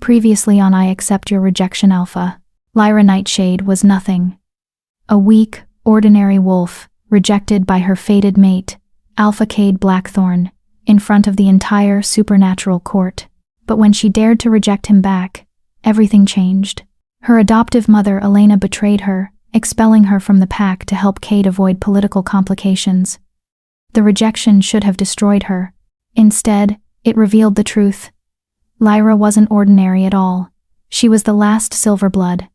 Previously on I Accept Your Rejection Alpha. Lyra Nightshade was nothing. A weak, ordinary wolf, rejected by her fated mate, Alpha Cade Blackthorn, in front of the entire supernatural court. But when she dared to reject him back, everything changed. Her adoptive mother Elena betrayed her, expelling her from the pack to help Cade avoid political complications. The rejection should have destroyed her. Instead, it revealed the truth. Lyra wasn't ordinary at all. She was the last Silverblood,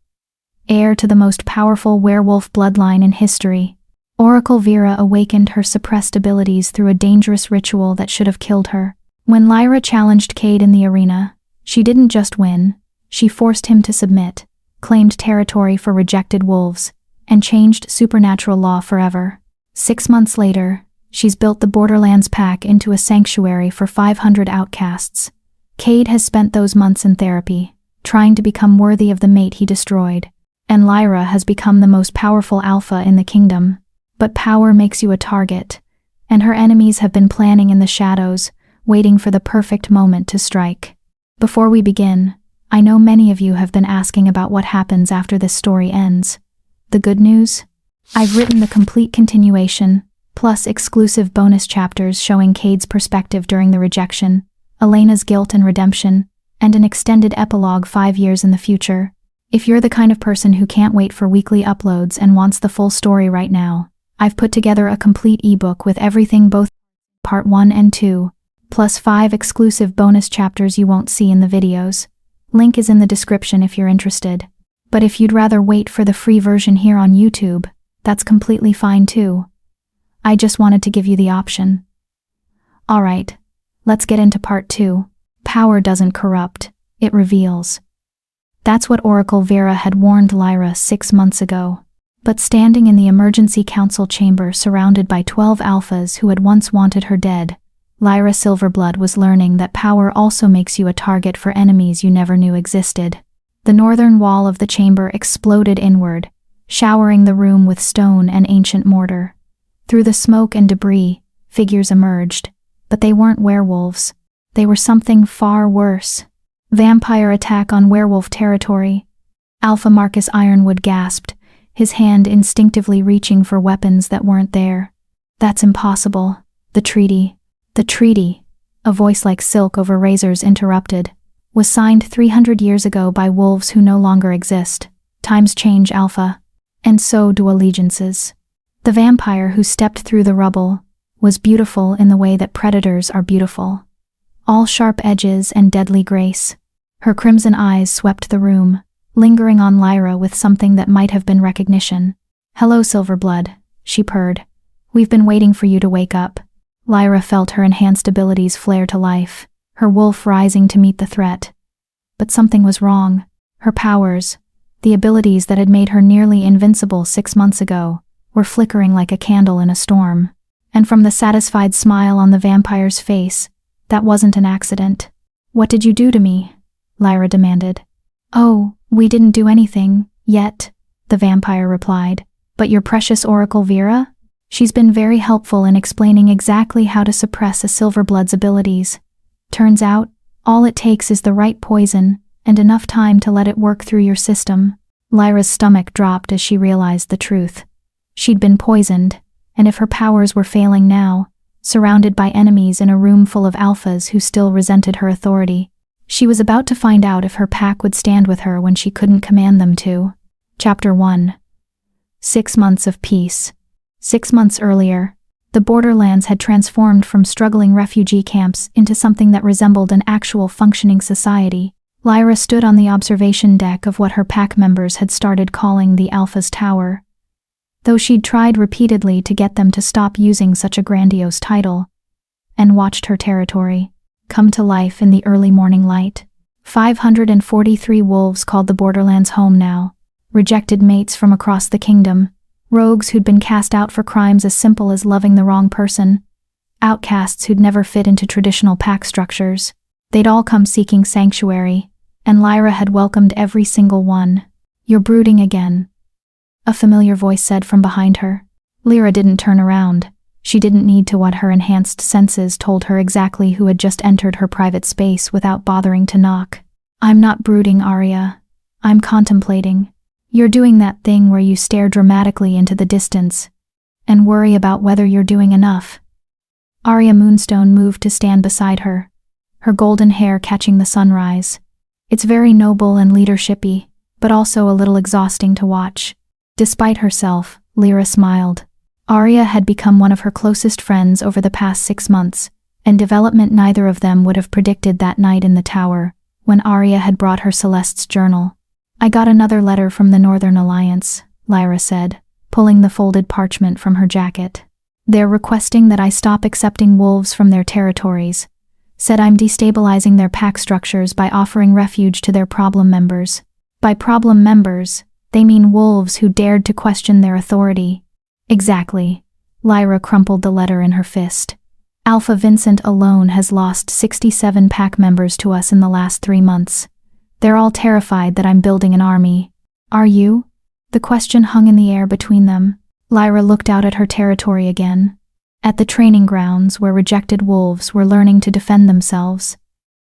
heir to the most powerful werewolf bloodline in history. Oracle Vera awakened her suppressed abilities through a dangerous ritual that should have killed her. When Lyra challenged Cade in the arena, she didn't just win, she forced him to submit, claimed territory for rejected wolves, and changed supernatural law forever. 6 months later, she's built the Borderlands pack into a sanctuary for 500 outcasts. Cade has spent those months in therapy, trying to become worthy of the mate he destroyed, and Lyra has become the most powerful alpha in the kingdom. But power makes you a target, and her enemies have been planning in the shadows, waiting for the perfect moment to strike. Before we begin, I know many of you have been asking about what happens after this story ends. The good news? I've written the complete continuation, plus exclusive bonus chapters showing Cade's perspective during the rejection, Elena's guilt and redemption, and an extended epilogue 5 years in the future. If you're the kind of person who can't wait for weekly uploads and wants the full story right now, I've put together a complete ebook with everything, both part 1 and 2, plus 5 exclusive bonus chapters you won't see in the videos. Link is in the description if you're interested. But if you'd rather wait for the free version here on YouTube, that's completely fine too. I just wanted to give you the option. Alright, let's get into part 2. Power doesn't corrupt, it reveals. That's what Oracle Vera had warned Lyra 6 months ago. But standing in the emergency council chamber surrounded by 12 alphas who had once wanted her dead, Lyra Silverblood was learning that power also makes you a target for enemies you never knew existed. The northern wall of the chamber exploded inward, showering the room with stone and ancient mortar. Through the smoke and debris, figures emerged, but they weren't werewolves. They were something far worse. Vampire attack on werewolf territory. Alpha Marcus Ironwood gasped, his hand instinctively reaching for weapons that weren't there. That's impossible. The treaty, a voice like silk over razors interrupted, was signed 300 years ago by wolves who no longer exist. Times change, Alpha, and so do allegiances. The vampire who stepped through the rubble was beautiful in the way that predators are beautiful. All sharp edges and deadly grace. Her crimson eyes swept the room, lingering on Lyra with something that might have been recognition. "Hello, Silverblood," she purred. "We've been waiting for you to wake up." Lyra felt her enhanced abilities flare to life, her wolf rising to meet the threat. But something was wrong. Her powers, the abilities that had made her nearly invincible 6 months ago, were flickering like a candle in a storm. And from the satisfied smile on the vampire's face, that wasn't an accident. "What did you do to me?" Lyra demanded. "Oh, we didn't do anything, yet," the vampire replied. "But your precious Oracle Vera? She's been very helpful in explaining exactly how to suppress a Silverblood's abilities. Turns out, all it takes is the right poison, and enough time to let it work through your system." Lyra's stomach dropped as she realized the truth. She'd been poisoned, and if her powers were failing now, surrounded by enemies in a room full of alphas who still resented her authority, she was about to find out if her pack would stand with her when she couldn't command them to. Chapter 1. 6 months of peace. 6 months earlier, the Borderlands had transformed from struggling refugee camps into something that resembled an actual functioning society. Lyra stood on the observation deck of what her pack members had started calling the Alpha's Tower. Though she'd tried repeatedly to get them to stop using such a grandiose title, and watched her territory come to life in the early morning light. 543 wolves called the Borderlands home now, rejected mates from across the kingdom, rogues who'd been cast out for crimes as simple as loving the wrong person, outcasts who'd never fit into traditional pack structures. They'd all come seeking sanctuary, and Lyra had welcomed every single one. "You're brooding again," a familiar voice said from behind her. Lyra didn't turn around. She didn't need to. What her enhanced senses told her exactly who had just entered her private space without bothering to knock. I'm not brooding, Arya. I'm contemplating. You're doing that thing where you stare dramatically into the distance and worry about whether you're doing enough. Arya Moonstone moved to stand beside her, her golden hair catching the sunrise. It's very noble and leadershipy, but also a little exhausting to watch. Despite herself, Lyra smiled. Arya had become one of her closest friends over the past 6 months, and development neither of them would have predicted that night in the tower, when Arya had brought her Celeste's journal. I got another letter from the Northern Alliance, Lyra said, pulling the folded parchment from her jacket. They're requesting that I stop accepting wolves from their territories. Said I'm destabilizing their pack structures by offering refuge to their problem members. By problem members, they mean wolves who dared to question their authority. Exactly. Lyra crumpled the letter in her fist. Alpha Vincent alone has lost 67 pack members to us in the last 3 months. They're all terrified that I'm building an army. Are you? The question hung in the air between them. Lyra looked out at her territory again. At the training grounds where rejected wolves were learning to defend themselves.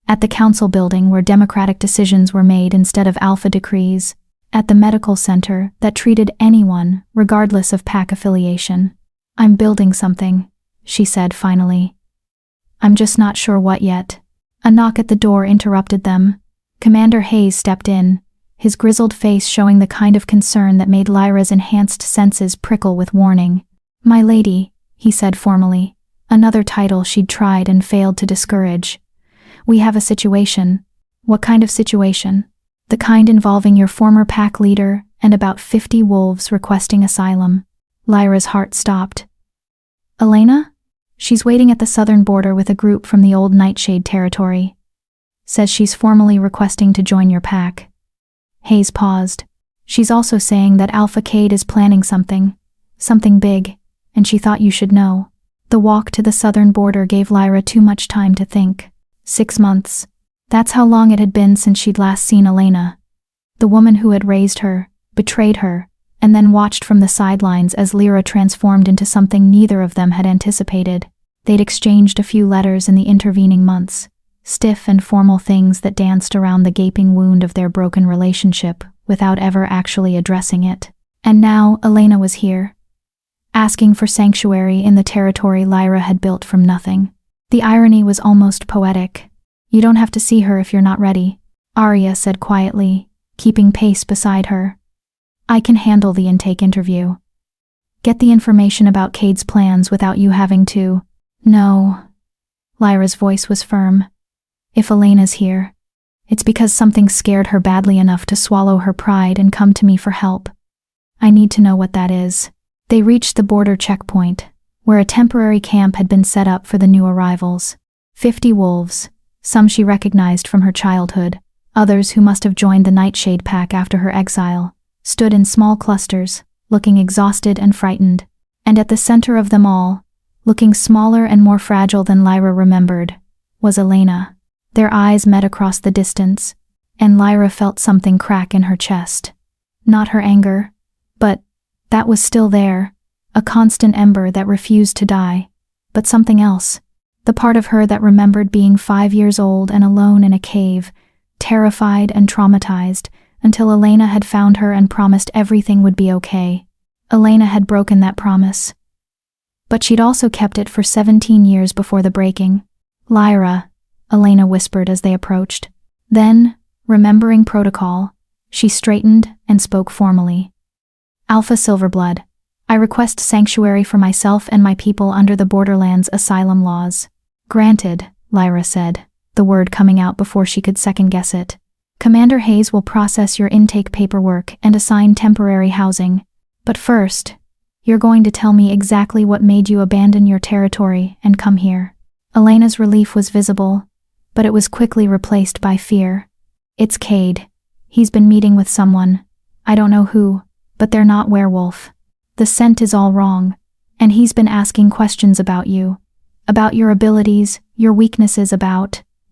At the council building where democratic decisions were made instead of alpha decrees. At the medical center that treated anyone, regardless of pack affiliation. I'm building something, she said finally. I'm just not sure what yet. A knock at the door interrupted them. Commander Hayes stepped in, his grizzled face showing the kind of concern that made Lyra's enhanced senses prickle with warning. My lady, he said formally, another title she'd tried and failed to discourage. We have a situation. What kind of situation? The kind involving your former pack leader and about 50 wolves requesting asylum. Lyra's heart stopped. Elena? She's waiting at the southern border with a group from the old Nightshade territory. Says she's formally requesting to join your pack. Hayes paused. She's also saying that Alpha Cade is planning something big, and she thought you should know. The walk to the southern border gave Lyra too much time to think. 6 months. That's how long it had been since she'd last seen Elena. The woman who had raised her, betrayed her, and then watched from the sidelines as Lyra transformed into something neither of them had anticipated. They'd exchanged a few letters in the intervening months. Stiff and formal things that danced around the gaping wound of their broken relationship without ever actually addressing it. And now Elena was here, asking for sanctuary in the territory Lyra had built from nothing. The irony was almost poetic. You don't have to see her if you're not ready, Arya said quietly, keeping pace beside her. I can handle the intake interview. Get the information about Cade's plans without you having to. No. Lyra's voice was firm. If Elena's here, it's because something scared her badly enough to swallow her pride and come to me for help. I need to know what that is. They reached the border checkpoint, where a temporary camp had been set up for the new arrivals. 50 wolves, some she recognized from her childhood, others who must have joined the Nightshade pack after her exile, stood in small clusters, looking exhausted and frightened. And at the center of them all, looking smaller and more fragile than Lyra remembered, was Elena. Their eyes met across the distance, and Lyra felt something crack in her chest. Not her anger, but that was still there, a constant ember that refused to die, but something else. The part of her that remembered being 5 years old and alone in a cave, terrified and traumatized, until Elena had found her and promised everything would be okay. Elena had broken that promise. But she'd also kept it for 17 years before the breaking. Lyra, Elena whispered as they approached. Then, remembering protocol, she straightened and spoke formally. Alpha Silverblood, I request sanctuary for myself and my people under the Borderlands asylum laws. Granted, Lyra said, the word coming out before she could second-guess it. Commander Hayes will process your intake paperwork and assign temporary housing. But first, you're going to tell me exactly what made you abandon your territory and come here. Elena's relief was visible, but it was quickly replaced by fear. It's Cade. He's been meeting with someone. I don't know who, but they're not Werewolf. The scent is all wrong, and he's been asking questions about you. About your abilities, your weaknesses,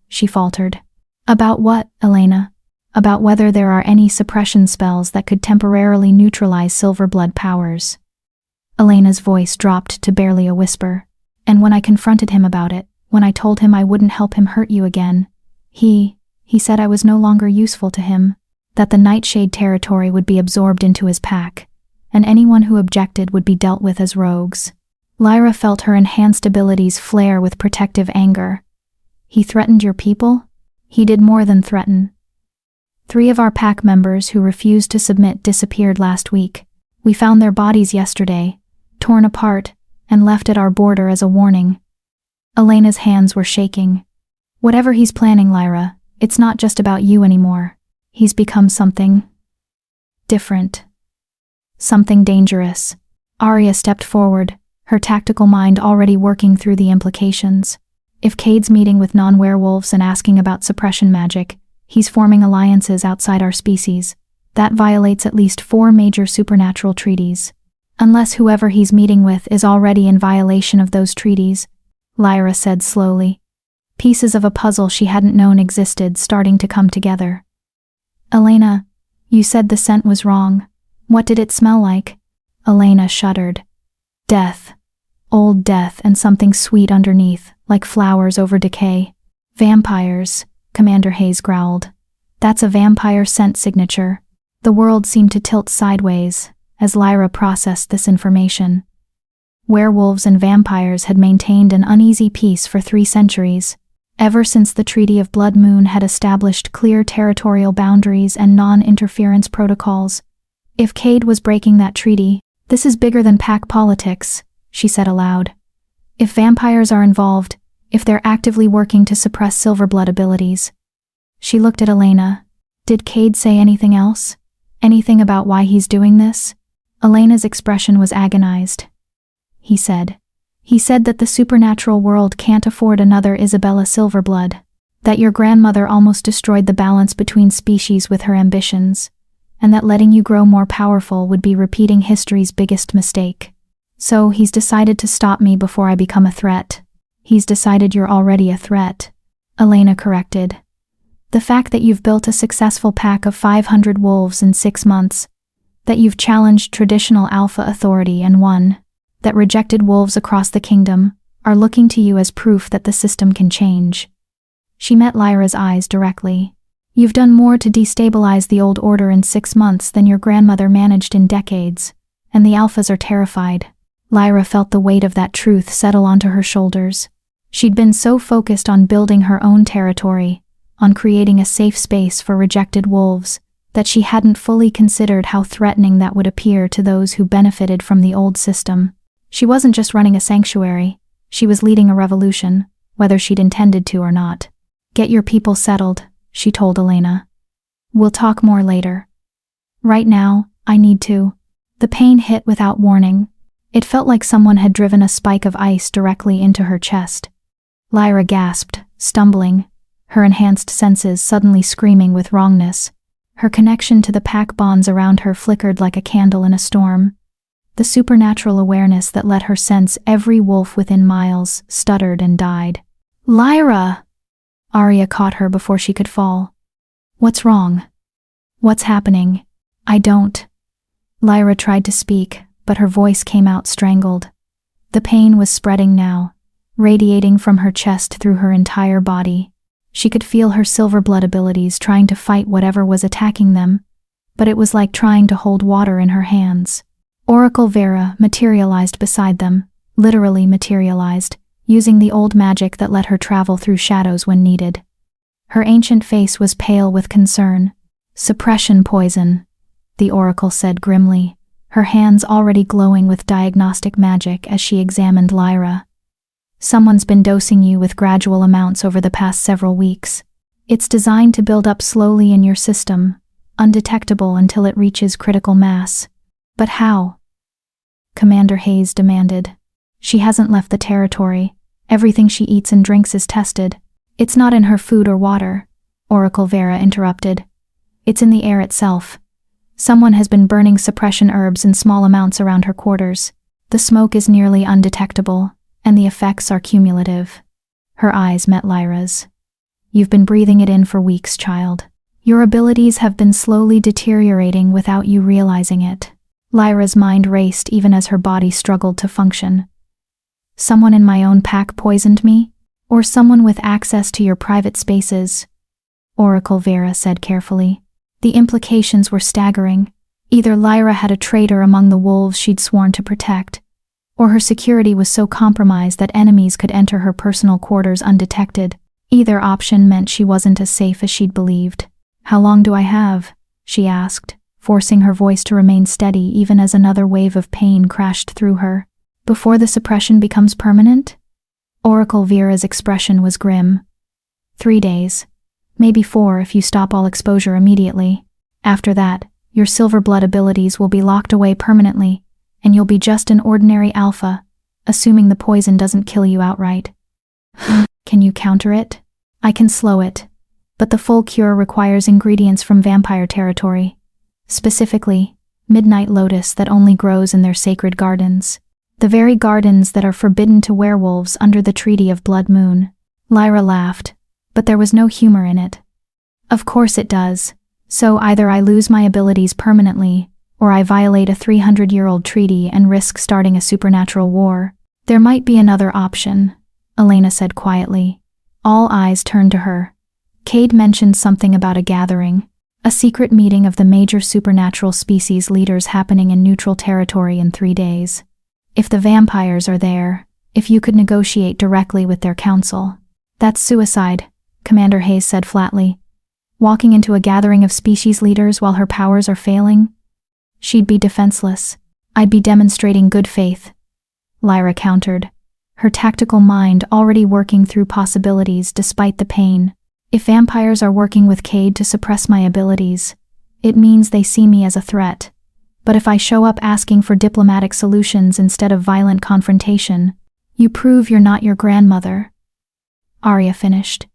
she faltered. About what, Elena? About whether there are any suppression spells that could temporarily neutralize Silverblood powers. Elena's voice dropped to barely a whisper, and when I confronted him about it, when I told him I wouldn't help him hurt you again, he He said I was no longer useful to him, that the Nightshade territory would be absorbed into his pack, and anyone who objected would be dealt with as rogues. Lyra felt her enhanced abilities flare with protective anger. He threatened your people? He did more than threaten. 3 of our pack members who refused to submit disappeared last week. We found their bodies yesterday, torn apart, and left at our border as a warning. Elena's hands were shaking. Whatever he's planning, Lyra, it's not just about you anymore. He's become something different. Something dangerous. Arya stepped forward, her tactical mind already working through the implications. If Cade's meeting with non-werewolves and asking about suppression magic, he's forming alliances outside our species. That violates at least 4 major supernatural treaties. Unless whoever he's meeting with is already in violation of those treaties, Lyra said slowly. Pieces of a puzzle she hadn't known existed starting to come together. Elena, you said the scent was wrong. What did it smell like? Elena shuddered. Death. Old death and something sweet underneath, like flowers over decay. Vampires, Commander Hayes growled. That's a vampire scent signature. The world seemed to tilt sideways as Lyra processed this information. Werewolves and vampires had maintained an uneasy peace for 3 centuries, ever since the Treaty of Blood Moon had established clear territorial boundaries and non-interference protocols. If Cade was breaking that treaty, this is bigger than pack politics, she said aloud. If vampires are involved, if they're actively working to suppress Silverblood abilities. She looked at Elena. Did Cade say anything else? Anything about why he's doing this? Elena's expression was agonized. He said that the supernatural world can't afford another Isabella Silverblood, that your grandmother almost destroyed the balance between species with her ambitions, and that letting you grow more powerful would be repeating history's biggest mistake. So he's decided to stop me before I become a threat. He's decided you're already a threat, Elena corrected. The fact that you've built a successful pack of 500 wolves in 6 months, that you've challenged traditional alpha authority and won, that rejected wolves across the kingdom are looking to you as proof that the system can change. She met Lyra's eyes directly. You've done more to destabilize the old order in 6 months than your grandmother managed in decades, and the alphas are terrified. Lyra felt the weight of that truth settle onto her shoulders. She'd been so focused on building her own territory, on creating a safe space for rejected wolves, that she hadn't fully considered how threatening that would appear to those who benefited from the old system. She wasn't just running a sanctuary, she was leading a revolution, whether she'd intended to or not. Get your people settled, she told Elena. We'll talk more later. Right now, I need to. The pain hit without warning. It felt like someone had driven a spike of ice directly into her chest. Lyra gasped, stumbling, her enhanced senses suddenly screaming with wrongness. Her connection to the pack bonds around her flickered like a candle in a storm. The supernatural awareness that let her sense every wolf within miles stuttered and died. Lyra! Arya caught her before she could fall. What's wrong? What's happening? I don't. Lyra tried to speak, but her voice came out strangled. The pain was spreading now, radiating from her chest through her entire body. She could feel her Silverblood abilities trying to fight whatever was attacking them, but it was like trying to hold water in her hands. Oracle Vera materialized beside them, literally materialized, using the old magic that let her travel through shadows when needed. Her ancient face was pale with concern. Suppression poison, the Oracle said grimly, her hands already glowing with diagnostic magic as she examined Lyra. Someone's been dosing you with gradual amounts over the past several weeks. It's designed to build up slowly in your system, undetectable until it reaches critical mass. But how? Commander Hayes demanded. She hasn't left the territory. Everything she eats and drinks is tested. It's not in her food or water, Oracle Vera interrupted. It's in the air itself. Someone has been burning suppression herbs in small amounts around her quarters. The smoke is nearly undetectable, and the effects are cumulative. Her eyes met Lyra's. You've been breathing it in for weeks, child. Your abilities have been slowly deteriorating without you realizing it. Lyra's mind raced even as her body struggled to function. Someone in my own pack poisoned me? Or someone with access to your private spaces? Oracle Vera said carefully. The implications were staggering. Either Lyra had a traitor among the wolves she'd sworn to protect, or her security was so compromised that enemies could enter her personal quarters undetected. Either option meant she wasn't as safe as she'd believed. "How long do I have?" she asked, forcing her voice to remain steady even as another wave of pain crashed through her. "Before the suppression becomes permanent?" Oracle Vera's expression was grim. 3 days. Maybe 4 if you stop all exposure immediately. After that, your Silverblood abilities will be locked away permanently, and you'll be just an ordinary alpha, assuming the poison doesn't kill you outright. Can you counter it? I can slow it, but the full cure requires ingredients from vampire territory. Specifically, midnight lotus that only grows in their sacred gardens. The very gardens that are forbidden to werewolves under the Treaty of Blood Moon. Lyra laughed, but there was no humor in it. Of course it does. So either I lose my abilities permanently, or I violate a 300-year-old treaty and risk starting a supernatural war. There might be another option, Elena said quietly. All eyes turned to her. Cade mentioned something about a gathering, a secret meeting of the major supernatural species leaders happening in neutral territory in 3 days. If the vampires are there, if you could negotiate directly with their council. That's suicide, Commander Hayes said flatly. Walking into a gathering of species leaders while her powers are failing? She'd be defenseless. I'd be demonstrating good faith, Lyra countered, her tactical mind already working through possibilities despite the pain. If vampires are working with Cade to suppress my abilities, it means they see me as a threat. But if I show up asking for diplomatic solutions instead of violent confrontation, you prove you're not your grandmother. Arya finished.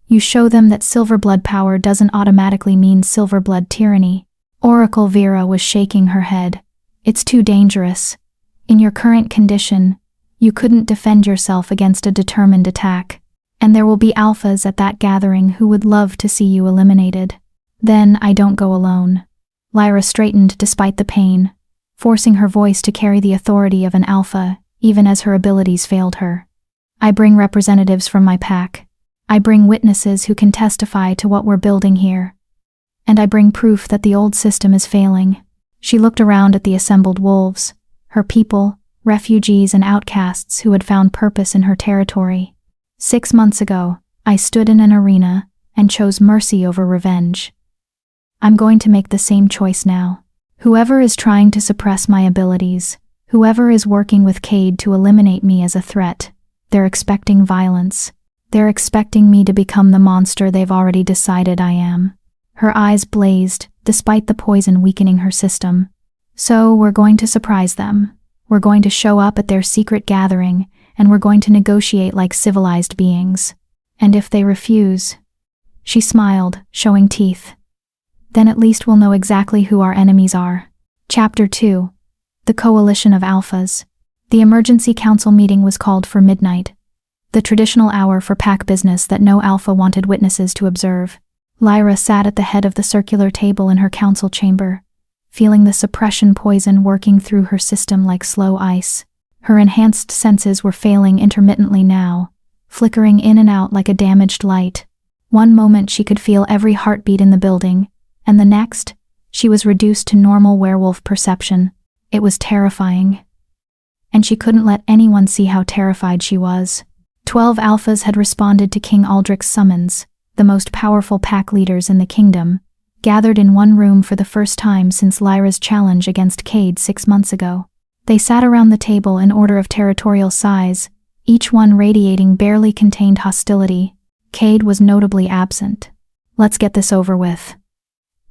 You show them that Silverblood power doesn't automatically mean Silverblood tyranny. Oracle Vera was shaking her head. It's too dangerous. In your current condition, you couldn't defend yourself against a determined attack. And there will be alphas at that gathering who would love to see you eliminated. Then I don't go alone. Lyra straightened despite the pain, forcing her voice to carry the authority of an alpha, even as her abilities failed her. I bring representatives from my pack. I bring witnesses who can testify to what we're building here. And I bring proof that the old system is failing. She looked around at the assembled wolves, her people, refugees and outcasts who had found purpose in her territory. 6 months ago, I stood in an arena and chose mercy over revenge. I'm going to make the same choice now. Whoever is trying to suppress my abilities, whoever is working with Cade to eliminate me as a threat, they're expecting violence. They're expecting me to become the monster they've already decided I am. Her eyes blazed, despite the poison weakening her system. So we're going to surprise them. We're going to show up at their secret gathering, and we're going to negotiate like civilized beings. And if they refuse... She smiled, showing teeth. Then at least we'll know exactly who our enemies are. Chapter 2. The Coalition of Alphas. The emergency council meeting was called for midnight, the traditional hour for pack business that no alpha wanted witnesses to observe. Lyra sat at the head of the circular table in her council chamber, feeling the suppression poison working through her system like slow ice. Her enhanced senses were failing intermittently now, flickering in and out like a damaged light. One moment she could feel every heartbeat in the building, and the next, she was reduced to normal werewolf perception. It was terrifying. And she couldn't let anyone see how terrified she was. 12 alphas had responded to King Aldrich's summons, the most powerful pack leaders in the kingdom, gathered in one room for the first time since Lyra's challenge against Cade 6 months ago. They sat around the table in order of territorial size, each one radiating barely contained hostility. Cade was notably absent. Let's get this over with,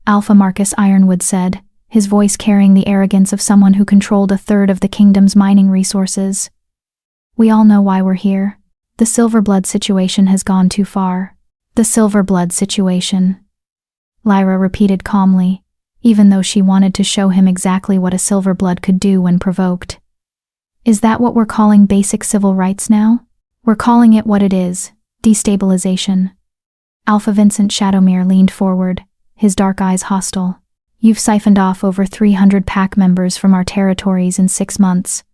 Alpha Marcus Ironwood said, his voice carrying the arrogance of someone who controlled a third of the kingdom's mining resources. We all know why we're here. The Silverblood situation has gone too far. The Silverblood situation, Lyra repeated calmly, even though she wanted to show him exactly what a Silverblood could do when provoked. Is that what we're calling basic civil rights now? We're calling it what it is, destabilization. Alpha Vincent Shadowmere leaned forward, his dark eyes hostile. You've siphoned off over 300 pack members from our territories in 6 months.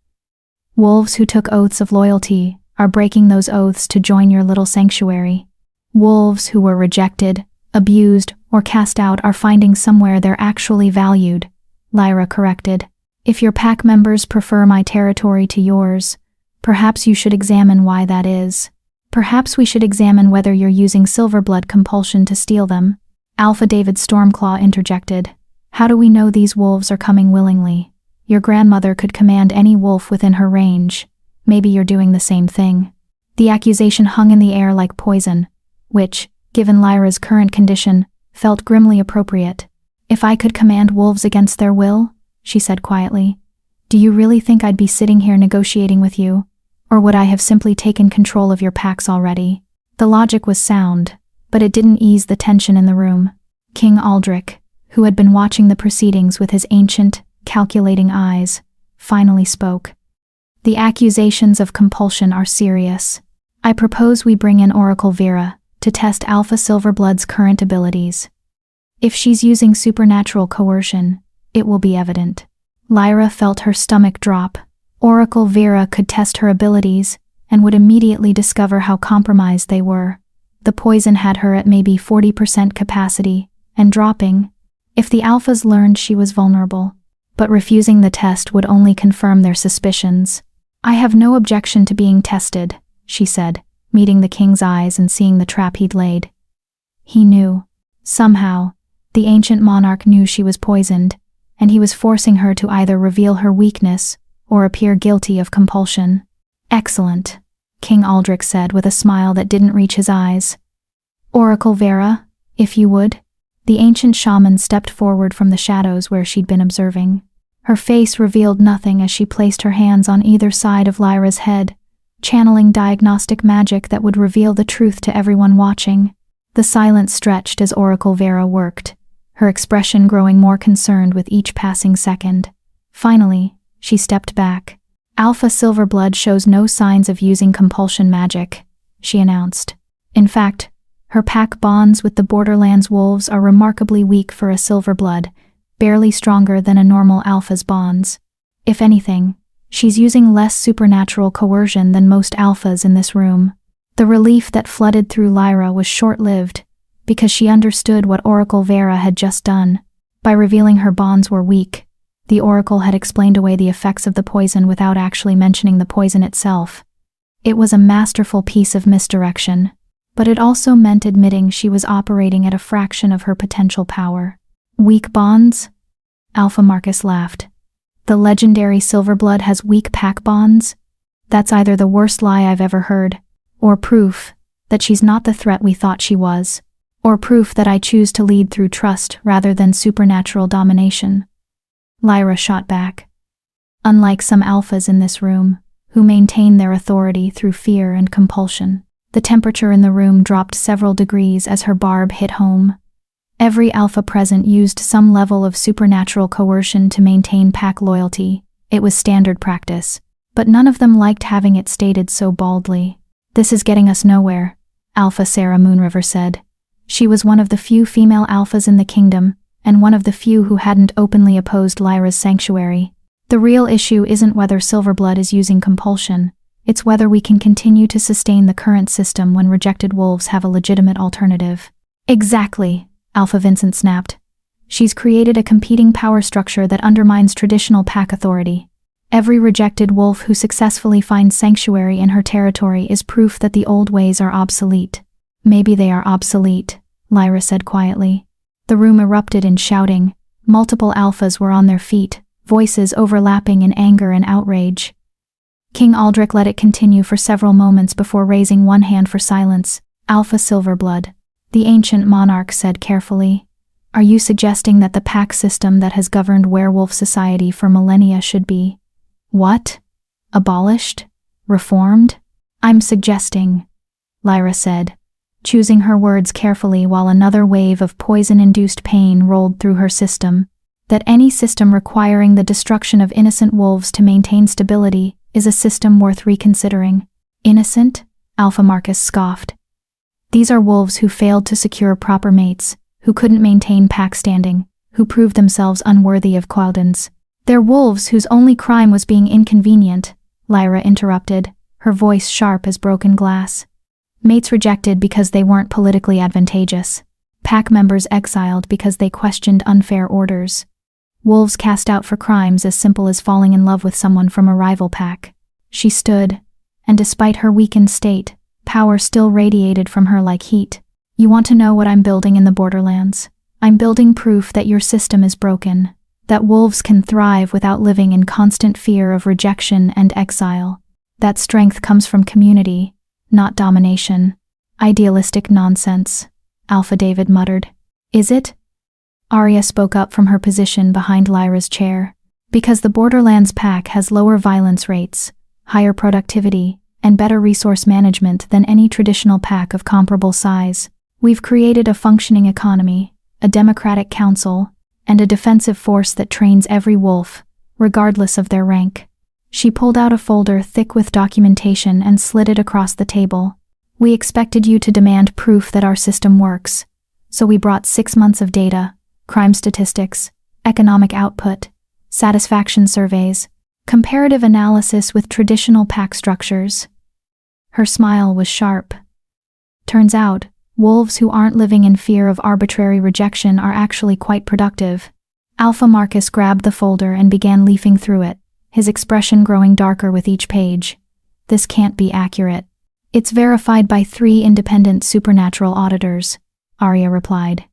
Wolves who took oaths of loyalty are breaking those oaths to join your little sanctuary. Wolves who were rejected, abused, or cast out are finding somewhere they're actually valued, Lyra corrected. If your pack members prefer my territory to yours, perhaps you should examine why that is. Perhaps we should examine whether you're using Silverblood compulsion to steal them. Alpha David Stormclaw interjected. How do we know these wolves are coming willingly? Your grandmother could command any wolf within her range. Maybe you're doing the same thing. The accusation hung in the air like poison, which, given Lyra's current condition, felt grimly appropriate. If I could command wolves against their will, she said quietly, do you really think I'd be sitting here negotiating with you? Or would I have simply taken control of your packs already? The logic was sound, but it didn't ease the tension in the room. King Aldrich, who had been watching the proceedings with his ancient, calculating eyes, finally spoke. The accusations of compulsion are serious. I propose we bring in Oracle Vera to test Alpha Silverblood's current abilities. If she's using supernatural coercion, it will be evident. Lyra felt her stomach drop. Oracle Vera could test her abilities and would immediately discover how compromised they were. The poison had her at maybe 40% capacity, and dropping, if the alphas learned she was vulnerable. But refusing the test would only confirm their suspicions. I have no objection to being tested, she said, meeting the king's eyes and seeing the trap he'd laid. He knew. Somehow, the ancient monarch knew she was poisoned, and he was forcing her to either reveal her weakness or appear guilty of compulsion. Excellent, King Aldrich said with a smile that didn't reach his eyes. Oracle Vera, if you would. The ancient shaman stepped forward from the shadows where she'd been observing. Her face revealed nothing as she placed her hands on either side of Lyra's head, channeling diagnostic magic that would reveal the truth to everyone watching. The silence stretched as Oracle Vera worked, her expression growing more concerned with each passing second. Finally, she stepped back. Alpha Silverblood shows no signs of using compulsion magic, she announced. In fact, her pack bonds with the Borderlands wolves are remarkably weak for a Silverblood, barely stronger than a normal alpha's bonds. If anything, she's using less supernatural coercion than most alphas in this room. The relief that flooded through Lyra was short-lived, because she understood what Oracle Vera had just done. By revealing her bonds were weak, the Oracle had explained away the effects of the poison without actually mentioning the poison itself. It was a masterful piece of misdirection, but it also meant admitting she was operating at a fraction of her potential power. Weak bonds? Alpha Marcus laughed. The legendary Silverblood has weak pack bonds? That's either the worst lie I've ever heard, or proof that she's not the threat we thought she was, or proof that I choose to lead through trust rather than supernatural domination. Lyra shot back. Unlike some alphas in this room, who maintain their authority through fear and compulsion, the temperature in the room dropped several degrees as her barb hit home. Every alpha present used some level of supernatural coercion to maintain pack loyalty. It was standard practice, but none of them liked having it stated so baldly. This is getting us nowhere, Alpha Sarah Moonriver said. She was one of the few female alphas in the kingdom, and one of the few who hadn't openly opposed Lyra's sanctuary. The real issue isn't whether Silverblood is using compulsion, it's whether we can continue to sustain the current system when rejected wolves have a legitimate alternative. Exactly, Alpha Vincent snapped. She's created a competing power structure that undermines traditional pack authority. Every rejected wolf who successfully finds sanctuary in her territory is proof that the old ways are obsolete. Maybe they are obsolete, Lyra said quietly. The room erupted in shouting. Multiple alphas were on their feet, voices overlapping in anger and outrage. King Aldrich let it continue for several moments before raising one hand for silence. Alpha Silverblood, the ancient monarch said carefully. Are you suggesting that the pack system that has governed werewolf society for millennia should be, what? Abolished? Reformed? I'm suggesting, Lyra said, choosing her words carefully while another wave of poison-induced pain rolled through her system, that any system requiring the destruction of innocent wolves to maintain stability is a system worth reconsidering. Innocent? Alpha Marcus scoffed. These are wolves who failed to secure proper mates, who couldn't maintain pack standing, who proved themselves unworthy of Qualdens. They're wolves whose only crime was being inconvenient, Lyra interrupted, her voice sharp as broken glass. Mates rejected because they weren't politically advantageous. Pack members exiled because they questioned unfair orders. Wolves cast out for crimes as simple as falling in love with someone from a rival pack. She stood, and despite her weakened state, power still radiated from her like heat. You want to know what I'm building in the Borderlands? I'm building proof that your system is broken, that wolves can thrive without living in constant fear of rejection and exile. That strength comes from community, not domination. Idealistic nonsense, Alpha David muttered. Is it? Arya spoke up from her position behind Lyra's chair. Because the Borderlands pack has lower violence rates, higher productivity, and better resource management than any traditional pack of comparable size, we've created a functioning economy, a democratic council, and a defensive force that trains every wolf, regardless of their rank. She pulled out a folder thick with documentation and slid it across the table. We expected you to demand proof that our system works, so we brought 6 months of data, crime statistics, economic output, satisfaction surveys, comparative analysis with traditional pack structures. Her smile was sharp. Turns out, wolves who aren't living in fear of arbitrary rejection are actually quite productive. Alpha Marcus grabbed the folder and began leafing through it, his expression growing darker with each page. This can't be accurate. It's verified by 3 independent supernatural auditors, Arya replied.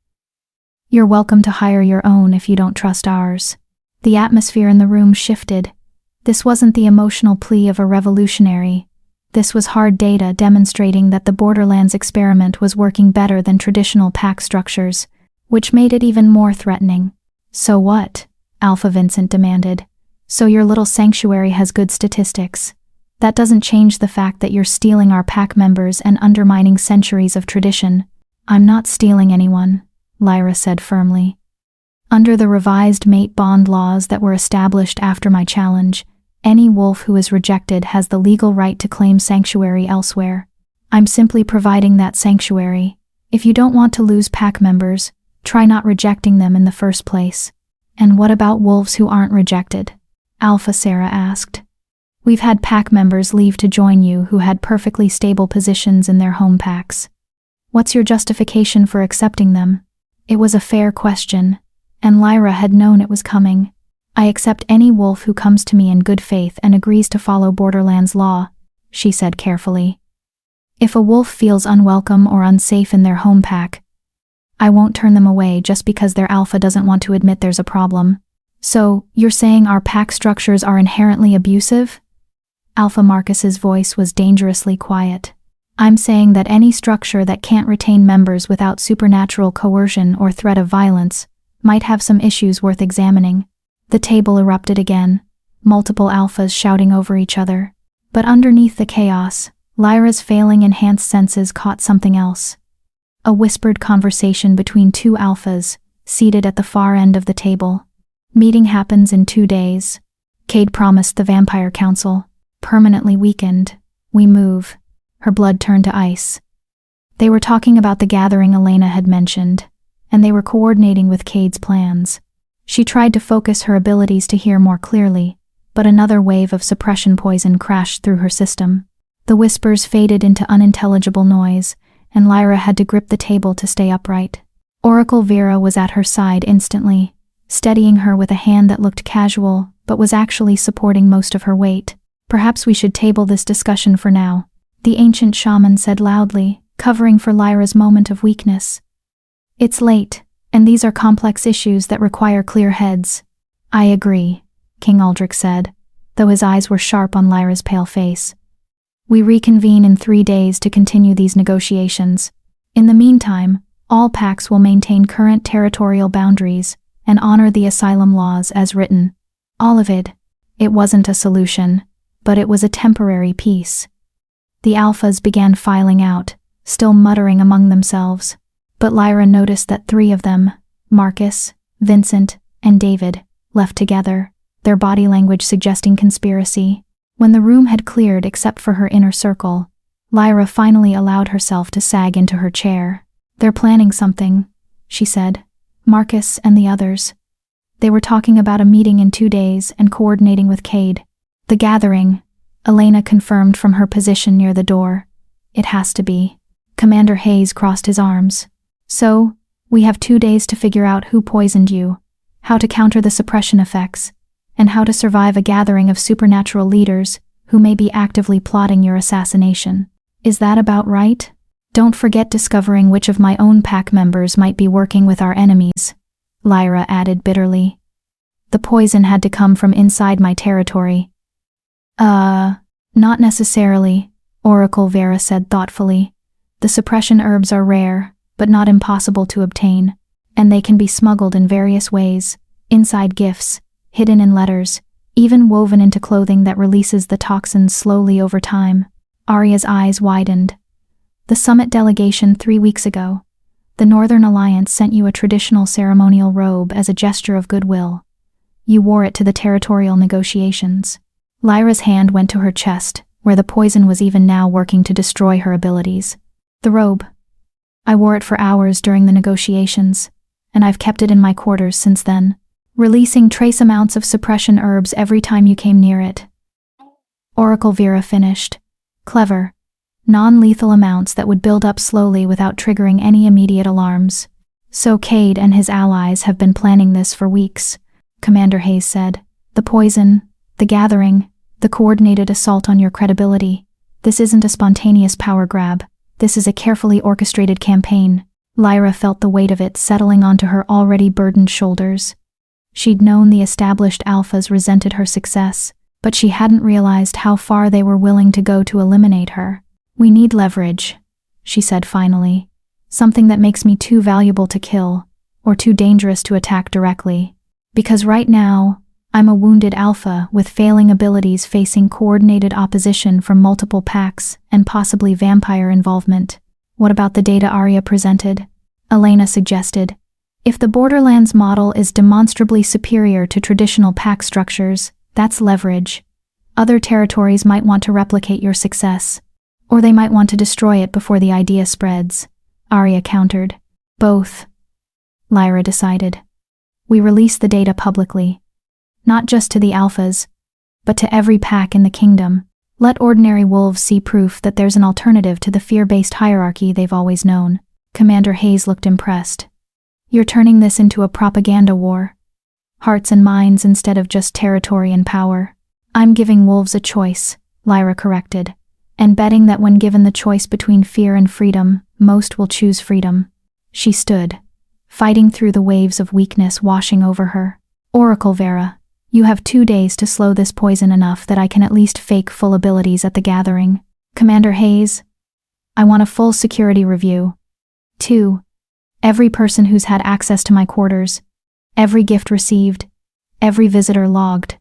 You're welcome to hire your own if you don't trust ours. The atmosphere in the room shifted. This wasn't the emotional plea of a revolutionary. This was hard data demonstrating that the Borderlands experiment was working better than traditional pack structures, which made it even more threatening. So what? Alpha Vincent demanded. So your little sanctuary has good statistics. That doesn't change the fact that you're stealing our pack members and undermining centuries of tradition. I'm not stealing anyone, Lyra said firmly. Under the revised mate bond laws that were established after my challenge, any wolf who is rejected has the legal right to claim sanctuary elsewhere. I'm simply providing that sanctuary. If you don't want to lose pack members, try not rejecting them in the first place. And what about wolves who aren't rejected? Alpha Sarah asked. We've had pack members leave to join you who had perfectly stable positions in their home packs. What's your justification for accepting them? It was a fair question, and Lyra had known it was coming. I accept any wolf who comes to me in good faith and agrees to follow Borderlands law, she said carefully. If a wolf feels unwelcome or unsafe in their home pack, I won't turn them away just because their alpha doesn't want to admit there's a problem. So, you're saying our pack structures are inherently abusive? Alpha Marcus's voice was dangerously quiet. I'm saying that any structure that can't retain members without supernatural coercion or threat of violence might have some issues worth examining. The table erupted again, multiple alphas shouting over each other. But underneath the chaos, Lyra's failing enhanced senses caught something else. A whispered conversation between 2 alphas, seated at the far end of the table. Meeting happens in 2 days. Cade promised the Vampire Council. Permanently weakened. We move. Her blood turned to ice. They were talking about the gathering Elena had mentioned, and they were coordinating with Cade's plans. She tried to focus her abilities to hear more clearly, but another wave of suppression poison crashed through her system. The whispers faded into unintelligible noise, and Lyra had to grip the table to stay upright. Oracle Vera was at her side instantly, steadying her with a hand that looked casual, but was actually supporting most of her weight. Perhaps we should table this discussion for now, the ancient shaman said loudly, covering for Lyra's moment of weakness. It's late, and these are complex issues that require clear heads. I agree, King Aldrich said, though his eyes were sharp on Lyra's pale face. We reconvene in 3 days to continue these negotiations. In the meantime, all packs will maintain current territorial boundaries and honor the asylum laws as written. All of it. It wasn't a solution, but it was a temporary peace. The alphas began filing out, still muttering among themselves, but Lyra noticed that 3 of them, Marcus, Vincent, and David, left together, their body language suggesting conspiracy. When the room had cleared except for her inner circle, Lyra finally allowed herself to sag into her chair. They're planning something, she said. Marcus and the others. They were talking about a meeting in 2 days and coordinating with Cade. The gathering, Elena confirmed from her position near the door. It has to be. Commander Hayes crossed his arms. So, We have 2 days to figure out who poisoned you, how to counter the suppression effects, and how to survive a gathering of supernatural leaders who may be actively plotting your assassination. Is that about right? Don't forget discovering which of my own pack members might be working with our enemies, Lyra added bitterly. The poison had to come from inside my territory. Not necessarily, Oracle Vera said thoughtfully. The suppression herbs are rare, but not impossible to obtain, and they can be smuggled in various ways, inside gifts, hidden in letters, even woven into clothing that releases the toxins slowly over time. Arya's eyes widened. The summit delegation 3 weeks ago. The Northern Alliance sent you a traditional ceremonial robe as a gesture of goodwill. You wore it to the territorial negotiations. Lyra's hand went to her chest, where the poison was even now working to destroy her abilities. The robe. I wore it for hours during the negotiations, and I've kept it in my quarters since then, releasing trace amounts of suppression herbs every time you came near it. Oracle Vera finished. Clever. Non-lethal amounts that would build up slowly without triggering any immediate alarms. So Cade and his allies have been planning this for weeks, Commander Hayes said. The poison, the gathering, the coordinated assault on your credibility. This isn't a spontaneous power grab. This is a carefully orchestrated campaign. Lyra felt the weight of it settling onto her already burdened shoulders. She'd known the established alphas resented her success, but she hadn't realized how far they were willing to go to eliminate her. We need leverage, she said finally. Something that makes me too valuable to kill, or too dangerous to attack directly. Because right now, I'm a wounded alpha with failing abilities facing coordinated opposition from multiple packs and possibly vampire involvement. What about the data Arya presented? Elena suggested. If the Borderlands model is demonstrably superior to traditional pack structures, that's leverage. Other territories might want to replicate your success, or they might want to destroy it before the idea spreads, Arya countered. Both, Lyra decided. We release the data publicly. Not just to the alphas, but to every pack in the kingdom. Let ordinary wolves see proof that there's an alternative to the fear-based hierarchy they've always known. Commander Hayes looked impressed. You're turning this into a propaganda war. Hearts and minds instead of just territory and power. I'm giving wolves a choice, Lyra corrected, and betting that when given the choice between fear and freedom, most will choose freedom. She stood, fighting through the waves of weakness washing over her. Oracle Vera, you have 2 days to slow this poison enough that I can at least fake full abilities at the gathering. Commander Hayes, I want a full security review. 2. Every person who's had access to my quarters. Every gift received. Every visitor logged.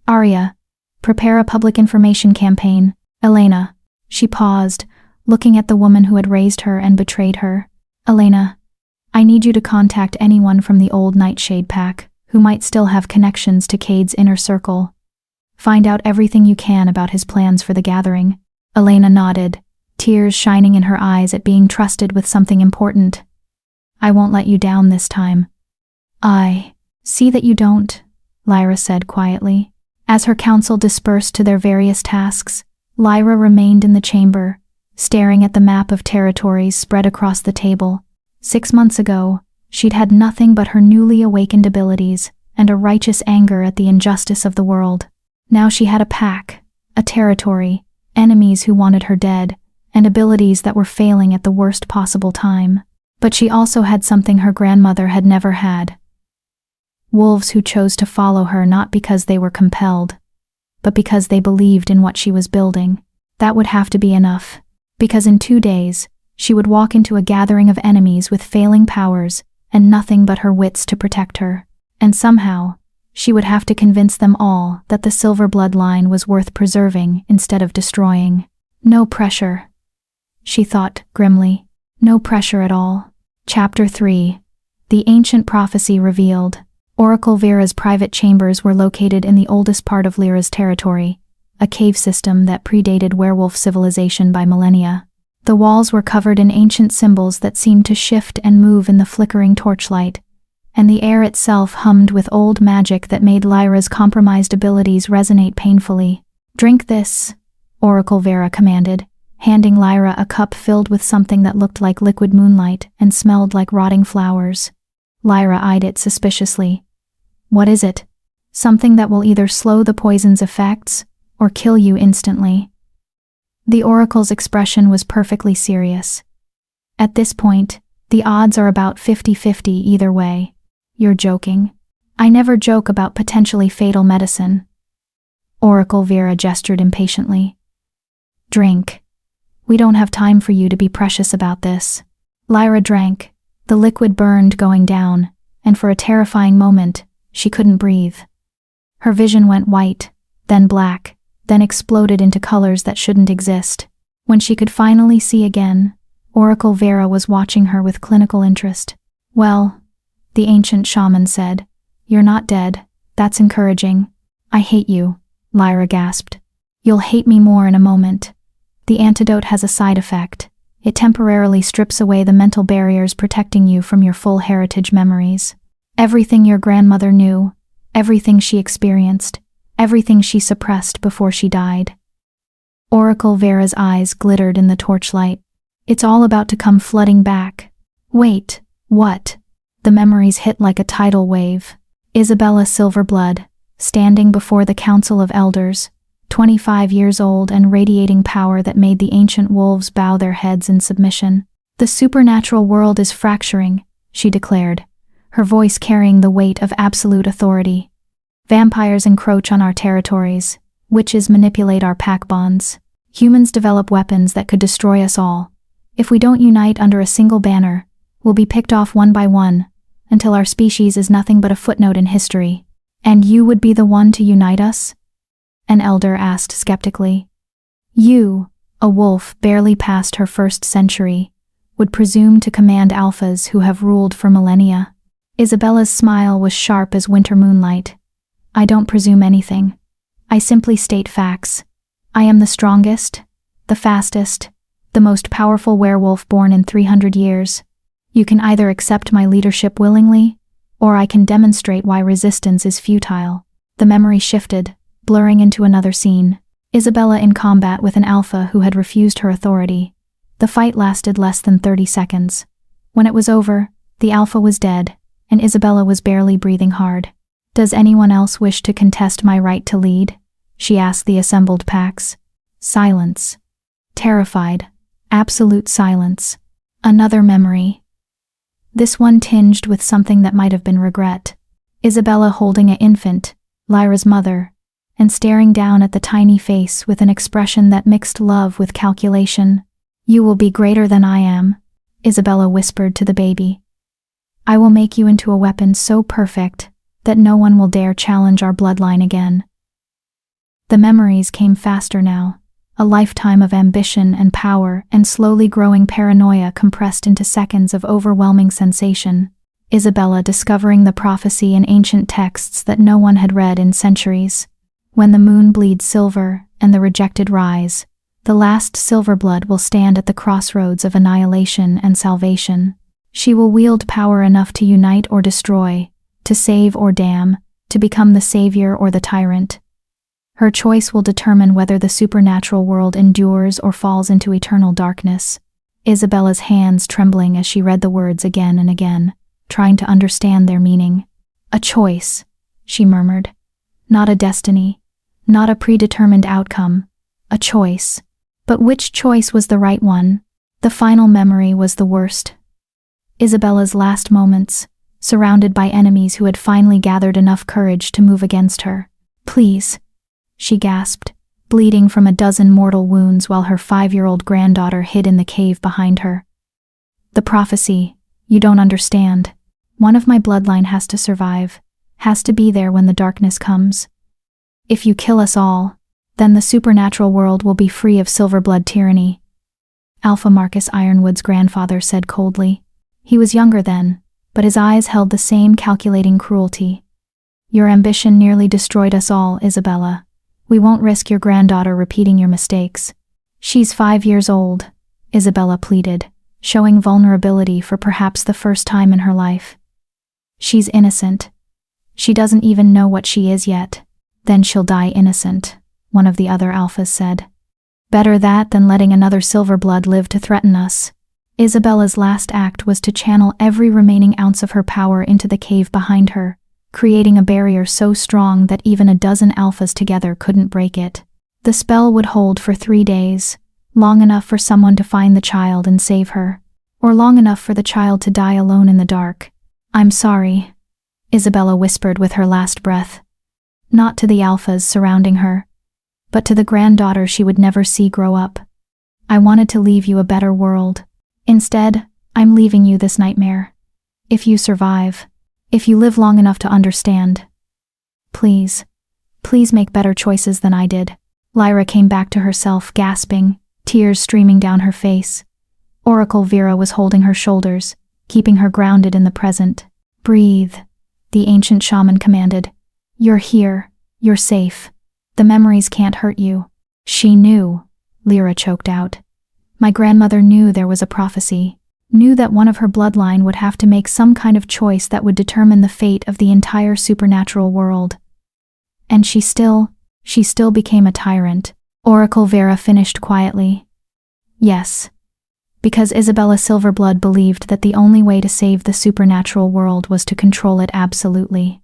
Arya, prepare a public information campaign. Elena. She paused, looking at the woman who had raised her and betrayed her. Elena, I need you to contact anyone from the old Nightshade pack who might still have connections to Cade's inner circle. Find out everything you can about his plans for the gathering. Elena nodded, tears shining in her eyes at being trusted with something important. I won't let you down this time. I see that you don't, Lyra said quietly. As her council dispersed to their various tasks, Lyra remained in the chamber, staring at the map of territories spread across the table. 6 months ago, she'd had nothing but her newly awakened abilities and a righteous anger at the injustice of the world. Now she had a pack, a territory, enemies who wanted her dead, and abilities that were failing at the worst possible time. But she also had something her grandmother had never had. Wolves who chose to follow her not because they were compelled, but because they believed in what she was building. That would have to be enough, because in 2 days, she would walk into a gathering of enemies with failing powers and nothing but her wits to protect her. And somehow, she would have to convince them all that the Silverblood line was worth preserving instead of destroying. No pressure, she thought grimly. No pressure at all. Chapter 3. The Ancient Prophecy Revealed. Oracle Vera's private chambers were located in the oldest part of Lyra's territory, a cave system that predated werewolf civilization by millennia. The walls were covered in ancient symbols that seemed to shift and move in the flickering torchlight, and the air itself hummed with old magic that made Lyra's compromised abilities resonate painfully. Drink this, Oracle Vera commanded, handing Lyra a cup filled with something that looked like liquid moonlight and smelled like rotting flowers. Lyra eyed it suspiciously. "What is it?" "Something that will either slow the poison's effects or kill you instantly." The oracle's expression was perfectly serious. "At this point, the odds are about 50-50 either way." "You're joking." "I never joke about potentially fatal medicine." Oracle Vera gestured impatiently. "Drink. We don't have time for you to be precious about this." Lyra drank. The liquid burned going down, and for a terrifying moment, she couldn't breathe. Her vision went white, then black, then exploded into colors that shouldn't exist. When she could finally see again, Oracle Vera was watching her with clinical interest. "Well," the ancient shaman said, "you're not dead. That's encouraging." "I hate you," Lyra gasped. "You'll hate me more in a moment. The antidote has a side effect. It temporarily strips away the mental barriers protecting you from your full heritage memories. Everything your grandmother knew, everything she experienced, everything she suppressed before she died." Oracle Vera's eyes glittered in the torchlight. "It's all about to come flooding back." "Wait, what?" The memories hit like a tidal wave. Lyra Silverblood, standing before the Council of Elders, 25 years old and radiating power that made the ancient wolves bow their heads in submission. "The supernatural world is fracturing," she declared, her voice carrying the weight of absolute authority. "Vampires encroach on our territories. Witches manipulate our pack bonds. Humans develop weapons that could destroy us all. If we don't unite under a single banner, we'll be picked off one by one, until our species is nothing but a footnote in history." "And you would be the one to unite us?" an elder asked skeptically. "You, a wolf barely past her first century, would presume to command alphas who have ruled for millennia?" Isabella's smile was sharp as winter moonlight. "I don't presume anything. I simply state facts. I am the strongest, the fastest, the most powerful werewolf born in 300 years. You can either accept my leadership willingly, or I can demonstrate why resistance is futile." The memory shifted, blurring into another scene. Isabella in combat with an alpha who had refused her authority. The fight lasted less than 30 seconds. When it was over, the alpha was dead, and Isabella was barely breathing hard. "Does anyone else wish to contest my right to lead?" she asked the assembled packs. Silence. Terrified. Absolute silence. Another memory. This one tinged with something that might have been regret. Isabella holding an infant, Lyra's mother, and staring down at the tiny face with an expression that mixed love with calculation. "You will be greater than I am," Isabella whispered to the baby. "I will make you into a weapon so perfect that no one will dare challenge our bloodline again." The memories came faster now, a lifetime of ambition and power and slowly growing paranoia compressed into seconds of overwhelming sensation. Isabella discovering the prophecy in ancient texts that no one had read in centuries. When the moon bleeds silver and the rejected rise, the last Silverblood will stand at the crossroads of annihilation and salvation. She will wield power enough to unite or destroy, to save or damn, to become the savior or the tyrant. Her choice will determine whether the supernatural world endures or falls into eternal darkness. Isabella's hands trembling as she read the words again and again, trying to understand their meaning. "A choice," she murmured. "Not a destiny, not a predetermined outcome. A choice." But which choice was the right one? The final memory was the worst. Isabella's last moments, surrounded by enemies who had finally gathered enough courage to move against her. "Please," she gasped, bleeding from a dozen mortal wounds while her 5-year-old granddaughter hid in the cave behind her. "The prophecy, you don't understand. One of my bloodline has to survive, has to be there when the darkness comes. If you kill us all, then the supernatural world will be free of Silverblood tyranny." Alpha Marcus Ironwood's grandfather said coldly. He was younger then, but his eyes held the same calculating cruelty. "Your ambition nearly destroyed us all, Isabella. We won't risk your granddaughter repeating your mistakes." "She's 5 years old," Isabella pleaded, showing vulnerability for perhaps the first time in her life. "She's innocent. She doesn't even know what she is yet." "Then she'll die innocent," one of the other alphas said. Better that than letting another Silverblood live to threaten us. Isabella's last act was to channel every remaining ounce of her power into the cave behind her, creating a barrier so strong that even a dozen alphas together couldn't break it. The spell would hold for 3 days, long enough for someone to find the child and save her, or long enough for the child to die alone in the dark. "I'm sorry," Isabella whispered with her last breath. Not to the alphas surrounding her, but to the granddaughter she would never see grow up. "I wanted to leave you a better world. Instead, I'm leaving you this nightmare. If you survive, if you live long enough to understand, please make better choices than I did." Lyra came back to herself, gasping, tears streaming down her face. Oracle Vera was holding her shoulders, keeping her grounded in the present. "Breathe," the ancient shaman commanded. "You're here, you're safe. The memories can't hurt you." "She knew," Lyra choked out. "My grandmother knew there was a prophecy, knew that one of her bloodline would have to make some kind of choice that would determine the fate of the entire supernatural world. And she still became a tyrant." Oracle Vera finished quietly. "Yes, because Isabella Silverblood believed that the only way to save the supernatural world was to control it absolutely.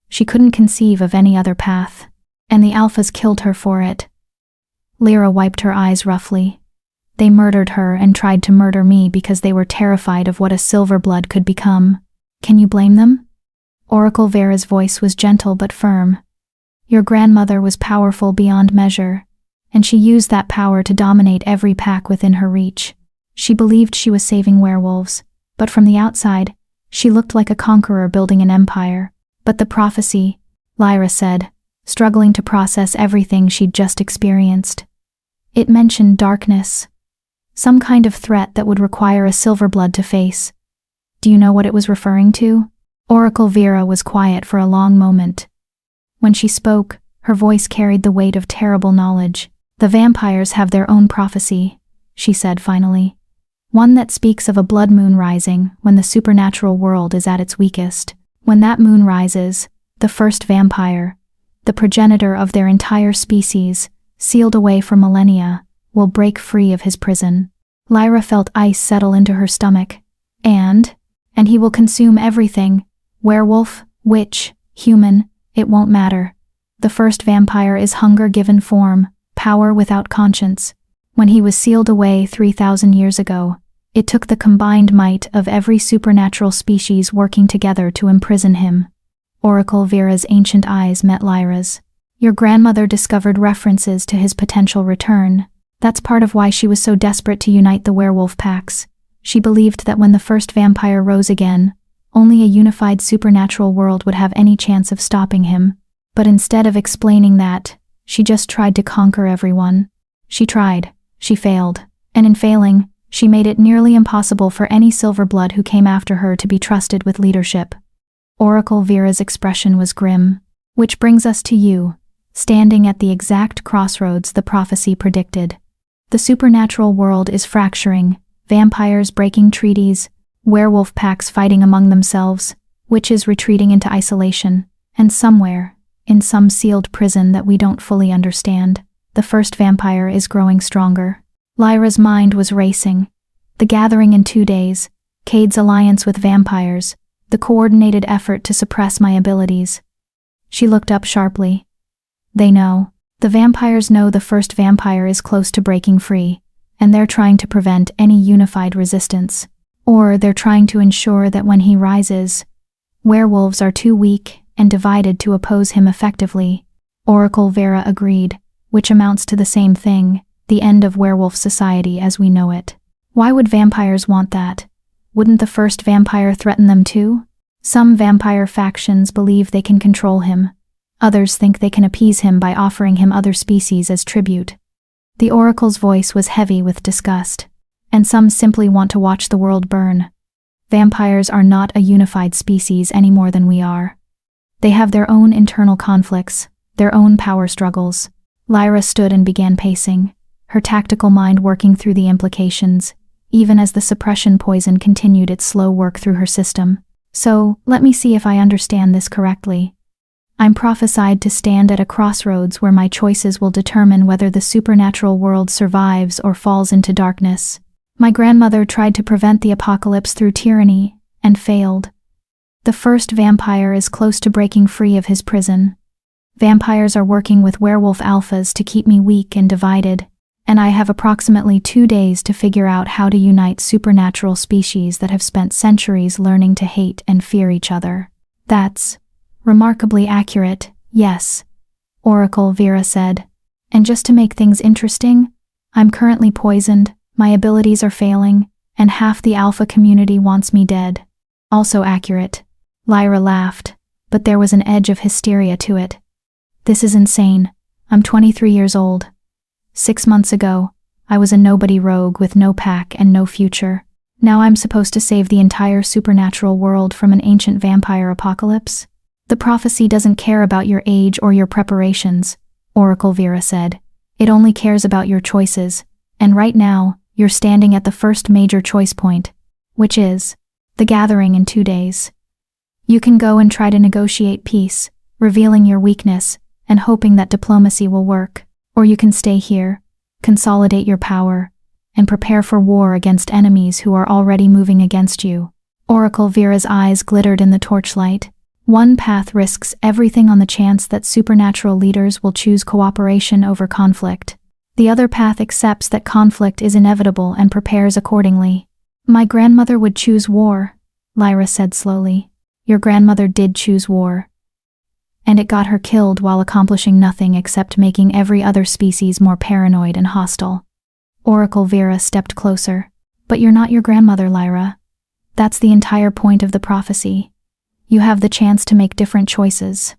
She couldn't conceive of any other path, and the alphas killed her for it." Lyra wiped her eyes roughly. "They murdered her and tried to murder me because they were terrified of what a Silverblood could become. Can you blame them?" Oracle Vera's voice was gentle but firm. "Your grandmother was powerful beyond measure, and she used that power to dominate every pack within her reach. She believed she was saving werewolves, but from the outside, she looked like a conqueror building an empire. But the prophecy," Lyra said, struggling to process everything she'd just experienced. "It mentioned darkness, some kind of threat that would require a Silverblood to face. Do you know what it was referring to?" Oracle Vera was quiet for a long moment. When she spoke, her voice carried the weight of terrible knowledge. "The vampires have their own prophecy," she said finally. "One that speaks of a blood moon rising when the supernatural world is at its weakest. When that moon rises, the first vampire, the progenitor of their entire species, sealed away for millennia, will break free of his prison." Lyra felt ice settle into her stomach. And he will consume everything. Werewolf, witch, human, it won't matter. The first vampire is hunger given form, power without conscience. When he was sealed away 3,000 years ago, it took the combined might of every supernatural species working together to imprison him. Oracle Vera's ancient eyes met Lyra's. "Your grandmother discovered references to his potential return. That's part of why she was so desperate to unite the werewolf packs. She believed that when the first vampire rose again, only a unified supernatural world would have any chance of stopping him. But instead of explaining that, she just tried to conquer everyone. She tried, she failed, and in failing, she made it nearly impossible for any Silverblood who came after her to be trusted with leadership." Oracle Vera's expression was grim. "Which brings us to you, standing at the exact crossroads the prophecy predicted. The supernatural world is fracturing, vampires breaking treaties, werewolf packs fighting among themselves, witches retreating into isolation, and somewhere, in some sealed prison that we don't fully understand, the first vampire is growing stronger." Lyra's mind was racing. The gathering in 2 days, Cade's alliance with vampires, the coordinated effort to suppress my abilities. She looked up sharply. "They know. The vampires know the first vampire is close to breaking free, and they're trying to prevent any unified resistance. Or they're trying to ensure that when he rises, werewolves are too weak and divided to oppose him effectively." Oracle Vera agreed, which amounts to the same thing, the end of werewolf society as we know it. Why would vampires want that? Wouldn't the first vampire threaten them too? Some vampire factions believe they can control him. Others think they can appease him by offering him other species as tribute. The oracle's voice was heavy with disgust. And some simply want to watch the world burn. Vampires are not a unified species any more than we are. They have their own internal conflicts, their own power struggles. Lyra stood and began pacing, her tactical mind working through the implications, even as the suppression poison continued its slow work through her system. "So, let me see if I understand this correctly. I'm prophesied to stand at a crossroads where my choices will determine whether the supernatural world survives or falls into darkness. My grandmother tried to prevent the apocalypse through tyranny, and failed. The first vampire is close to breaking free of his prison. Vampires are working with werewolf alphas to keep me weak and divided, and I have approximately 2 days to figure out how to unite supernatural species that have spent centuries learning to hate and fear each other. That's remarkably accurate, yes, Oracle Vera said. And just to make things interesting, I'm currently poisoned, my abilities are failing, and half the alpha community wants me dead. Also accurate. Lyra laughed, but there was an edge of hysteria to it. This is insane. I'm 23 years old. 6 months ago, I was a nobody rogue with no pack and no future. Now I'm supposed to save the entire supernatural world from an ancient vampire apocalypse? The prophecy doesn't care about your age or your preparations, Oracle Vera said. It only cares about your choices, and right now, you're standing at the first major choice point, which is the gathering in 2 days. You can go and try to negotiate peace, revealing your weakness and hoping that diplomacy will work, or you can stay here, consolidate your power, and prepare for war against enemies who are already moving against you. Oracle Vera's eyes glittered in the torchlight. One path risks everything on the chance that supernatural leaders will choose cooperation over conflict. The other path accepts that conflict is inevitable and prepares accordingly. My grandmother would choose war, Lyra said slowly. Your grandmother did choose war. And it got her killed while accomplishing nothing except making every other species more paranoid and hostile. Oracle Vera stepped closer. But you're not your grandmother, Lyra. That's the entire point of the prophecy. You have the chance to make different choices.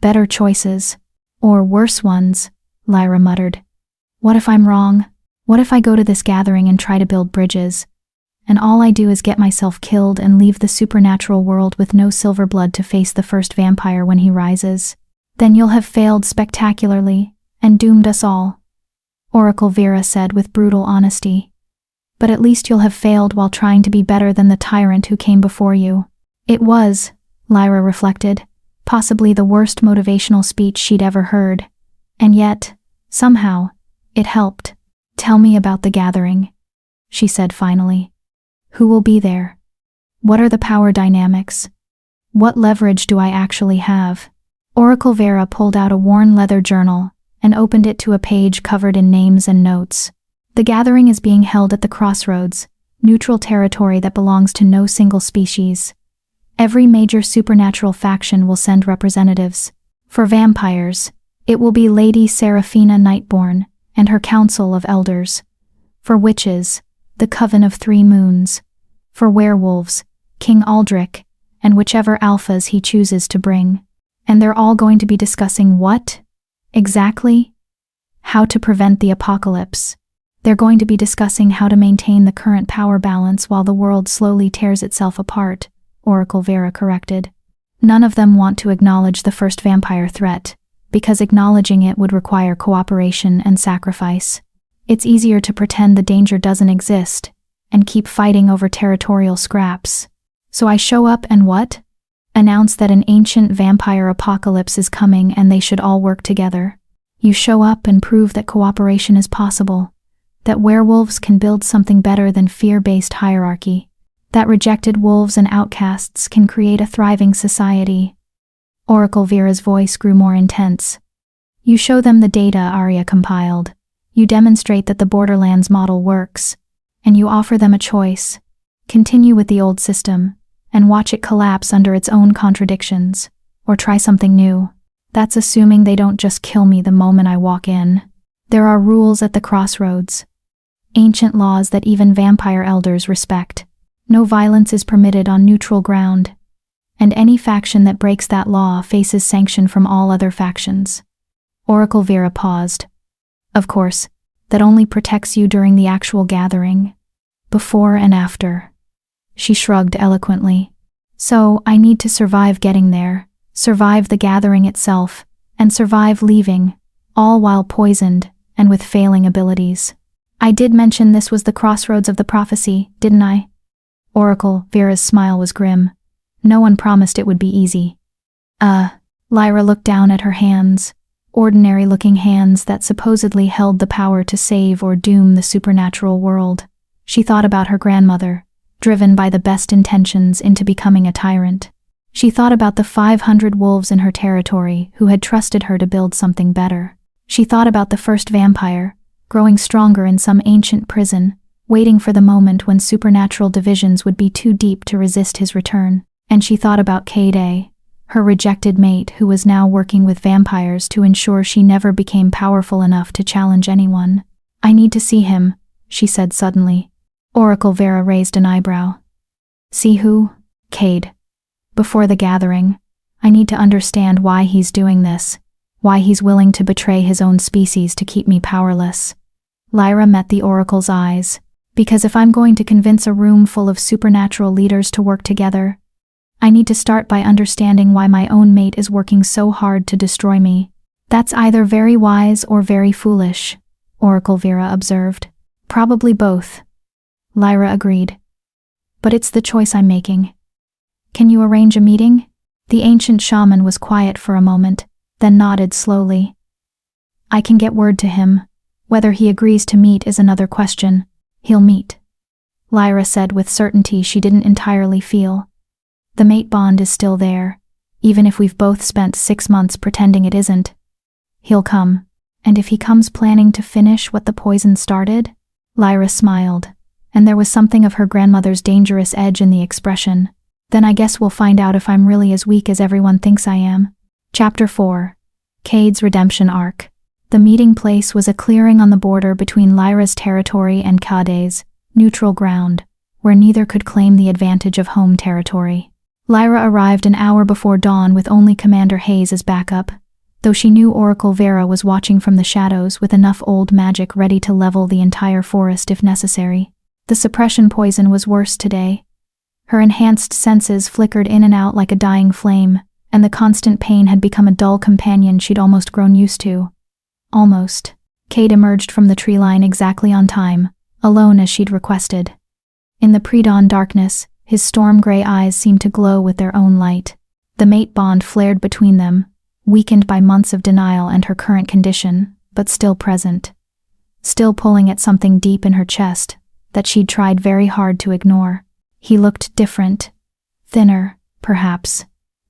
Better choices. Or worse ones, Lyra muttered. What if I'm wrong? What if I go to this gathering and try to build bridges, and all I do is get myself killed and leave the supernatural world with no Silverblood to face the first vampire when he rises? Then you'll have failed spectacularly, and doomed us all, Oracle Vera said with brutal honesty. But at least you'll have failed while trying to be better than the tyrant who came before you. It was, Lyra reflected, possibly the worst motivational speech she'd ever heard. And yet, somehow, it helped. Tell me about the gathering, she said finally. Who will be there? What are the power dynamics? What leverage do I actually have? Oracle Vera pulled out a worn leather journal and opened it to a page covered in names and notes. The gathering is being held at the crossroads, neutral territory that belongs to no single species. Every major supernatural faction will send representatives. For vampires, it will be Lady Seraphina Nightborn and her council of elders. For witches, the Coven of Three Moons. For werewolves, King Aldrich, and whichever alphas he chooses to bring. And they're all going to be discussing what? Exactly? How to prevent the apocalypse. They're going to be discussing how to maintain the current power balance while the world slowly tears itself apart, Oracle Vera corrected. None of them want to acknowledge the first vampire threat, because acknowledging it would require cooperation and sacrifice. It's easier to pretend the danger doesn't exist, and keep fighting over territorial scraps. So I show up and what? Announce that an ancient vampire apocalypse is coming and they should all work together. You show up and prove that cooperation is possible, that werewolves can build something better than fear-based hierarchy, that rejected wolves and outcasts can create a thriving society. Oracle Vera's voice grew more intense. You show them the data Arya compiled. You demonstrate that the Borderlands model works, and you offer them a choice. Continue with the old system, and watch it collapse under its own contradictions, or try something new. That's assuming they don't just kill me the moment I walk in. There are rules at the crossroads. Ancient laws that even vampire elders respect. No violence is permitted on neutral ground, and any faction that breaks that law faces sanction from all other factions. Oracle Vera paused. Of course, that only protects you during the actual gathering. Before and after. She shrugged eloquently. So, I need to survive getting there, survive the gathering itself, and survive leaving, all while poisoned and with failing abilities. I did mention this was the crossroads of the prophecy, didn't I? Oracle Vera's smile was grim. No one promised it would be easy. Lyra looked down at her hands, ordinary-looking hands that supposedly held the power to save or doom the supernatural world. She thought about her grandmother, driven by the best intentions into becoming a tyrant. She thought about the 500 wolves in her territory who had trusted her to build something better. She thought about the first vampire, growing stronger in some ancient prison, waiting for the moment when supernatural divisions would be too deep to resist his return. And she thought about Kade, her rejected mate who was now working with vampires to ensure she never became powerful enough to challenge anyone. "I need to see him," she said suddenly. Oracle Vera raised an eyebrow. "See who?" "Kade. Before the gathering. I need to understand why he's doing this, why he's willing to betray his own species to keep me powerless." Lyra met the Oracle's eyes. "Because if I'm going to convince a room full of supernatural leaders to work together, I need to start by understanding why my own mate is working so hard to destroy me." "That's either very wise or very foolish," Oracle Vera observed. "Probably both," Lyra agreed. "But it's the choice I'm making. Can you arrange a meeting?" The ancient shaman was quiet for a moment, then nodded slowly. "I can get word to him. Whether he agrees to meet is another question. He'll meet," Lyra said with certainty she didn't entirely feel. "The mate bond is still there, even if we've both spent 6 months pretending it isn't. He'll come. And if he comes planning to finish what the poison started?" Lyra smiled, and there was something of her grandmother's dangerous edge in the expression. "Then I guess we'll find out if I'm really as weak as everyone thinks I am." Chapter 4. Kade's Redemption Arc. The meeting place was a clearing on the border between Lyra's territory and Kade's, neutral ground, where neither could claim the advantage of home territory. Lyra arrived an hour before dawn with only Commander Hayes as backup, though she knew Oracle Vera was watching from the shadows with enough old magic ready to level the entire forest if necessary. The suppression poison was worse today. Her enhanced senses flickered in and out like a dying flame, and the constant pain had become a dull companion she'd almost grown used to. Almost. Kade emerged from the tree line exactly on time, alone as she'd requested. In the pre-dawn darkness, his storm-gray eyes seemed to glow with their own light. The mate bond flared between them, weakened by months of denial and her current condition, but still present. Still pulling at something deep in her chest that she'd tried very hard to ignore. He looked different. Thinner, perhaps.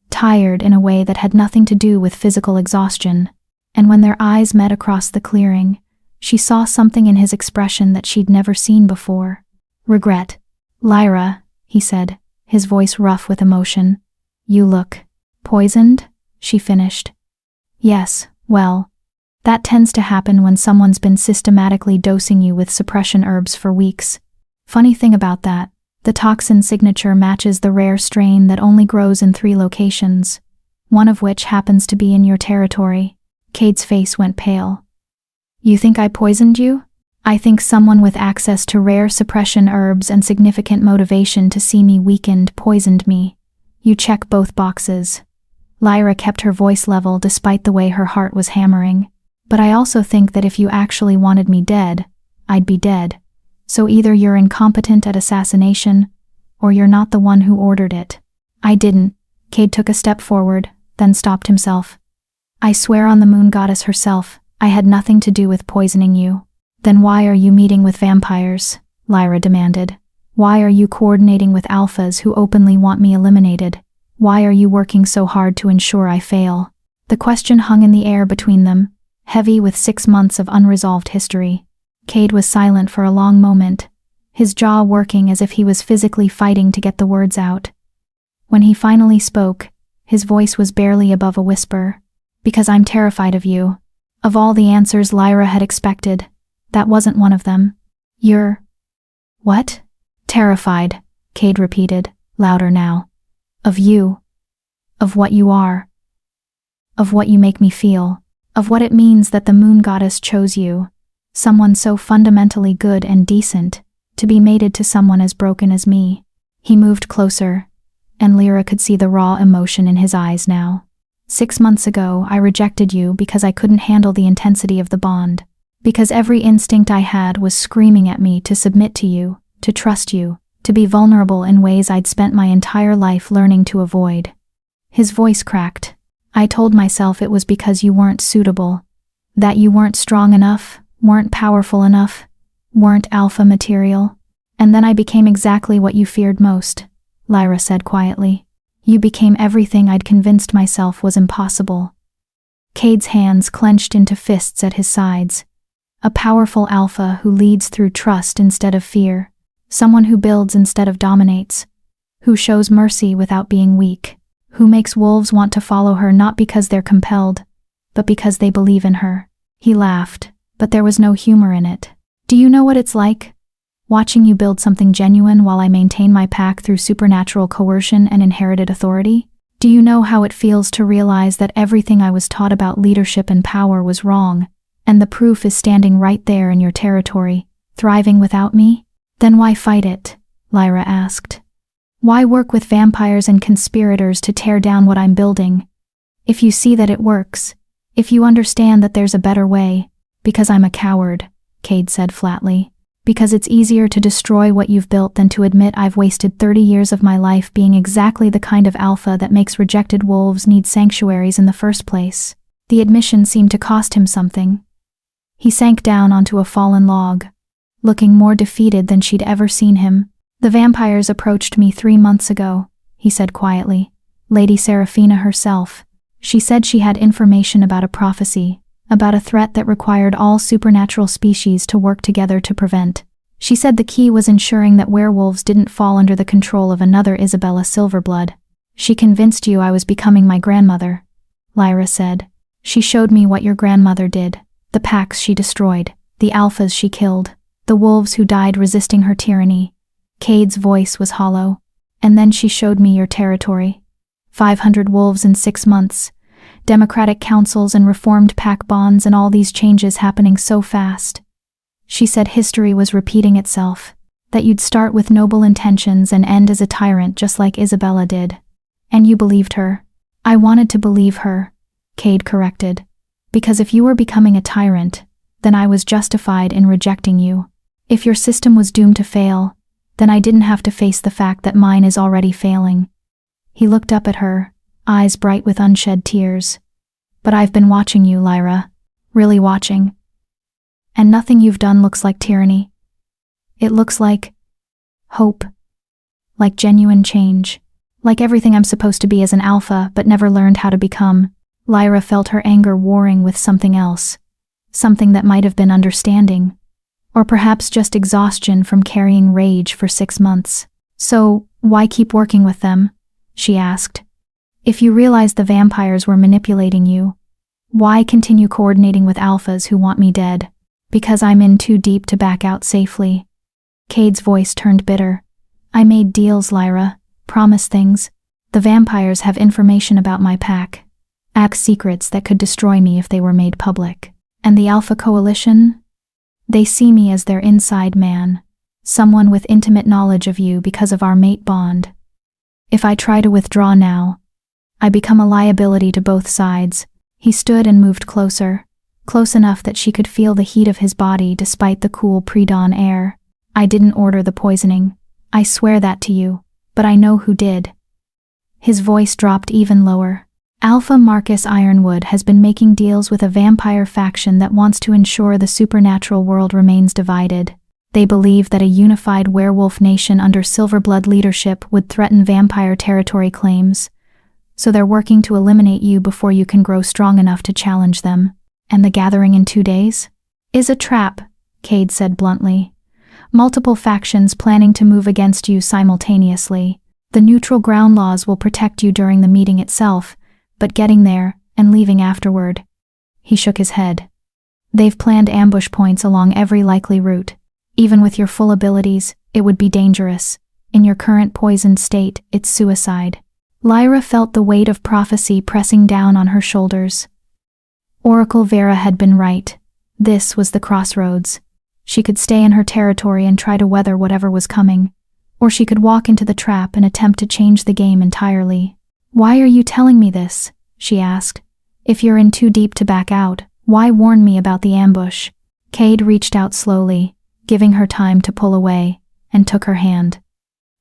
Tired in a way that had nothing to do with physical exhaustion. And when their eyes met across the clearing, she saw something in his expression that she'd never seen before. Regret. "Lyra," he said, his voice rough with emotion. "You look poisoned?" she finished. "Yes, well, that tends to happen when someone's been systematically dosing you with suppression herbs for weeks. Funny thing about that, the toxin signature matches the rare strain that only grows in 3 locations, one of which happens to be in your territory." Kade's face went pale. "You think I poisoned you?" "I think someone with access to rare suppression herbs and significant motivation to see me weakened poisoned me. You check both boxes." Lyra kept her voice level despite the way her heart was hammering. "But I also think that if you actually wanted me dead, I'd be dead. So either you're incompetent at assassination, or you're not the one who ordered it." "I didn't." Kade took a step forward, then stopped himself. "I swear on the moon goddess herself, I had nothing to do with poisoning you." "Then why are you meeting with vampires?" Lyra demanded. "Why are you coordinating with alphas who openly want me eliminated? Why are you working so hard to ensure I fail?" The question hung in the air between them, heavy with 6 months of unresolved history. Kade was silent for a long moment, his jaw working as if he was physically fighting to get the words out. When he finally spoke, his voice was barely above a whisper. "Because I'm terrified of you." Of all the answers Lyra had expected, that wasn't one of them. "You're... what?" "Terrified," Kade repeated, louder now. "Of you. Of what you are. Of what you make me feel. Of what it means that the moon goddess chose you, someone so fundamentally good and decent, to be mated to someone as broken as me." He moved closer, and Lyra could see the raw emotion in his eyes now. 6 months ago, I rejected you because I couldn't handle the intensity of the bond. Because every instinct I had was screaming at me to submit to you, to trust you, to be vulnerable in ways I'd spent my entire life learning to avoid. His voice cracked. I told myself it was because you weren't suitable. That you weren't strong enough, weren't powerful enough, weren't alpha material. And then I became exactly what you feared most, Lyra said quietly. You became everything I'd convinced myself was impossible. Cade's hands clenched into fists at his sides. A powerful alpha who leads through trust instead of fear. Someone who builds instead of dominates. Who shows mercy without being weak. Who makes wolves want to follow her not because they're compelled, but because they believe in her. He laughed, but there was no humor in it. Do you know what it's like? Watching you build something genuine while I maintain my pack through supernatural coercion and inherited authority? Do you know how it feels to realize that everything I was taught about leadership and power was wrong, and the proof is standing right there in your territory, thriving without me? Then why fight it? Lyra asked. Why work with vampires and conspirators to tear down what I'm building? If you see that it works, if you understand that there's a better way, because I'm a coward, Cade said flatly. Because it's easier to destroy what you've built than to admit I've wasted 30 years of my life being exactly the kind of alpha that makes rejected wolves need sanctuaries in the first place. The admission seemed to cost him something. He sank down onto a fallen log, looking more defeated than she'd ever seen him. The vampires approached me 3 months ago, he said quietly. Lady Seraphina herself. She said she had information about a prophecy, about a threat that required all supernatural species to work together to prevent. She said the key was ensuring that werewolves didn't fall under the control of another Lyra Silverblood. She convinced you I was becoming my grandmother, Lyra said. She showed me what your grandmother did, the packs she destroyed, the alphas she killed, the wolves who died resisting her tyranny. Cade's voice was hollow. And then she showed me your territory. 500 wolves in 6 months. Democratic councils and reformed pack bonds and all these changes happening so fast. She said history was repeating itself, that you'd start with noble intentions and end as a tyrant just like Isabella did. And you believed her. I wanted to believe her, Cade corrected. Because if you were becoming a tyrant, then I was justified in rejecting you. If your system was doomed to fail, then I didn't have to face the fact that mine is already failing. He looked up at her, eyes bright with unshed tears. But I've been watching you, Lyra. Really watching. And nothing you've done looks like tyranny. It looks like hope. Like genuine change. Like everything I'm supposed to be as an alpha but never learned how to become. Lyra felt her anger warring with something else. Something that might have been understanding. Or perhaps just exhaustion from carrying rage for 6 months. So, why keep working with them? She asked. If you realize the vampires were manipulating you, why continue coordinating with alphas who want me dead? Because I'm in too deep to back out safely. Cade's voice turned bitter. I made deals, Lyra. Promised things. The vampires have information about my pack. Axe secrets that could destroy me if they were made public. And the Alpha Coalition? They see me as their inside man. Someone with intimate knowledge of you because of our mate bond. If I try to withdraw now, I become a liability to both sides. He stood and moved closer, close enough that she could feel the heat of his body despite the cool pre-dawn air. I didn't order the poisoning. I swear that to you, but I know who did. His voice dropped even lower. Alpha Marcus Ironwood has been making deals with a vampire faction that wants to ensure the supernatural world remains divided. They believe that a unified werewolf nation under Silverblood leadership would threaten vampire territory claims. So they're working to eliminate you before you can grow strong enough to challenge them. And the gathering in 2 days? Is a trap, Cade said bluntly. Multiple factions planning to move against you simultaneously. The neutral ground laws will protect you during the meeting itself, but getting there and leaving afterward. He shook his head. They've planned ambush points along every likely route. Even with your full abilities, it would be dangerous. In your current poisoned state, it's suicide. Lyra felt the weight of prophecy pressing down on her shoulders. Oracle Vera had been right. This was the crossroads. She could stay in her territory and try to weather whatever was coming, or she could walk into the trap and attempt to change the game entirely. Why are you telling me this? She asked. If you're in too deep to back out, why warn me about the ambush? Cade reached out slowly, giving her time to pull away, and took her hand.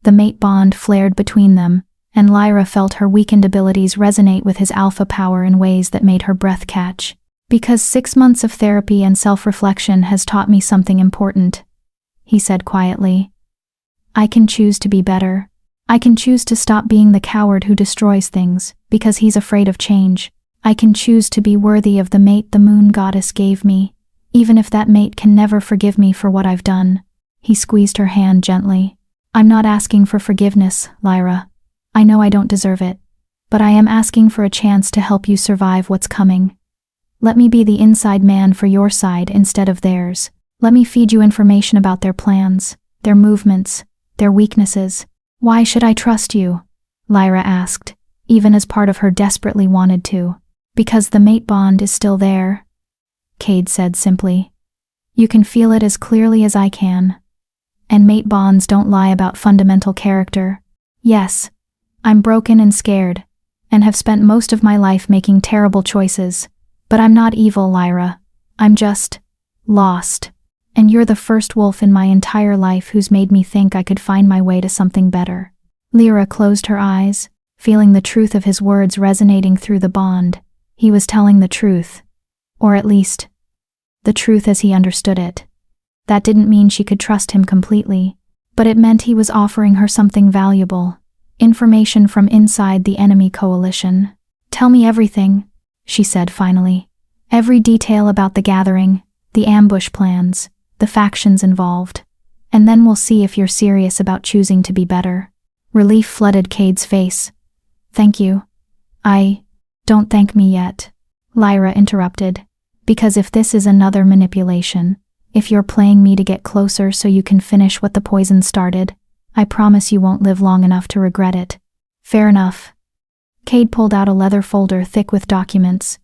The mate bond flared between them, and Lyra felt her weakened abilities resonate with his alpha power in ways that made her breath catch. "Because 6 months of therapy and self-reflection has taught me something important," he said quietly. "I can choose to be better. I can choose to stop being the coward who destroys things because he's afraid of change. I can choose to be worthy of the mate the moon goddess gave me, even if that mate can never forgive me for what I've done." He squeezed her hand gently. "I'm not asking for forgiveness, Lyra. I know I don't deserve it, but I am asking for a chance to help you survive what's coming. Let me be the inside man for your side instead of theirs. Let me feed you information about their plans, their movements, their weaknesses." "Why should I trust you?" Lyra asked, even as part of her desperately wanted to. "Because the mate bond is still there," Cade said simply. "You can feel it as clearly as I can. And mate bonds don't lie about fundamental character. Yes, I'm broken and scared, and have spent most of my life making terrible choices, but I'm not evil, Lyra. I'm just lost. And you're the first wolf in my entire life who's made me think I could find my way to something better." Lyra closed her eyes, feeling the truth of his words resonating through the bond. He was telling the truth, or at least, the truth as he understood it. That didn't mean she could trust him completely, but it meant he was offering her something valuable. Information from inside the enemy coalition. "Tell me everything," she said finally. "Every detail about the gathering, the ambush plans, the factions involved. And then we'll see if you're serious about choosing to be better." Relief flooded Cade's face. "Thank you. Don't thank me yet," Lyra interrupted. "Because if this is another manipulation, if you're playing me to get closer so you can finish what the poison started, I promise you won't live long enough to regret it." "Fair enough." Cade pulled out a leather folder thick with documents.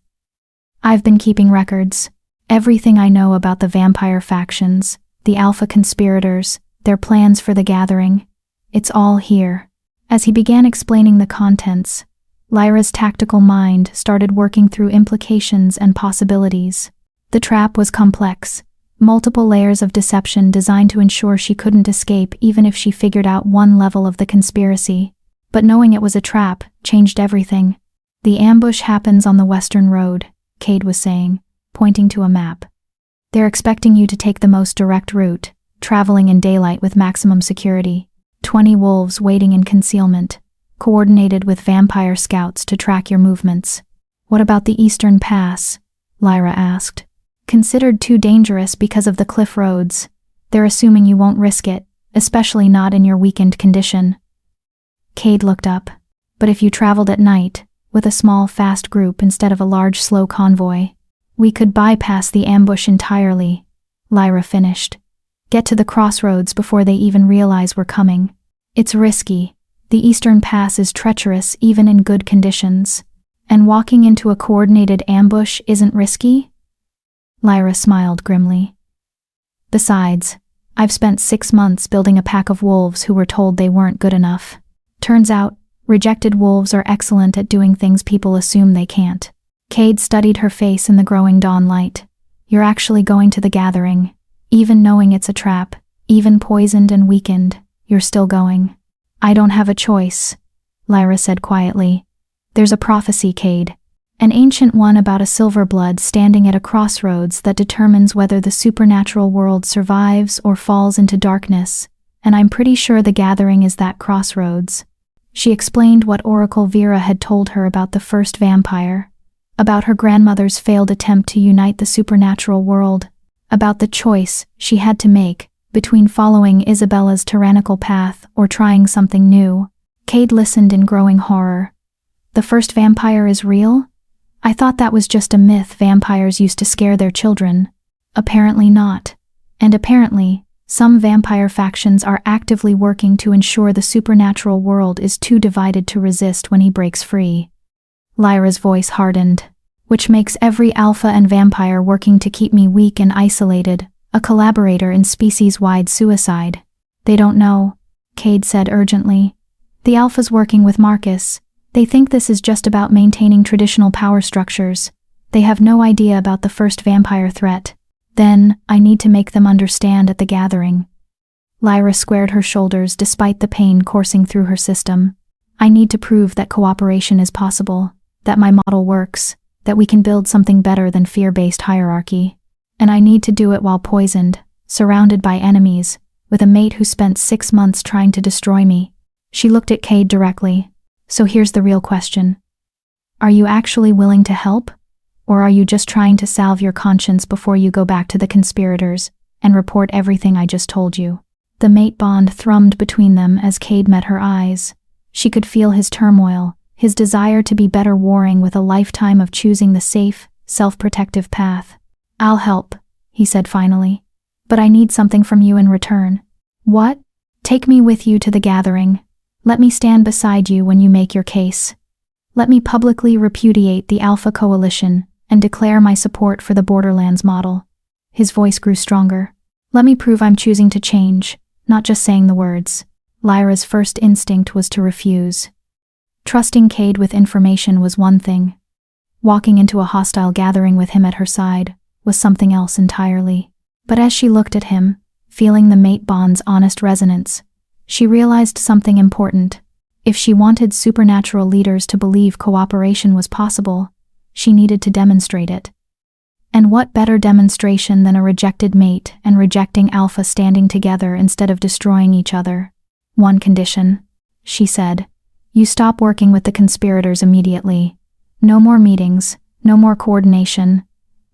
"I've been keeping records. Everything I know about the vampire factions, the alpha conspirators, their plans for the gathering. It's all here." As he began explaining the contents, Lyra's tactical mind started working through implications and possibilities. The trap was complex. Multiple layers of deception designed to ensure she couldn't escape even if she figured out one level of the conspiracy. But knowing it was a trap changed everything. "The ambush happens on the Western Road," Cade was saying, pointing to a map. "They're expecting you to take the most direct route, traveling in daylight with maximum security. 20 wolves waiting in concealment, coordinated with vampire scouts to track your movements." "What about the Eastern Pass?" Lyra asked. "Considered too dangerous because of the cliff roads. They're assuming you won't risk it, especially not in your weakened condition." Cade looked up. "But if you traveled at night, with a small fast group instead of a large slow convoy, we could bypass the ambush entirely," Lyra finished. "Get to the crossroads before they even realize we're coming. It's risky. The Eastern Pass is treacherous even in good conditions. And walking into a coordinated ambush isn't risky?" Lyra smiled grimly. "Besides, I've spent 6 months building a pack of wolves who were told they weren't good enough. Turns out, rejected wolves are excellent at doing things people assume they can't." Cade studied her face in the growing dawn light. "You're actually going to the gathering. Even knowing it's a trap, even poisoned and weakened, you're still going." "I don't have a choice," Lyra said quietly. "There's a prophecy, Cade. An ancient one about a Silverblood standing at a crossroads that determines whether the supernatural world survives or falls into darkness, and I'm pretty sure the gathering is that crossroads." She explained what Oracle Vera had told her about the first vampire, about her grandmother's failed attempt to unite the supernatural world, about the choice she had to make between following Isabella's tyrannical path or trying something new. Cade listened in growing horror. "The first vampire is real? I thought that was just a myth vampires used to scare their children." "Apparently not. And apparently, some vampire factions are actively working to ensure the supernatural world is too divided to resist when he breaks free." Lyra's voice hardened. "Which makes every alpha and vampire working to keep me weak and isolated, a collaborator in species-wide suicide." "They don't know," Cade said urgently. "The alpha's working with Marcus. They think this is just about maintaining traditional power structures. They have no idea about the first vampire threat. Then, I need to make them understand at the gathering." Lyra squared her shoulders despite the pain coursing through her system. I need to prove that cooperation is possible, that my model works, that we can build something better than fear-based hierarchy. And I need to do it while poisoned, surrounded by enemies, with a mate who spent 6 months trying to destroy me. She looked at Cade directly. So here's the real question. Are you actually willing to help? Or are you just trying to salve your conscience before you go back to the conspirators and report everything I just told you? The mate bond thrummed between them as Cade met her eyes. She could feel his turmoil, his desire to be better warring with a lifetime of choosing the safe, self-protective path. I'll help, he said finally. But I need something from you in return. What? Take me with you to the gathering. Let me stand beside you when you make your case. Let me publicly repudiate the Alpha Coalition and declare my support for the Borderlands model. His voice grew stronger. Let me prove I'm choosing to change, not just saying the words. Lyra's first instinct was to refuse. Trusting Cade with information was one thing. Walking into a hostile gathering with him at her side was something else entirely. But as she looked at him, feeling the mate bond's honest resonance, she realized something important. If she wanted supernatural leaders to believe cooperation was possible, she needed to demonstrate it. And what better demonstration than a rejected mate and rejecting Alpha standing together instead of destroying each other? One condition, she said. You stop working with the conspirators immediately. No more meetings, no more coordination,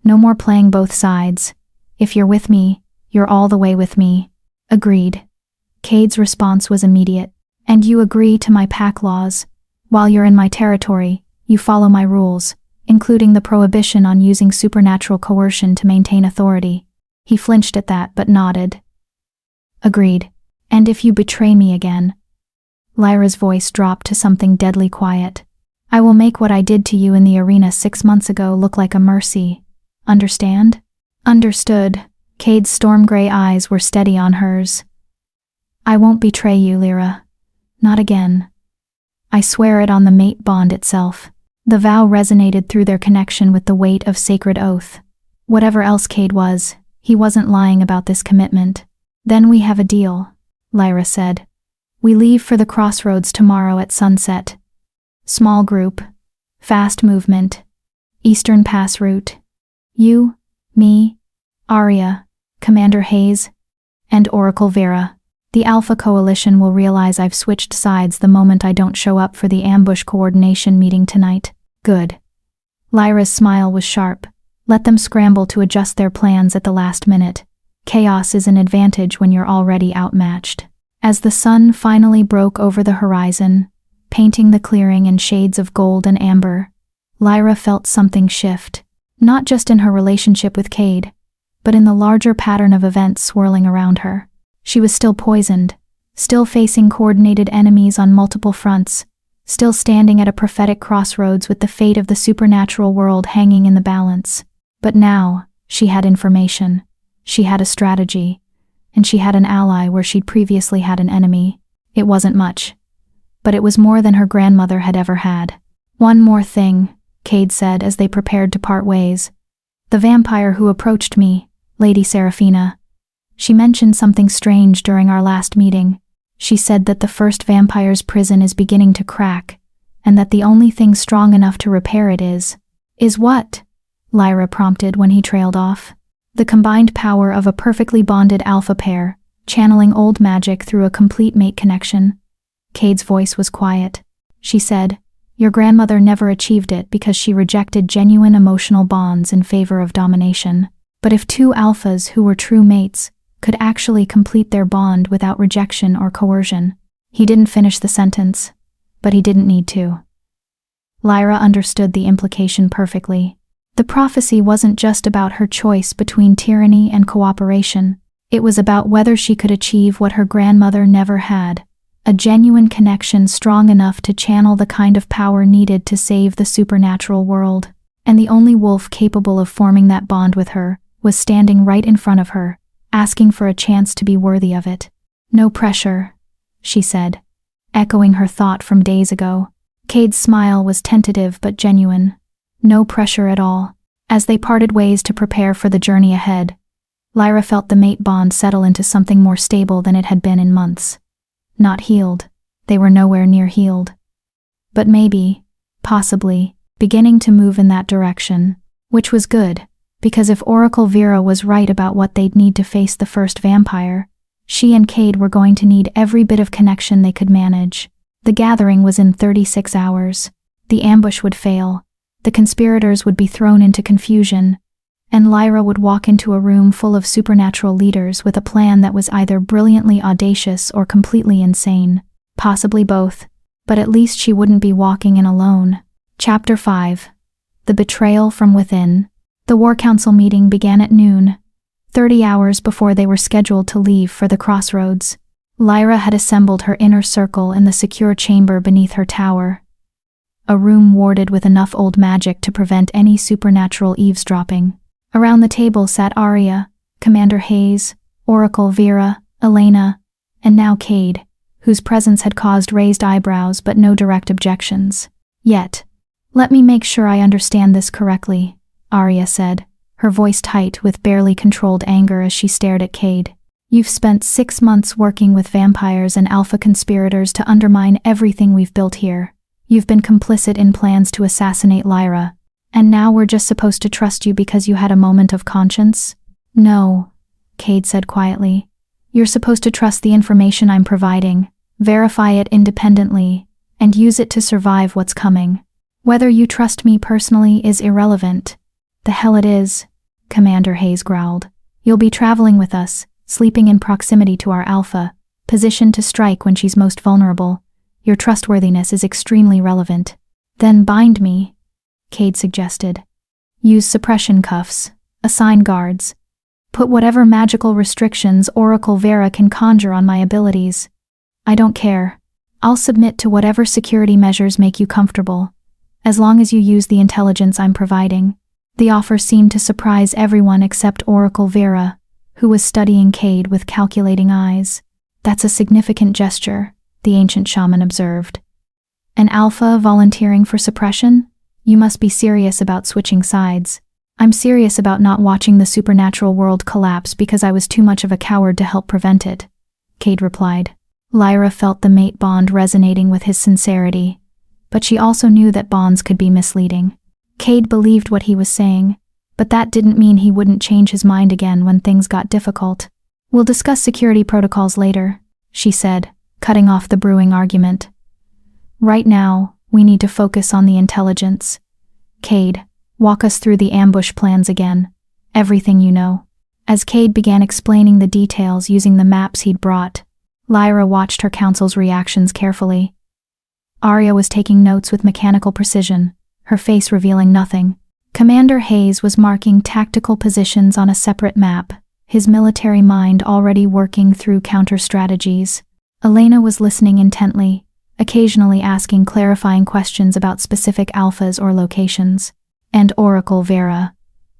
no more playing both sides. If you're with me, you're all the way with me. Agreed. Cade's response was immediate. And you agree to my pack laws. While you're in my territory, you follow my rules, including the prohibition on using supernatural coercion to maintain authority. He flinched at that but nodded. Agreed. And if you betray me again. Lyra's voice dropped to something deadly quiet. I will make what I did to you in the arena 6 months ago look like a mercy. Understand? Understood. Cade's storm-gray eyes were steady on hers. I won't betray you, Lyra. Not again. I swear it on the mate bond itself. The vow resonated through their connection with the weight of sacred oath. Whatever else Cade was, he wasn't lying about this commitment. Then we have a deal, Lyra said. We leave for the crossroads tomorrow at sunset. Small group. Fast movement. Eastern Pass route. You, me, Arya, Commander Hayes, and Oracle Vera. The Alpha Coalition will realize I've switched sides the moment I don't show up for the ambush coordination meeting tonight. Good. Lyra's smile was sharp. Let them scramble to adjust their plans at the last minute. Chaos is an advantage when you're already outmatched. As the sun finally broke over the horizon, painting the clearing in shades of gold and amber, Lyra felt something shift. Not just in her relationship with Cade, but in the larger pattern of events swirling around her. She was still poisoned, still facing coordinated enemies on multiple fronts, still standing at a prophetic crossroads with the fate of the supernatural world hanging in the balance. But now, she had information, she had a strategy, and she had an ally where she'd previously had an enemy. It wasn't much, but it was more than her grandmother had ever had. One more thing, Cade said as they prepared to part ways. The vampire who approached me, Lady Seraphina. She mentioned something strange during our last meeting. She said that the first vampire's prison is beginning to crack, and that the only thing strong enough to repair it is what? Lyra prompted when he trailed off. The combined power of a perfectly bonded alpha pair, channeling old magic through a complete mate connection. Cade's voice was quiet. She said, Your grandmother never achieved it because she rejected genuine emotional bonds in favor of domination. But if two alphas who were true mates could actually complete their bond without rejection or coercion. He didn't finish the sentence, but he didn't need to. Lyra understood the implication perfectly. The prophecy wasn't just about her choice between tyranny and cooperation. It was about whether she could achieve what her grandmother never had, a genuine connection strong enough to channel the kind of power needed to save the supernatural world. And the only wolf capable of forming that bond with her was standing right in front of her, asking for a chance to be worthy of it. No pressure, she said, echoing her thought from days ago. Cade's smile was tentative but genuine. No pressure at all. As they parted ways to prepare for the journey ahead, Lyra felt the mate bond settle into something more stable than it had been in months. Not healed. They were nowhere near healed. but maybe, possibly, beginning to move in that direction. Which was good, because if Oracle Vera was right about what they'd need to face the first vampire, she and Cade were going to need every bit of connection they could manage. The gathering was in 36 hours. The ambush would fail, the conspirators would be thrown into confusion, and Lyra would walk into a room full of supernatural leaders with a plan that was either brilliantly audacious or completely insane. Possibly both, but at least she wouldn't be walking in alone. Chapter 5. The Betrayal from Within. The War Council meeting began at noon, 30 hours before they were scheduled to leave for the crossroads. Lyra had assembled her inner circle in the secure chamber beneath her tower, a room warded with enough old magic to prevent any supernatural eavesdropping. Around the table sat Arya, Commander Hayes, Oracle Vera, Elena, and now Cade, whose presence had caused raised eyebrows but no direct objections. Yet, "Let me make sure I understand this correctly," Arya said, her voice tight with barely controlled anger as she stared at Cade. "You've spent 6 months working with vampires and alpha conspirators to undermine everything we've built here. You've been complicit in plans to assassinate Lyra, and now we're just supposed to trust you because you had a moment of conscience?" "No," Cade said quietly. "You're supposed to trust the information I'm providing, verify it independently, and use it to survive what's coming. Whether you trust me personally is irrelevant." "The hell it is," Commander Hayes growled. "You'll be traveling with us, sleeping in proximity to our alpha, positioned to strike when she's most vulnerable. Your trustworthiness is extremely relevant." "Then bind me," Cade suggested. "Use suppression cuffs, assign guards. Put whatever magical restrictions Oracle Vera can conjure on my abilities. I don't care. I'll submit to whatever security measures make you comfortable, as long as you use the intelligence I'm providing." The offer seemed to surprise everyone except Oracle Vera, who was studying Cade with calculating eyes. "That's a significant gesture," the ancient shaman observed. "An alpha volunteering for suppression? You must be serious about switching sides." "I'm serious about not watching the supernatural world collapse because I was too much of a coward to help prevent it," Cade replied. Lyra felt the mate bond resonating with his sincerity, but she also knew that bonds could be misleading. Cade believed what he was saying, but that didn't mean he wouldn't change his mind again when things got difficult. "We'll discuss security protocols later," she said, cutting off the brewing argument. "Right now, we need to focus on the intelligence. Cade, walk us through the ambush plans again. Everything you know." As Cade began explaining the details using the maps he'd brought, Lyra watched her counsel's reactions carefully. Arya was taking notes with mechanical precision, her face revealing nothing. Commander Hayes was marking tactical positions on a separate map, his military mind already working through counter-strategies. Elena was listening intently, occasionally asking clarifying questions about specific alphas or locations. And Oracle Vera.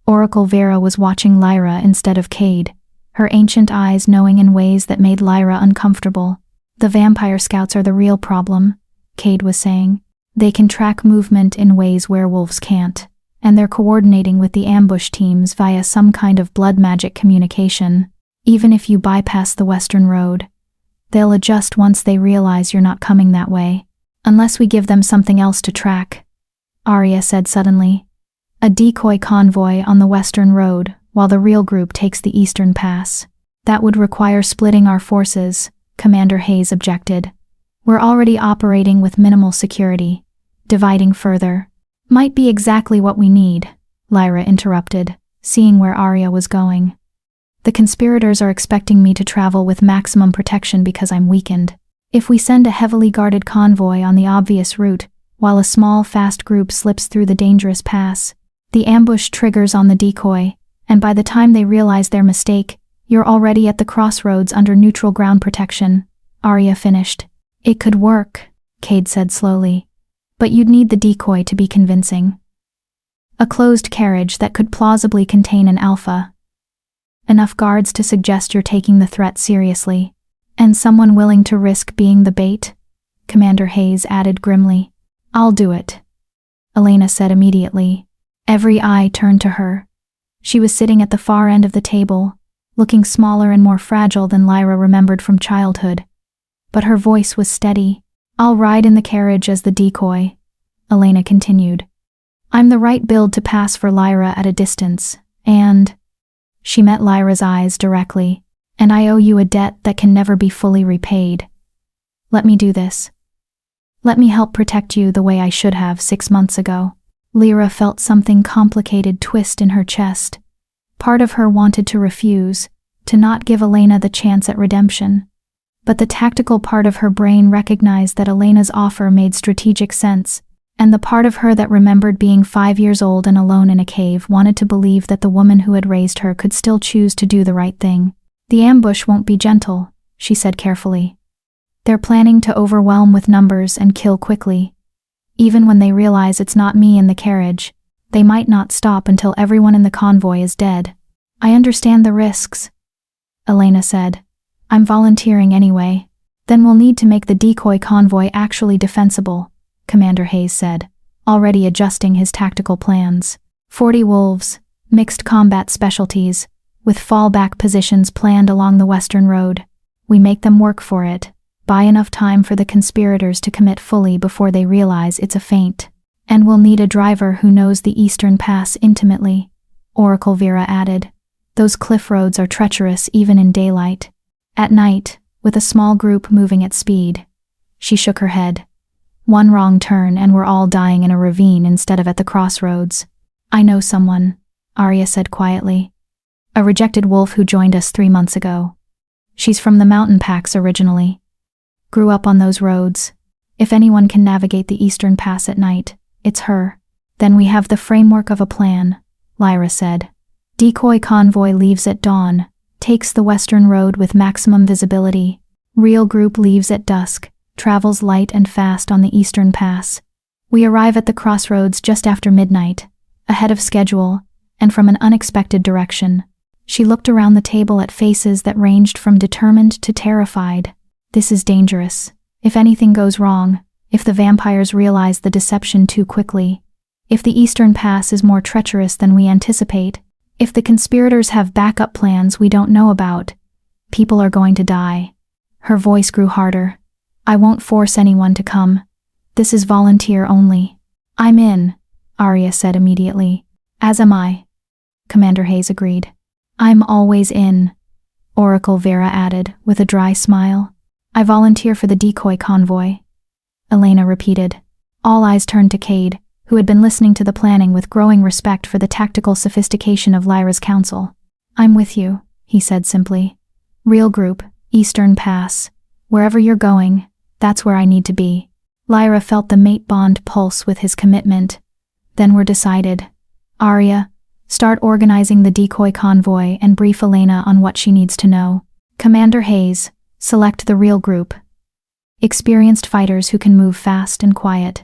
Oracle Vera was watching Lyra instead of Cade, her ancient eyes knowing in ways that made Lyra uncomfortable. "The vampire scouts are the real problem," Cade was saying. "They can track movement in ways werewolves can't, and they're coordinating with the ambush teams via some kind of blood magic communication. Even if you bypass the Western Road, they'll adjust once they realize you're not coming that way. Unless we give them something else to track," Arya said suddenly. "A decoy convoy on the Western Road, while the real group takes the Eastern Pass. That would require splitting our forces," Commander Hayes objected. "We're already operating with minimal security. Dividing further might be exactly what we need," Lyra interrupted, seeing where Arya was going. "The conspirators are expecting me to travel with maximum protection because I'm weakened. If we send a heavily guarded convoy on the obvious route, while a small, fast group slips through the dangerous pass, the ambush triggers on the decoy, and by the time they realize their mistake, you're already at the crossroads under neutral ground protection," Arya finished. "It could work," Cade said slowly, "but you'd need the decoy to be convincing. A closed carriage that could plausibly contain an alpha. Enough guards to suggest you're taking the threat seriously. And someone willing to risk being the bait," Commander Hayes added grimly. "I'll do it," Elena said immediately. Every eye turned to her. She was sitting at the far end of the table, looking smaller and more fragile than Lyra remembered from childhood. But her voice was steady. I'll ride in the carriage as the decoy, Elena continued. I'm the right build to pass for Lyra at a distance, and… She met Lyra's eyes directly. And I owe you a debt that can never be fully repaid. Let me do this. Let me help protect you the way I should have 6 months ago. Lyra felt something complicated twist in her chest. Part of her wanted to refuse, to not give Elena the chance at redemption. But the tactical part of her brain recognized that Elena's offer made strategic sense, and the part of her that remembered being 5 years old and alone in a cave wanted to believe that the woman who had raised her could still choose to do the right thing. The ambush won't be gentle, she said carefully. They're planning to overwhelm with numbers and kill quickly. Even when they realize it's not me in the carriage, they might not stop until everyone in the convoy is dead. I understand the risks, Elena said. I'm volunteering anyway. Then we'll need to make the decoy convoy actually defensible, Commander Hayes said, already adjusting his tactical plans. 40 wolves, mixed combat specialties, with fallback positions planned along the western road. We make them work for it, buy enough time for the conspirators to commit fully before they realize it's a feint. And we'll need a driver who knows the eastern pass intimately, Oracle Vera added. Those cliff roads are treacherous even in daylight. At night, with a small group moving at speed. She shook her head. One wrong turn and we're all dying in a ravine instead of at the crossroads. I know someone, Arya said quietly. A rejected wolf who joined us 3 months ago. She's from the mountain packs originally. Grew up on those roads. If anyone can navigate the eastern pass at night, it's her. Then we have the framework of a plan, Lyra said. Decoy convoy leaves at dawn, takes the western road with maximum visibility. Real group leaves at dusk, travels light and fast on the eastern pass. We arrive at the crossroads just after midnight, ahead of schedule, and from an unexpected direction. She looked around the table at faces that ranged from determined to terrified. This is dangerous. If anything goes wrong, if the vampires realize the deception too quickly, if the eastern pass is more treacherous than we anticipate, if the conspirators have backup plans we don't know about, people are going to die. Her voice grew harder. I won't force anyone to come. This is volunteer only. I'm in, Arya said immediately. As am I. Commander Hayes agreed. I'm always in, Oracle Vera added, with a dry smile. I volunteer for the decoy convoy, Elena repeated. All eyes turned to Cade, who had been listening to the planning with growing respect for the tactical sophistication of Lyra's counsel. I'm with you, he said simply. Real group, Eastern Pass. Wherever you're going, that's where I need to be. Lyra felt the mate bond pulse with his commitment. Then were decided. Arya, start organizing the decoy convoy and brief Elena on what she needs to know. Commander Hayes, select the real group. Experienced fighters who can move fast and quiet.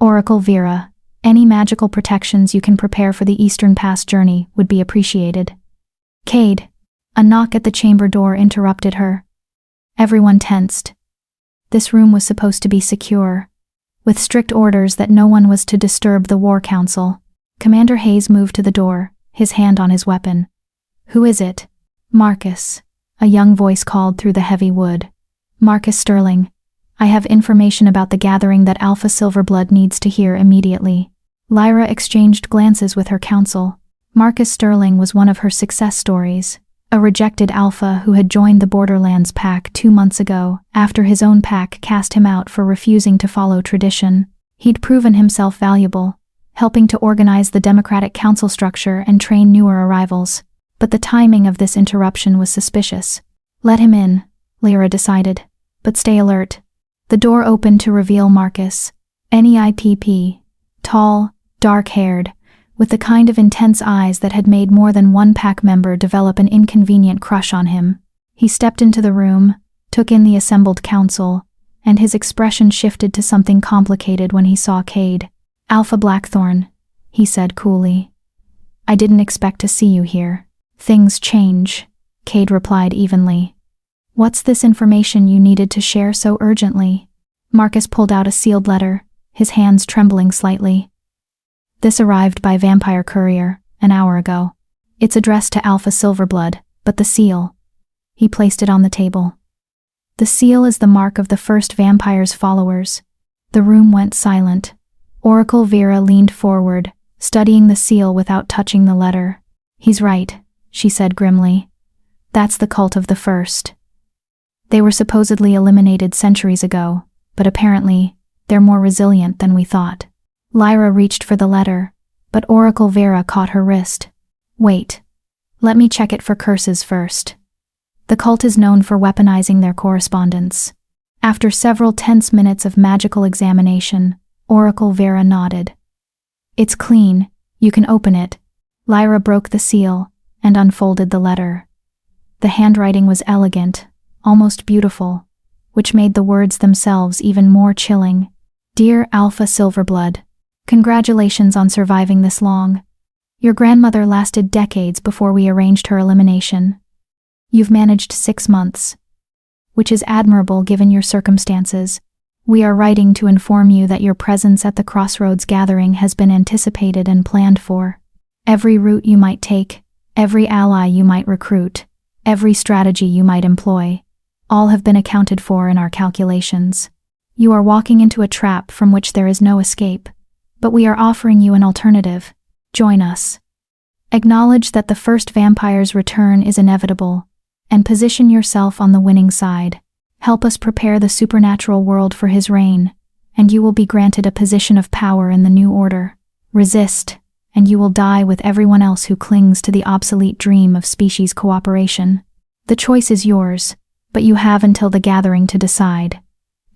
Oracle Vera, any magical protections you can prepare for the Eastern Pass journey would be appreciated. Cade, a knock at the chamber door interrupted her. Everyone tensed. This room was supposed to be secure, with strict orders that no one was to disturb the War Council. Commander Hayes moved to the door, his hand on his weapon. Who is it? Marcus, a young voice called through the heavy wood. Marcus Sterling. I have information about the gathering that Alpha Silverblood needs to hear immediately. Lyra exchanged glances with her counsel. Marcus Sterling was one of her success stories, a rejected Alpha who had joined the Borderlands pack 2 months ago after his own pack cast him out for refusing to follow tradition. He'd proven himself valuable, helping to organize the democratic council structure and train newer arrivals. But the timing of this interruption was suspicious. Let him in, Lyra decided, but stay alert. The door opened to reveal Marcus, NEIPP, tall, dark-haired, with the kind of intense eyes that had made more than one pack member develop an inconvenient crush on him. He stepped into the room, took in the assembled council, and his expression shifted to something complicated when he saw Cade. Alpha Blackthorn, he said coolly. I didn't expect to see you here. Things change, Cade replied evenly. What's this information you needed to share so urgently? Marcus pulled out a sealed letter, his hands trembling slightly. This arrived by vampire courier, an hour ago. It's addressed to Alpha Silverblood, but the seal. He placed it on the table. The seal is the mark of the first vampire's followers. The room went silent. Oracle Vera leaned forward, studying the seal without touching the letter. "He's right," she said grimly. "That's the cult of the first. They were supposedly eliminated centuries ago, but apparently, they're more resilient than we thought." Lyra reached for the letter, but Oracle Vera caught her wrist. "Wait. Let me check it for curses first." The cult is known for weaponizing their correspondence. After several tense minutes of magical examination, Oracle Vera nodded. "It's clean. You can open it." Lyra broke the seal and unfolded the letter. The handwriting was elegant, almost beautiful, which made the words themselves even more chilling. "Dear Alpha Silverblood, congratulations on surviving this long. Your grandmother lasted decades before we arranged her elimination. You've managed 6 months, which is admirable given your circumstances. We are writing to inform you that your presence at the Crossroads gathering has been anticipated and planned for. Every route you might take, every ally you might recruit, every strategy you might employ, all have been accounted for in our calculations. You are walking into a trap from which there is no escape, but we are offering you an alternative. Join us. Acknowledge that the first vampire's return is inevitable, and position yourself on the winning side. Help us prepare the supernatural world for his reign, and you will be granted a position of power in the new order. Resist, and you will die with everyone else who clings to the obsolete dream of species cooperation. The choice is yours, but you have until the gathering to decide.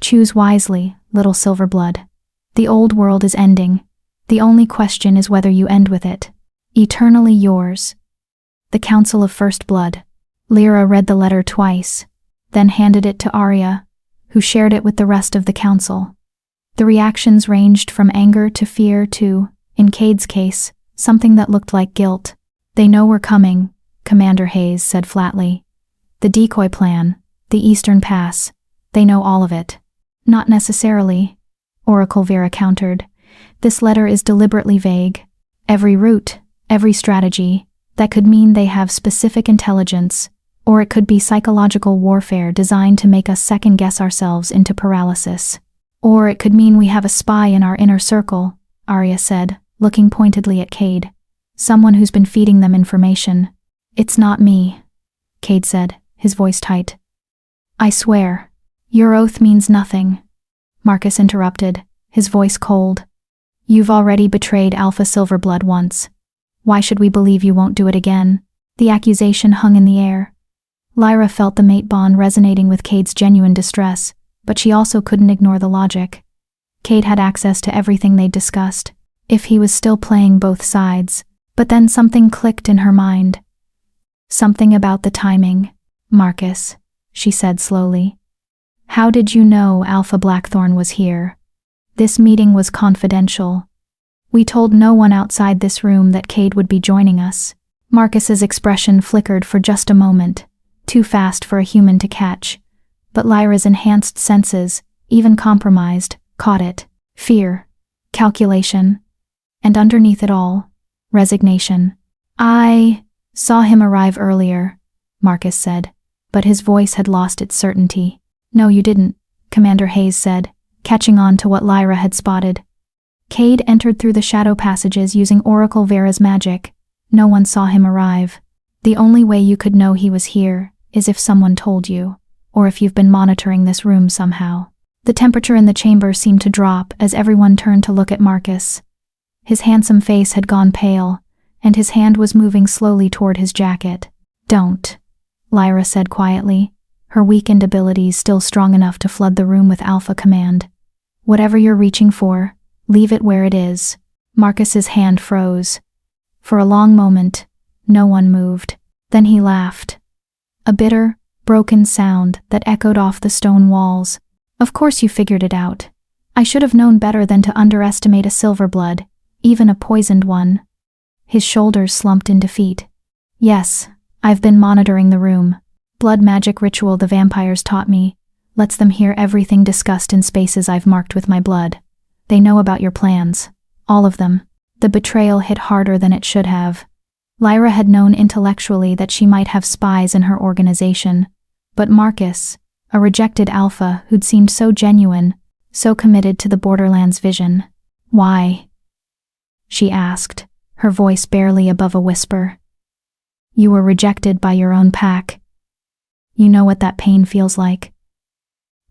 Choose wisely, little Silverblood. The old world is ending. The only question is whether you end with it. Eternally yours. The Council of First Blood." Lyra read the letter twice, then handed it to Arya, who shared it with the rest of the council. The reactions ranged from anger to fear to, in Cade's case, something that looked like guilt. "They know we're coming," Commander Hayes said flatly. "The decoy plan, the Eastern Pass, they know all of it." "Not necessarily," Oracle Vera countered. "This letter is deliberately vague. Every route, every strategy, that could mean they have specific intelligence, or it could be psychological warfare designed to make us second-guess ourselves into paralysis. Or it could mean we have a spy in our inner circle," Arya said, looking pointedly at Cade. "Someone who's been feeding them information." "It's not me," Cade said, his voice tight. "I swear." "Your oath means nothing," Marcus interrupted, his voice cold. "You've already betrayed Alpha Silverblood once. Why should we believe you won't do it again?" The accusation hung in the air. Lyra felt the mate bond resonating with Cade's genuine distress, but she also couldn't ignore the logic. Cade had access to everything they'd discussed, if he was still playing both sides. But then something clicked in her mind. "Something about the timing, Marcus," she said slowly. "How did you know Alpha Blackthorn was here? This meeting was confidential. We told no one outside this room that Cade would be joining us." Marcus's expression flickered for just a moment, too fast for a human to catch, but Lyra's enhanced senses, even compromised, caught it. Fear, calculation, and underneath it all, resignation. "I saw him arrive earlier," Marcus said, but his voice had lost its certainty. "No, you didn't," Commander Hayes said, catching on to what Lyra had spotted. "Cade entered through the shadow passages using Oracle Vera's magic. No one saw him arrive. The only way you could know he was here is if someone told you, or if you've been monitoring this room somehow." The temperature in the chamber seemed to drop as everyone turned to look at Marcus. His handsome face had gone pale, and his hand was moving slowly toward his jacket. "Don't," Lyra said quietly, her weakened abilities still strong enough to flood the room with alpha command. "Whatever you're reaching for, leave it where it is." Marcus's hand froze. For a long moment, no one moved. Then he laughed. A bitter, broken sound that echoed off the stone walls. "Of course you figured it out. I should have known better than to underestimate a Silverblood, even a poisoned one." His shoulders slumped in defeat. "Yes, I've been monitoring the room. Blood magic ritual the vampires taught me lets them hear everything discussed in spaces I've marked with my blood. They know about your plans. All of them." The betrayal hit harder than it should have. Lyra had known intellectually that she might have spies in her organization, but Marcus, A rejected alpha who'd seemed so genuine, so committed to the Borderlands vision. Why? She asked, her voice barely above a whisper. You were rejected by your own pack. You know what that pain feels like.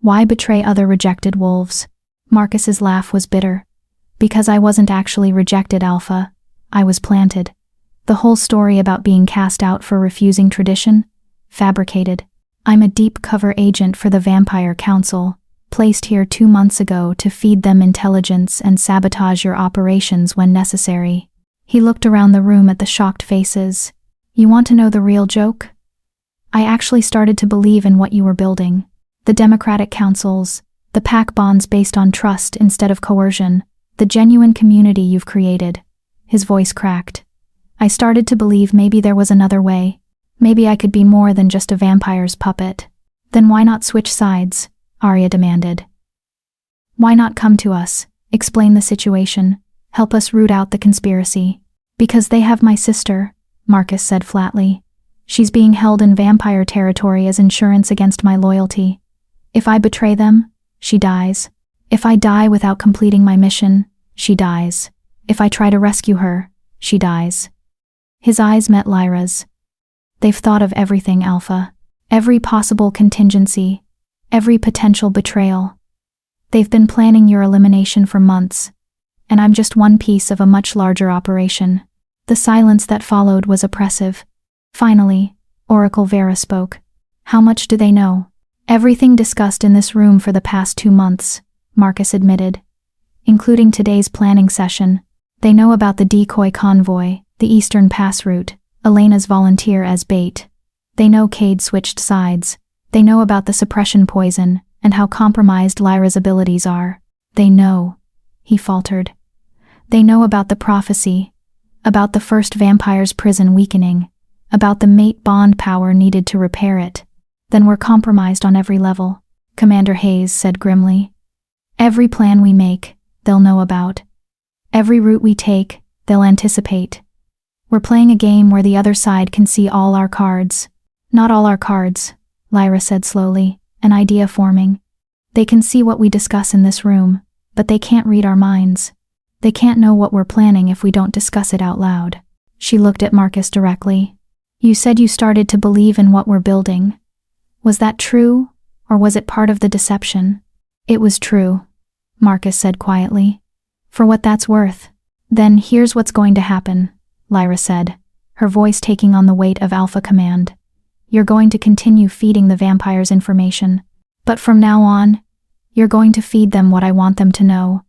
Why betray other rejected wolves? Marcus's laugh was bitter. Because I wasn't actually rejected, Alpha. I was planted. The whole story about being cast out for refusing tradition? Fabricated. I'm a deep cover agent for the Vampire Council, placed here 2 months ago to feed them intelligence and sabotage your operations when necessary. He looked around the room at the shocked faces. You want to know the real joke? I actually started to believe in what you were building. The democratic councils, the pack bonds based on trust instead of coercion, the genuine community you've created. His voice cracked. I started to believe maybe there was another way. Maybe I could be more than just a vampire's puppet. Then why not switch sides? Arya demanded. Why not come to us, explain the situation, help us root out the conspiracy? Because they have my sister, Marcus said flatly. She's being held in vampire territory as insurance against my loyalty. If I betray them, she dies. If I die without completing my mission, she dies. If I try to rescue her, she dies. His eyes met Lyra's. They've thought of everything, Alpha. Every possible contingency. Every potential betrayal. They've been planning your elimination for months. And I'm just one piece of a much larger operation. The silence that followed was oppressive. Finally, Oracle Vera spoke. How much do they know? Everything discussed in this room for the past 2 months, Marcus admitted. Including today's planning session. They know about the decoy convoy, the Eastern Pass route, Elena's volunteer as bait. They know Cade switched sides. They know about the suppression poison, and how compromised Lyra's abilities are. They know, he faltered. They know about the prophecy, about the first vampire's prison weakening, about the mate bond power needed to repair it. Then we're compromised on every level, Commander Hayes said grimly. Every plan we make, they'll know about. Every route we take, they'll anticipate. We're playing a game where the other side can see all our cards. Not all our cards, Lyra said slowly, an idea forming. They can see what we discuss in this room, but they can't read our minds. They can't know what we're planning if we don't discuss it out loud. She looked at Marcus directly. You said you started to believe in what we're building. Was that true, or was it part of the deception? It was true, Marcus said quietly. For what that's worth. Then here's what's going to happen, Lyra said, her voice taking on the weight of Alpha Command. You're going to continue feeding the vampires information. But from now on, you're going to feed them what I want them to know.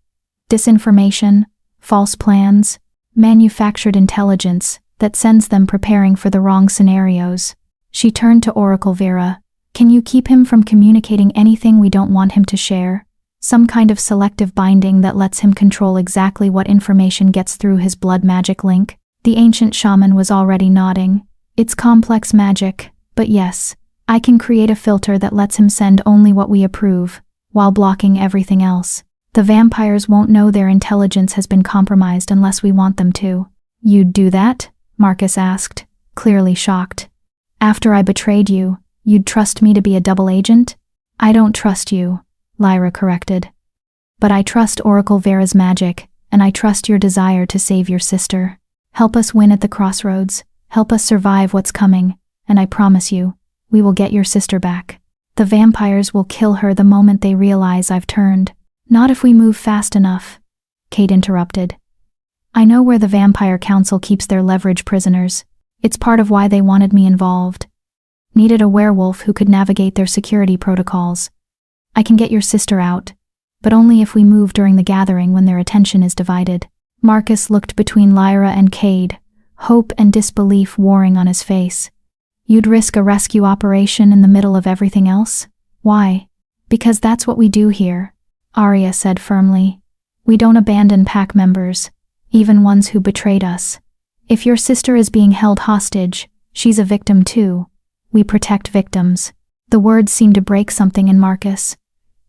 Disinformation, false plans, manufactured intelligence that sends them preparing for the wrong scenarios. She turned to Oracle Vera. Can you keep him from communicating anything we don't want him to share? Some kind of selective binding that lets him control exactly what information gets through his blood magic link? The ancient shaman was already nodding. It's complex magic, but yes, I can create a filter that lets him send only what we approve, while blocking everything else. The vampires won't know their intelligence has been compromised unless we want them to. You'd do that? Marcus asked, clearly shocked. After I betrayed you, you'd trust me to be a double agent? I don't trust you, Lyra corrected. But I trust Oracle Vera's magic, and I trust your desire to save your sister. Help us win at the crossroads, help us survive what's coming, and I promise you, we will get your sister back. The vampires will kill her the moment they realize I've turned. Not if we move fast enough, Kate interrupted. I know where the Vampire Council keeps their leverage prisoners. It's part of why they wanted me involved. Needed a werewolf who could navigate their security protocols. I can get your sister out, but only if we move during the gathering when their attention is divided. Marcus looked between Lyra and Cade, hope and disbelief warring on his face. You'd risk a rescue operation in the middle of everything else? Why? Because that's what we do here, Arya said firmly. We don't abandon pack members, even ones who betrayed us. If your sister is being held hostage, she's a victim too. We protect victims. The words seemed to break something in Marcus.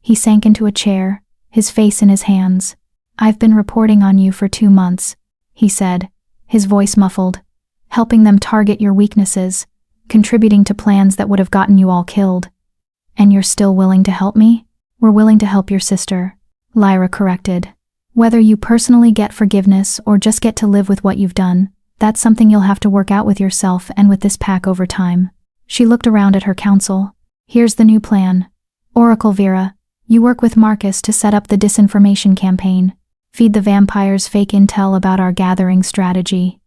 He sank into a chair, his face in his hands. I've been reporting on you for 2 months, he said, his voice muffled, helping them target your weaknesses, contributing to plans that would have gotten you all killed. And you're still willing to help me? We're willing to help your sister, Lyra corrected. Whether you personally get forgiveness or just get to live with what you've done, that's something you'll have to work out with yourself and with this pack over time. She looked around at her council. Here's the new plan. Oracle Vera, you work with Marcus to set up the disinformation campaign. Feed the vampires fake intel about our gathering strategy.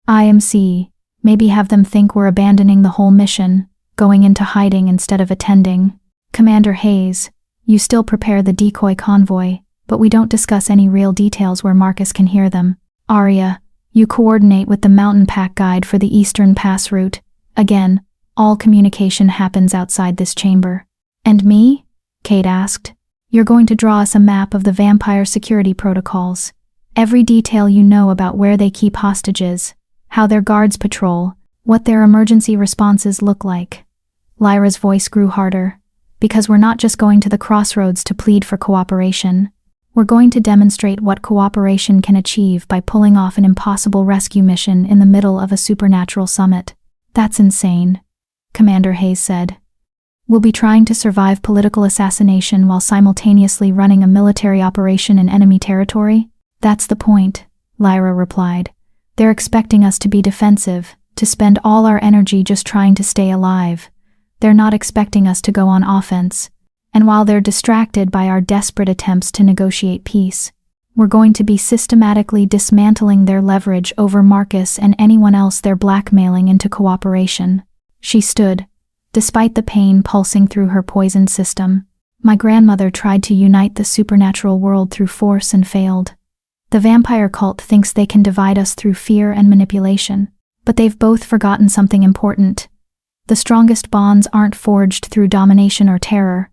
IMC, maybe have them think we're abandoning the whole mission, going into hiding instead of attending. Commander Hayes, you still prepare the decoy convoy, but we don't discuss any real details where Marcus can hear them. Arya, you coordinate with the mountain pack guide for the Eastern Pass route. Again, all communication happens outside this chamber. And me? Kate asked. You're going to draw us a map of the vampire security protocols. Every detail you know about where they keep hostages, how their guards patrol, what their emergency responses look like. Lyra's voice grew harder. Because we're not just going to the crossroads to plead for cooperation. We're going to demonstrate what cooperation can achieve by pulling off an impossible rescue mission in the middle of a supernatural summit. That's insane, Commander Hayes said. We'll be trying to survive political assassination while simultaneously running a military operation in enemy territory? That's the point, Lyra replied. They're expecting us to be defensive, to spend all our energy just trying to stay alive. They're not expecting us to go on offense. And while they're distracted by our desperate attempts to negotiate peace, we're going to be systematically dismantling their leverage over Marcus and anyone else they're blackmailing into cooperation. She stood, despite the pain pulsing through her poisoned system. My grandmother tried to unite the supernatural world through force and failed. The vampire cult thinks they can divide us through fear and manipulation, but they've both forgotten something important. The strongest bonds aren't forged through domination or terror.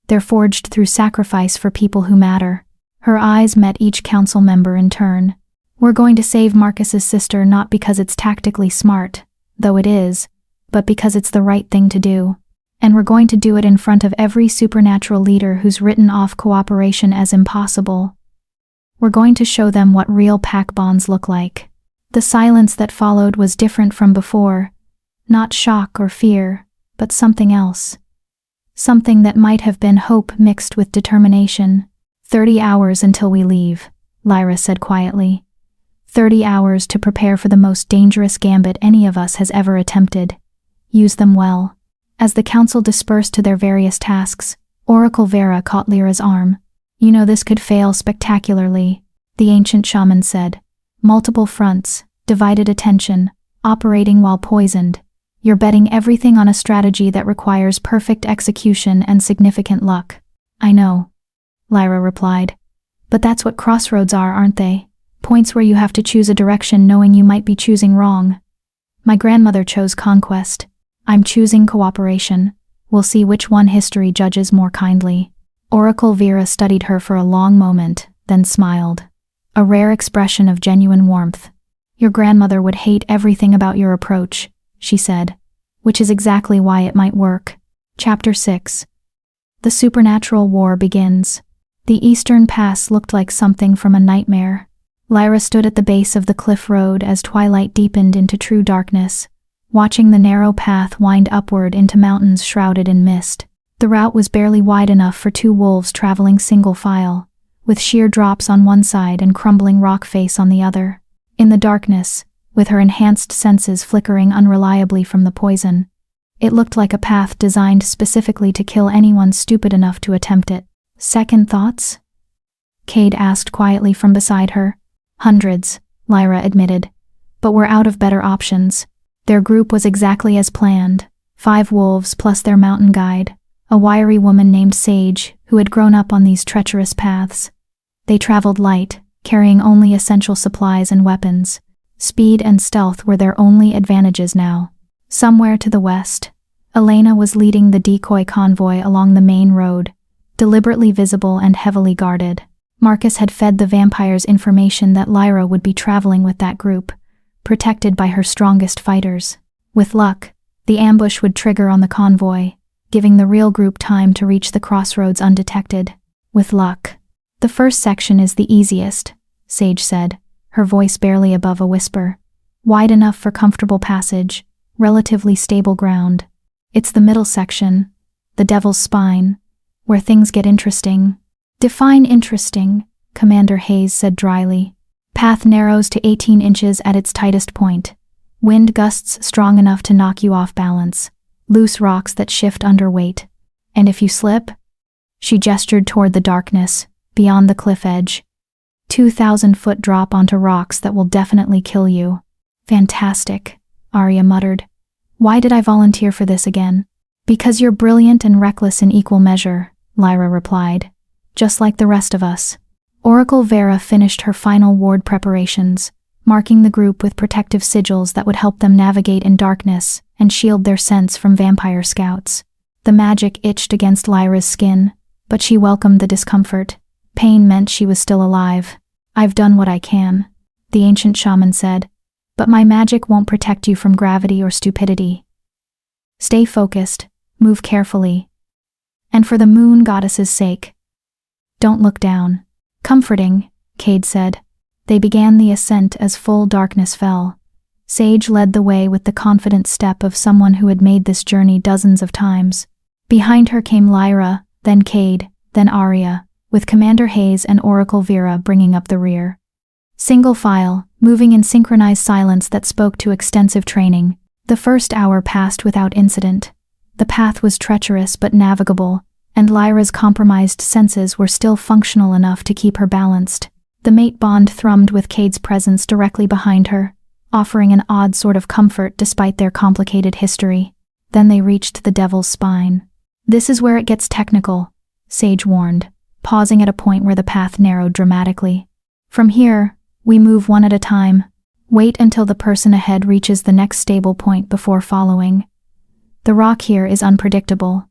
They're forged through sacrifice for people who matter. Her eyes met each council member in turn. We're going to save Marcus's sister not because it's tactically smart, though it is, but because it's the right thing to do. And we're going to do it in front of every supernatural leader who's written off cooperation as impossible. We're going to show them what real pack bonds look like. The silence that followed was different from before. Not shock or fear, but something else. Something that might have been hope mixed with determination. 30 hours until we leave, Lyra said quietly. 30 hours to prepare for the most dangerous gambit any of us has ever attempted. Use them well. As the council dispersed to their various tasks, Oracle Vera caught Lyra's arm. You know this could fail spectacularly, the ancient shaman said. Multiple fronts, divided attention, operating while poisoned. You're betting everything on a strategy that requires perfect execution and significant luck. I know, Lyra replied. But that's what crossroads are, aren't they? Points where you have to choose a direction knowing you might be choosing wrong. My grandmother chose conquest. I'm choosing cooperation. We'll see which one history judges more kindly. Oracle Vera studied her for a long moment, then smiled. A rare expression of genuine warmth. Your grandmother would hate everything about your approach, she said, which is exactly why it might work. Chapter 6. The supernatural war begins. The Eastern Pass looked like something from a nightmare. Lyra stood at the base of the cliff road as twilight deepened into true darkness, watching the narrow path wind upward into mountains shrouded in mist. The route was barely wide enough for two wolves traveling single file, with sheer drops on one side and crumbling rock face on the other. In the darkness, with her enhanced senses flickering unreliably from the poison, it looked like a path designed specifically to kill anyone stupid enough to attempt it. Second thoughts? Cade asked quietly from beside her. Hundreds, Lyra admitted. But we're out of better options. Their group was exactly as planned. 5 wolves plus their mountain guide, a wiry woman named Sage, who had grown up on these treacherous paths. They traveled light, carrying only essential supplies and weapons. Speed and stealth were their only advantages now. Somewhere to the west, Elena was leading the decoy convoy along the main road, deliberately visible and heavily guarded. Marcus had fed the vampires information that Lyra would be traveling with that group, protected by her strongest fighters. With luck, the ambush would trigger on the convoy, giving the real group time to reach the crossroads undetected. With luck. The first section is the easiest, Sage said, her voice barely above a whisper. Wide enough for comfortable passage, relatively stable ground. It's the middle section, The Devil's Spine, where things get interesting. Define interesting, Commander Hayes said dryly. Path narrows to 18 inches at its tightest point. Wind gusts strong enough to knock you off balance. Loose rocks that shift under weight. And if you slip? She gestured toward the darkness, beyond the cliff edge. 2,000-foot drop onto rocks that will definitely kill you. Fantastic, Arya muttered. Why did I volunteer for this again? Because you're brilliant and reckless in equal measure, Lyra replied. Just like the rest of us. Oracle Vera finished her final ward preparations, marking the group with protective sigils that would help them navigate in darkness and shield their scents from vampire scouts. The magic itched against Lyra's skin, but she welcomed the discomfort. Pain meant she was still alive. I've done what I can, the ancient shaman said, but my magic won't protect you from gravity or stupidity. Stay focused, move carefully. And for the moon goddess's sake, don't look down. Comforting, Cade said. They began the ascent as full darkness fell. Sage led the way with the confident step of someone who had made this journey dozens of times. Behind her came Lyra, then Cade, then Arya, with Commander Hayes and Oracle Vera bringing up the rear. Single file, moving in synchronized silence that spoke to extensive training. The first hour passed without incident. The path was treacherous but navigable, and Lyra's compromised senses were still functional enough to keep her balanced. The mate bond thrummed with Cade's presence directly behind her, offering an odd sort of comfort despite their complicated history. Then they reached the Devil's Spine. This is where it gets technical, Sage warned, pausing at a point where the path narrowed dramatically. From here, we move one at a time. Wait until the person ahead reaches the next stable point before following. The rock here is unpredictable.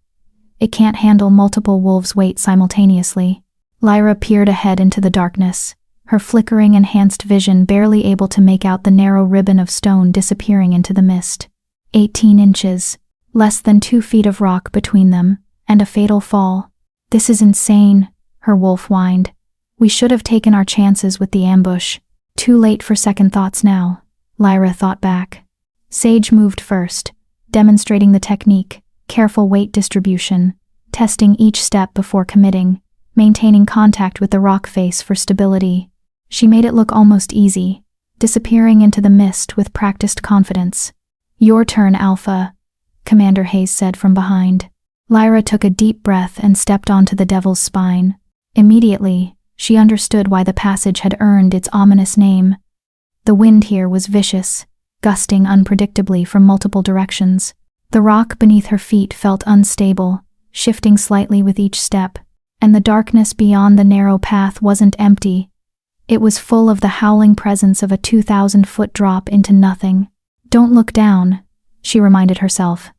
It can't handle multiple wolves' weight simultaneously. Lyra peered ahead into the darkness, her flickering enhanced vision barely able to make out the narrow ribbon of stone disappearing into the mist. 18 inches, less than 2 feet of rock between them, and a fatal fall. This is insane, her wolf whined. We should have taken our chances with the ambush. Too late for second thoughts now, Lyra thought back. Sage moved first, demonstrating the technique. Careful weight distribution, testing each step before committing, maintaining contact with the rock face for stability. She made it look almost easy, disappearing into the mist with practiced confidence. Your turn, Alpha, Commander Hayes said from behind. Lyra took a deep breath and stepped onto the Devil's Spine. Immediately, she understood why the passage had earned its ominous name. The wind here was vicious, gusting unpredictably from multiple directions. The rock beneath her feet felt unstable, shifting slightly with each step, and the darkness beyond the narrow path wasn't empty. It was full of the howling presence of a 2,000-foot drop into nothing. Don't look down, she reminded herself,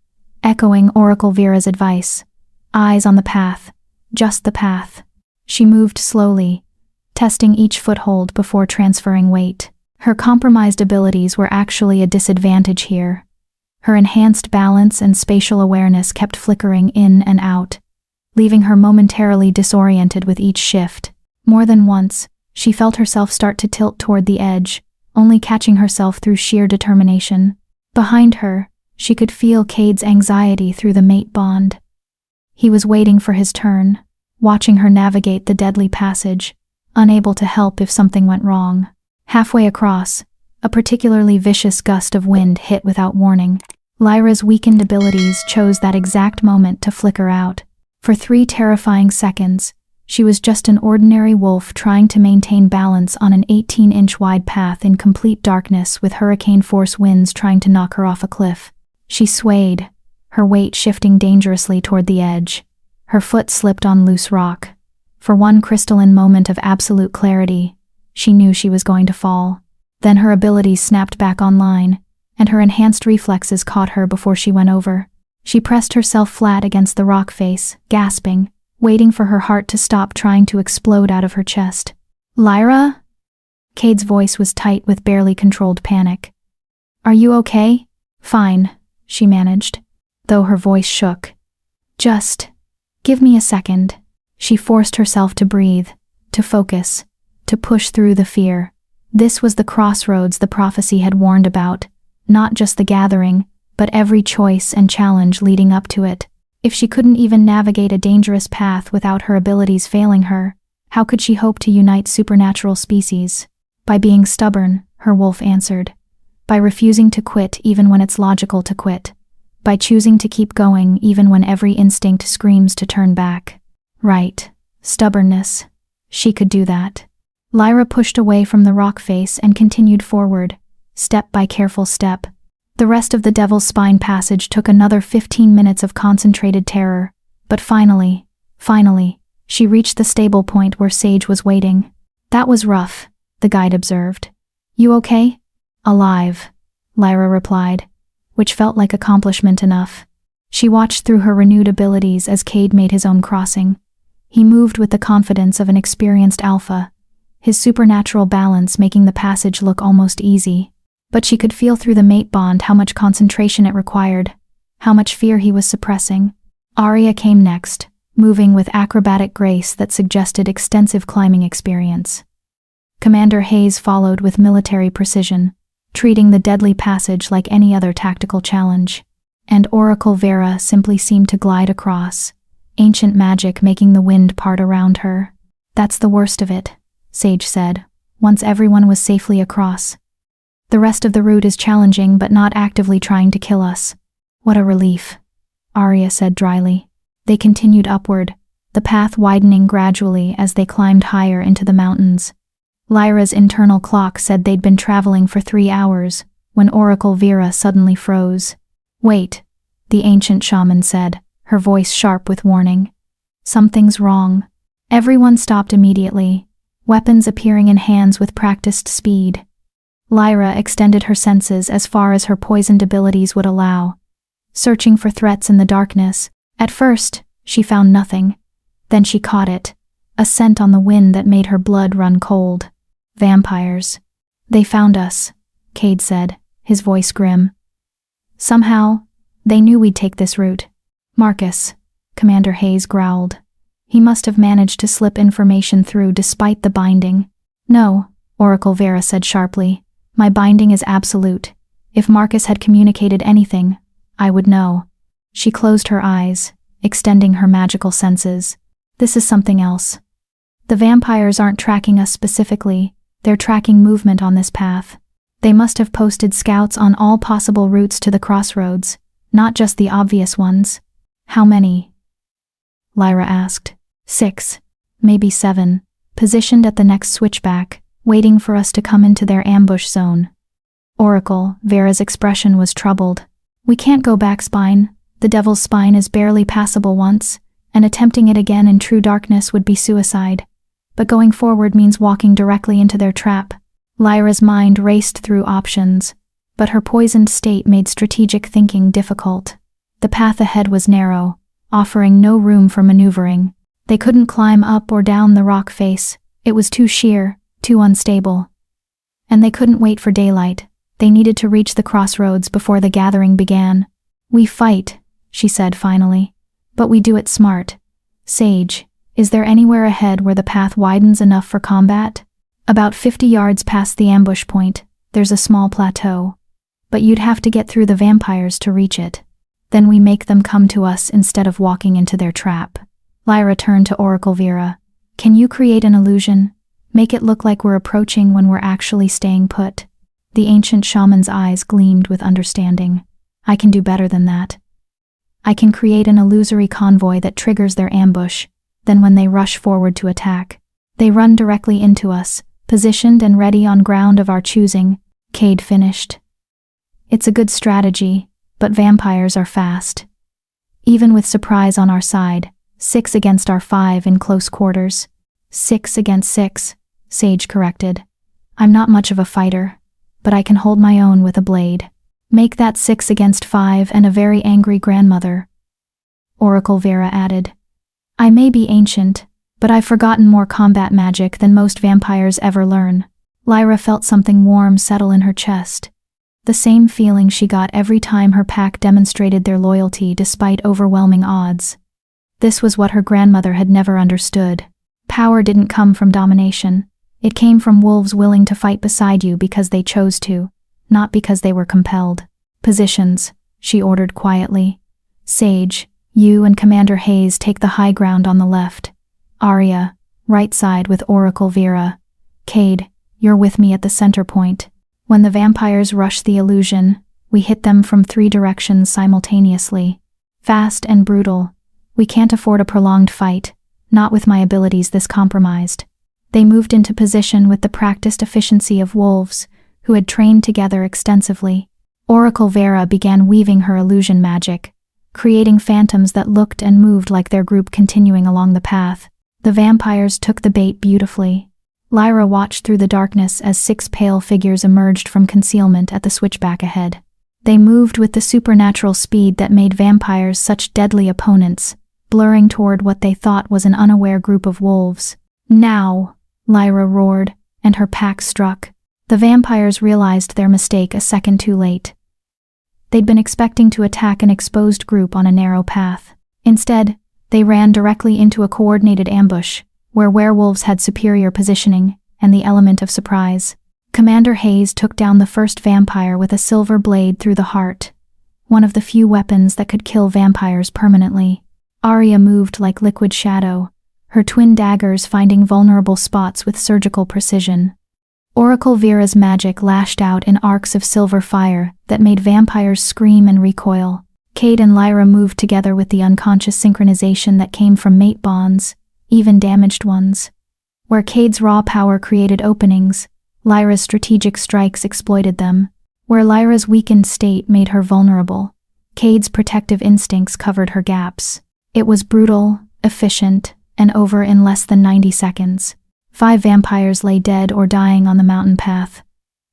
echoing Oracle Vera's advice. Eyes on the path, just the path. She moved slowly, testing each foothold before transferring weight. Her compromised abilities were actually a disadvantage here. Her enhanced balance and spatial awareness kept flickering in and out, leaving her momentarily disoriented with each shift. More than once, she felt herself start to tilt toward the edge, only catching herself through sheer determination. Behind her, she could feel Cade's anxiety through the mate bond. He was waiting for his turn, watching her navigate the deadly passage, unable to help if something went wrong. Halfway across, a particularly vicious gust of wind hit without warning. Lyra's weakened abilities chose that exact moment to flicker out. For 3 terrifying seconds, she was just an ordinary wolf trying to maintain balance on an 18-inch wide path in complete darkness with hurricane-force winds trying to knock her off a cliff. She swayed, her weight shifting dangerously toward the edge. Her foot slipped on loose rock. For one crystalline moment of absolute clarity, she knew she was going to fall. Then her abilities snapped back online, and her enhanced reflexes caught her before she went over. She pressed herself flat against the rock face, gasping, waiting for her heart to stop trying to explode out of her chest. Lyra? Cade's voice was tight with barely controlled panic. Are you okay? Fine, she managed, though her voice shook. Just give me a second. She forced herself to breathe, to focus, to push through the fear. This was the crossroads the prophecy had warned about. Not just the gathering, but every choice and challenge leading up to it. If she couldn't even navigate a dangerous path without her abilities failing her, how could she hope to unite supernatural species? By being stubborn, her wolf answered. By refusing to quit even when it's logical to quit. By choosing to keep going even when every instinct screams to turn back. Right. Stubbornness. She could do that. Lyra pushed away from the rock face and continued forward, step by careful step. The rest of the Devil's Spine passage took another 15 minutes of concentrated terror, but finally, she reached the stable point where Sage was waiting. That was rough, the guide observed. You okay? Alive, Lyra replied, which felt like accomplishment enough. She watched through her renewed abilities as Cade made his own crossing. He moved with the confidence of an experienced alpha, his supernatural balance making the passage look almost easy. But she could feel through the mate bond how much concentration it required, how much fear he was suppressing. Arya came next, moving with acrobatic grace that suggested extensive climbing experience. Commander Hayes followed with military precision, treating the deadly passage like any other tactical challenge. And Oracle Vera simply seemed to glide across, ancient magic making the wind part around her. That's the worst of it, Sage said, once everyone was safely across. The rest of the route is challenging but not actively trying to kill us. What a relief, Arya said dryly. They continued upward, the path widening gradually as they climbed higher into the mountains. Lyra's internal clock said they'd been traveling for 3 hours, when Oracle Vera suddenly froze. Wait, the ancient shaman said, her voice sharp with warning. Something's wrong. Everyone stopped immediately, weapons appearing in hands with practiced speed. Lyra extended her senses as far as her poisoned abilities would allow, searching for threats in the darkness. At first, she found nothing. Then she caught it, a scent on the wind that made her blood run cold. Vampires. They found us, Cade said, his voice grim. Somehow, they knew we'd take this route. Marcus, Commander Hayes growled. He must have managed to slip information through despite the binding. No, Oracle Vera said sharply. My binding is absolute. If Marcus had communicated anything, I would know. She closed her eyes, extending her magical senses. This is something else. The vampires aren't tracking us specifically, they're tracking movement on this path. They must have posted scouts on all possible routes to the crossroads, not just the obvious ones. How many? Lyra asked. 6, maybe 7, positioned at the next switchback, waiting for us to come into their ambush zone. Oracle Vera's expression was troubled. We can't go back, Spine. The Devil's Spine is barely passable once, and attempting it again in true darkness would be suicide. But going forward means walking directly into their trap. Lyra's mind raced through options, but her poisoned state made strategic thinking difficult. The path ahead was narrow, offering no room for maneuvering. They couldn't climb up or down the rock face. It was too sheer, too unstable. And they couldn't wait for daylight. They needed to reach the crossroads before the gathering began. We fight, she said finally, but we do it smart. Sage, is there anywhere ahead where the path widens enough for combat? About 50 yards past the ambush point, there's a small plateau. But you'd have to get through the vampires to reach it. Then we make them come to us instead of walking into their trap. Lyra turned to Oracle Vera. Can you create an illusion? Make it look like we're approaching when we're actually staying put. The ancient shaman's eyes gleamed with understanding. I can do better than that. I can create an illusory convoy that triggers their ambush. Then when they rush forward to attack, they run directly into us, positioned and ready on ground of our choosing, Cade finished. It's a good strategy, but vampires are fast. Even with surprise on our side, 6 against our 5 in close quarters. 6 against 6, Sage corrected. I'm not much of a fighter, but I can hold my own with a blade. Make that 6 against 5 and a very angry grandmother. Oracle Vera added. I may be ancient, but I've forgotten more combat magic than most vampires ever learn. Lyra felt something warm settle in her chest. The same feeling she got every time her pack demonstrated their loyalty despite overwhelming odds. This was what her grandmother had never understood. Power didn't come from domination. It came from wolves willing to fight beside you because they chose to, not because they were compelled. Positions, she ordered quietly. Sage, You and Commander Hayes take the high ground on the left. Arya, right side with Oracle Vera. Cade, you're with me at the center point. When the vampires rush the illusion, we hit them from 3 directions simultaneously. Fast and brutal. We can't afford a prolonged fight, not with my abilities this compromised. They moved into position with the practiced efficiency of wolves, who had trained together extensively. Oracle Vera began weaving her illusion magic, creating phantoms that looked and moved like their group continuing along the path. The vampires took the bait beautifully. Lyra watched through the darkness as 6 pale figures emerged from concealment at the switchback ahead. They moved with the supernatural speed that made vampires such deadly opponents, blurring toward what they thought was an unaware group of wolves. Now, Lyra roared, and her pack struck. The vampires realized their mistake a second too late. They'd been expecting to attack an exposed group on a narrow path. Instead, they ran directly into a coordinated ambush, where werewolves had superior positioning and the element of surprise. Commander Hayes took down the first vampire with a silver blade through the heart, one of the few weapons that could kill vampires permanently. Arya moved like liquid shadow, her twin daggers finding vulnerable spots with surgical precision. Oracle Vera's magic lashed out in arcs of silver fire that made vampires scream and recoil. Cade and Lyra moved together with the unconscious synchronization that came from mate bonds, even damaged ones. Where Cade's raw power created openings, Lyra's strategic strikes exploited them. Where Lyra's weakened state made her vulnerable, Cade's protective instincts covered her gaps. It was brutal, efficient, and over in less than 90 seconds. 5 vampires lay dead or dying on the mountain path.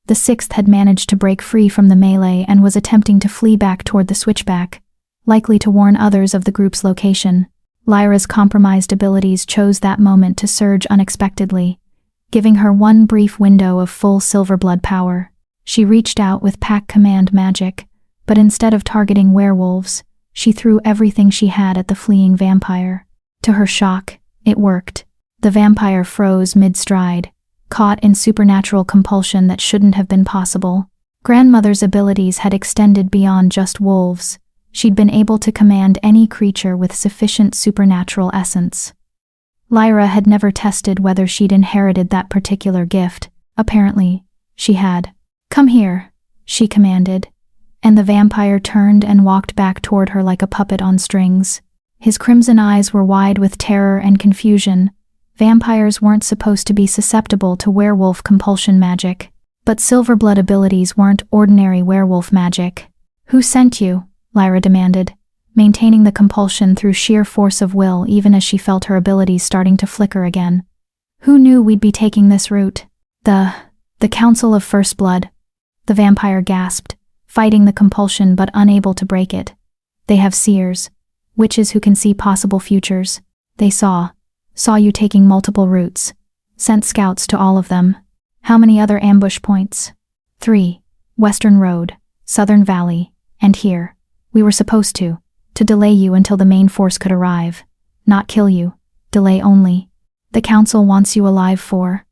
The 6th had managed to break free from the melee and was attempting to flee back toward the switchback, likely to warn others of the group's location. Lyra's compromised abilities chose that moment to surge unexpectedly, giving her one brief window of full Silverblood power. She reached out with pack command magic, but instead of targeting werewolves, she threw everything she had at the fleeing vampire. To her shock, it worked. The vampire froze mid-stride, caught in supernatural compulsion that shouldn't have been possible. Grandmother's abilities had extended beyond just wolves. She'd been able to command any creature with sufficient supernatural essence. Lyra had never tested whether she'd inherited that particular gift. Apparently, she had. "Come here," she commanded, and the vampire turned and walked back toward her like a puppet on strings. His crimson eyes were wide with terror and confusion. Vampires weren't supposed to be susceptible to werewolf compulsion magic, but Silverblood abilities weren't ordinary werewolf magic. "Who sent you?" Lyra demanded, maintaining the compulsion through sheer force of will even as she felt her abilities starting to flicker again. "Who knew we'd be taking this route?" The Council of First Blood," the vampire gasped, fighting the compulsion but unable to break it. "They have seers, witches who can see possible futures. They saw you taking multiple routes, sent scouts to all of them. How many other ambush points?" 3. Western Road, Southern Valley, and here. We were supposed to delay you until the main force could arrive. Not kill you, delay only. The council wants you alive for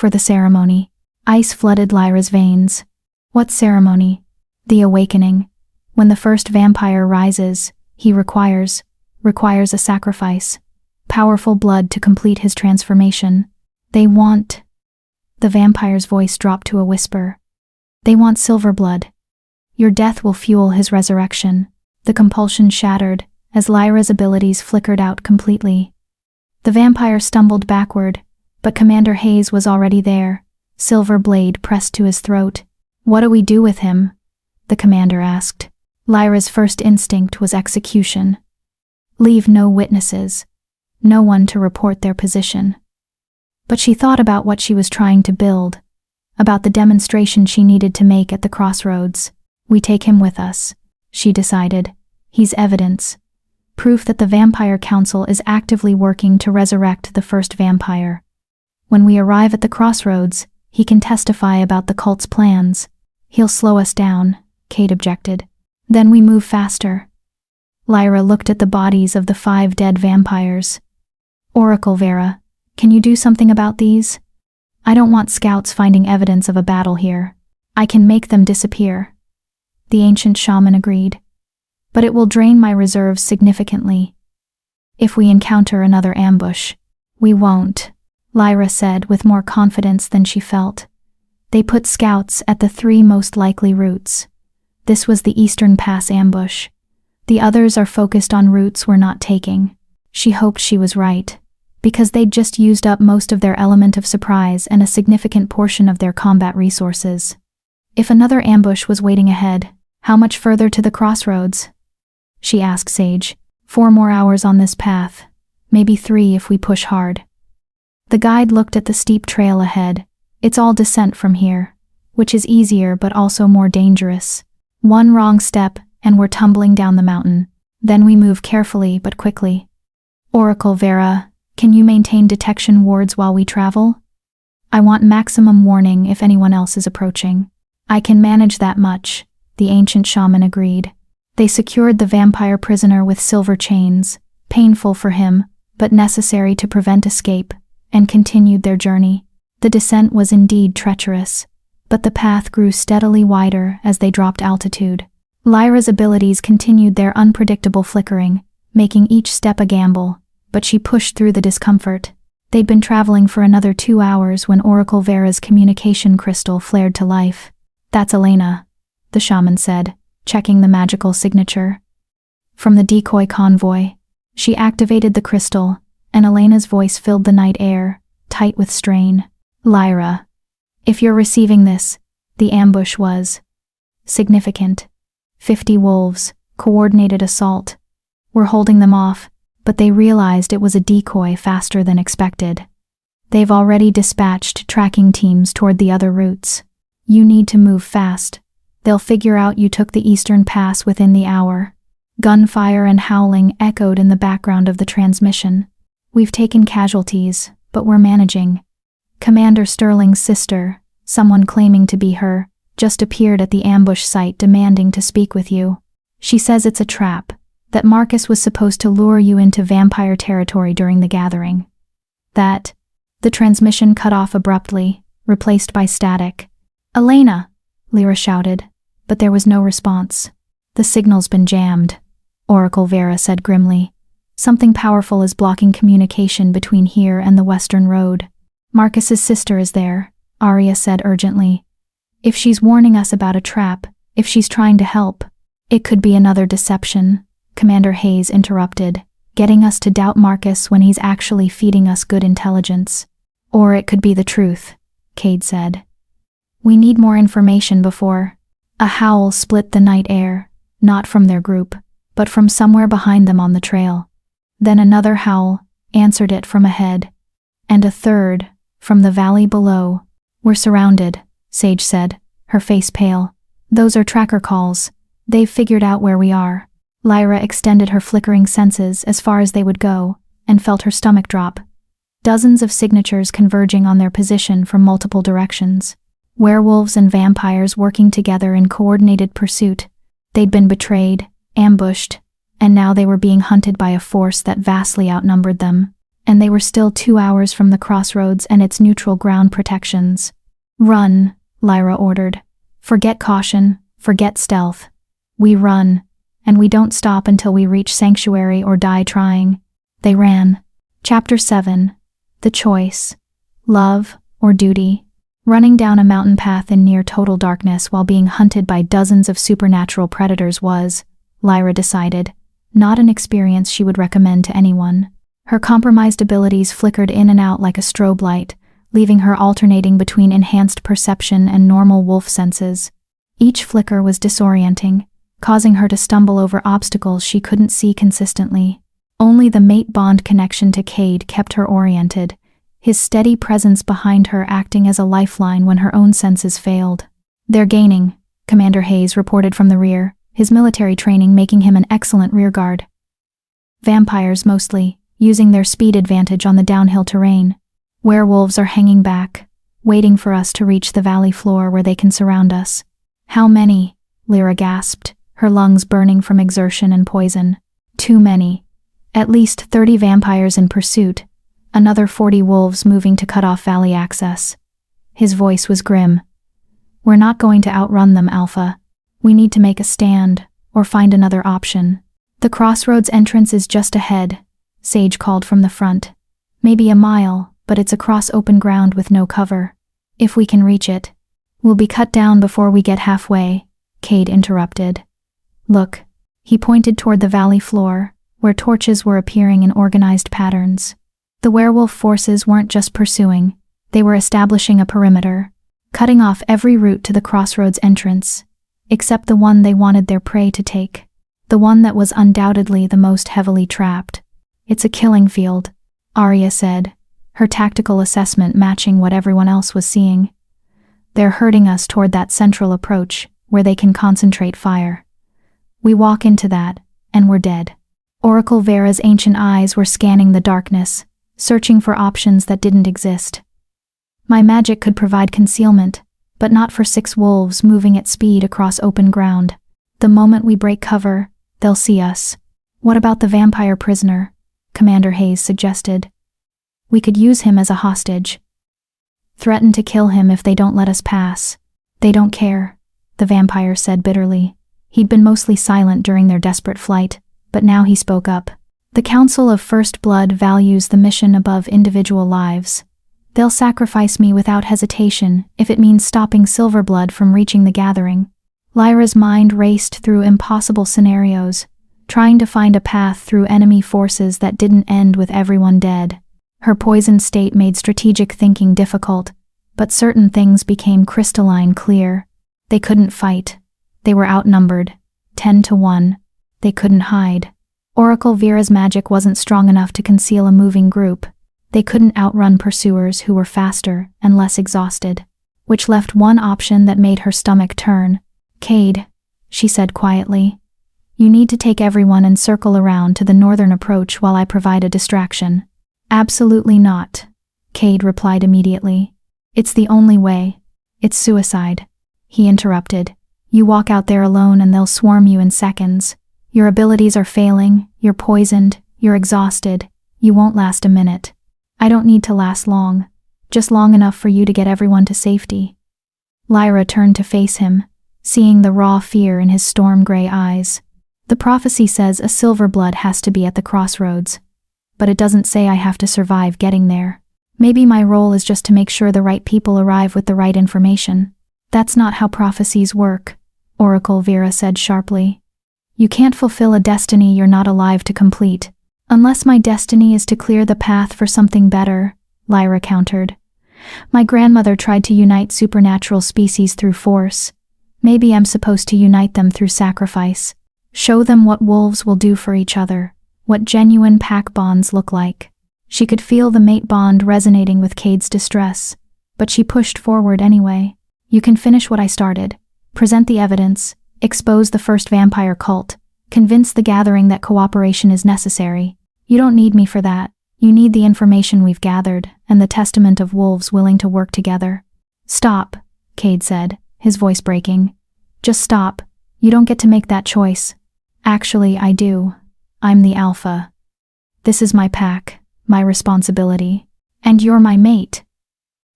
the ceremony." Ice flooded Lyra's veins. "What ceremony?" "The awakening. When the first vampire rises, he requires a sacrifice. Powerful blood to complete his transformation. They want..." The vampire's voice dropped to a whisper. "They want Silverblood. Your death will fuel his resurrection." The compulsion shattered as Lyra's abilities flickered out completely. The vampire stumbled backward, but Commander Hayes was already there, silver blade pressed to his throat. "What do we do with him?" the commander asked. Lyra's first instinct was execution. Leave no witnesses. No one to report their position. But she thought about what she was trying to build, about the demonstration she needed to make at the crossroads. "We take him with us," she decided. "He's evidence. Proof that the Vampire Council is actively working to resurrect the first vampire. When we arrive at the crossroads, he can testify about the cult's plans." "He'll slow us down," Cade objected. "Then we move faster." Lyra looked at the bodies of the 5 dead vampires. "Oracle Vera, can you do something about these? I don't want scouts finding evidence of a battle here. I can make them disappear." The ancient shaman agreed. but it will drain my reserves significantly. If we encounter another ambush, we won't, Lyra said with more confidence than she felt. They put scouts at the 3 most likely routes. This was the Eastern Pass ambush. The others are focused on routes we're not taking. She hoped she was right, because they'd just used up most of their element of surprise and a significant portion of their combat resources. If another ambush was waiting ahead, how much further to the crossroads? She asked Sage. 4 more hours on this path, maybe 3 if we push hard. The guide looked at the steep trail ahead. It's all descent from here, which is easier but also more dangerous. 1 wrong step and we're tumbling down the mountain. Then we move carefully but quickly. Oracle Vera, can you maintain detection wards while we travel? I want maximum warning if anyone else is approaching. I can manage that much, the ancient shaman agreed. They secured the vampire prisoner with silver chains, painful for him, but necessary to prevent escape, and continued their journey. The descent was indeed treacherous, but the path grew steadily wider as they dropped altitude. Lyra's abilities continued their unpredictable flickering, making each step a gamble, but she pushed through the discomfort. They'd been traveling for another 2 hours when Oracle Vera's communication crystal flared to life. That's Elena, the shaman said, checking the magical signature. From the decoy convoy, she activated the crystal, and Elena's voice filled the night air, tight with strain. Lyra, if you're receiving this, the ambush was significant. 50 wolves, coordinated assault. We're holding them off, but they realized it was a decoy faster than expected. They've already dispatched tracking teams toward the other routes. You need to move fast. They'll figure out you took the Eastern Pass within the hour. Gunfire and howling echoed in the background of the transmission. We've taken casualties, but we're managing. Commander Sterling's sister, someone claiming to be her, just appeared at the ambush site demanding to speak with you. She says it's a trap, that Marcus was supposed to lure you into vampire territory during the gathering. That, the transmission cut off abruptly, replaced by static. Elena, Lyra shouted, but there was no response. The signal's been jammed, Oracle Vera said grimly. Something powerful is blocking communication between here and the Western Road. Marcus's sister is there, Arya said urgently. If she's warning us about a trap, if she's trying to help, it could be another deception, Commander Hayes interrupted, getting us to doubt Marcus when he's actually feeding us good intelligence. Or it could be the truth, Cade said. We need more information before. A howl split the night air, not from their group, but from somewhere behind them on the trail. Then another howl answered it from ahead, and a third from the valley below. We're surrounded, Sage said, her face pale. Those are tracker calls. They've figured out where we are. Lyra extended her flickering senses as far as they would go, and felt her stomach drop. Dozens of signatures converging on their position from multiple directions. Werewolves and vampires working together in coordinated pursuit. They'd been betrayed, ambushed, and now they were being hunted by a force that vastly outnumbered them. And they were still 2 hours from the crossroads and its neutral ground protections. Run, Lyra ordered. Forget caution, forget stealth. We run, and we don't stop until we reach sanctuary or die trying. They ran. Chapter 7. The Choice. Love or Duty. Running down a mountain path in near total darkness while being hunted by dozens of supernatural predators was, Lyra decided, not an experience she would recommend to anyone. Her compromised abilities flickered in and out like a strobe light, leaving her alternating between enhanced perception and normal wolf senses. Each flicker was disorienting, causing her to stumble over obstacles she couldn't see consistently. Only the mate bond connection to Cade kept her oriented, his steady presence behind her acting as a lifeline when her own senses failed. They're gaining, Commander Hayes reported from the rear, his military training making him an excellent rearguard. Vampires mostly, using their speed advantage on the downhill terrain. Werewolves are hanging back, waiting for us to reach the valley floor where they can surround us. How many? Lyra gasped, her lungs burning from exertion and poison. Too many. At least 30 vampires in pursuit, another 40 wolves moving to cut off valley access. His voice was grim. We're not going to outrun them, Alpha. We need to make a stand, or find another option. The crossroads entrance is just ahead, Sage called from the front. Maybe a mile, but it's across open ground with no cover. If we can reach it, we'll be cut down before we get halfway, Cade interrupted. Look. He pointed toward the valley floor, where torches were appearing in organized patterns. The werewolf forces weren't just pursuing, they were establishing a perimeter, cutting off every route to the crossroads entrance, except the one they wanted their prey to take, the one that was undoubtedly the most heavily trapped. It's a killing field, Arya said, her tactical assessment matching what everyone else was seeing. They're herding us toward that central approach, where they can concentrate fire. We walk into that, and we're dead. Oracle Vera's ancient eyes were scanning the darkness, searching for options that didn't exist. My magic could provide concealment, but not for 6 wolves moving at speed across open ground. The moment we break cover, they'll see us. What about the vampire prisoner? Commander Hayes suggested. We could use him as a hostage. Threaten to kill him if they don't let us pass. They don't care, the vampire said bitterly. He'd been mostly silent during their desperate flight, but now he spoke up. The Council of First Blood values the mission above individual lives. They'll sacrifice me without hesitation if it means stopping Silverblood from reaching the gathering. Lyra's mind raced through impossible scenarios, trying to find a path through enemy forces that didn't end with everyone dead. Her poisoned state made strategic thinking difficult, but certain things became crystalline clear. They couldn't fight. They were outnumbered, 10-1. They couldn't hide. Oracle Vera's magic wasn't strong enough to conceal a moving group. They couldn't outrun pursuers who were faster and less exhausted, which left one option that made her stomach turn. Cade, she said quietly, you need to take everyone and circle around to the northern approach while I provide a distraction. Absolutely not, Cade replied immediately. It's the only way. It's suicide. He interrupted. You walk out there alone and they'll swarm you in seconds. Your abilities are failing, you're poisoned, you're exhausted, you won't last a minute. I don't need to last long, just long enough for you to get everyone to safety. Lyra turned to face him, seeing the raw fear in his storm-gray eyes. The prophecy says a Silverblood has to be at the crossroads, but it doesn't say I have to survive getting there. Maybe my role is just to make sure the right people arrive with the right information. That's not how prophecies work, Oracle Vera said sharply. You can't fulfill a destiny you're not alive to complete. Unless my destiny is to clear the path for something better, Lyra countered. My grandmother tried to unite supernatural species through force. Maybe I'm supposed to unite them through sacrifice. Show them what wolves will do for each other, what genuine pack bonds look like. She could feel the mate bond resonating with Cade's distress, but she pushed forward anyway. You can finish what I started. Present the evidence, expose the first vampire cult, convince the gathering that cooperation is necessary. You don't need me for that. You need the information we've gathered, and the testament of wolves willing to work together. Stop, Cade said, his voice breaking. Just stop. You don't get to make that choice. Actually, I do. I'm the alpha. This is my pack, my responsibility. And you're my mate.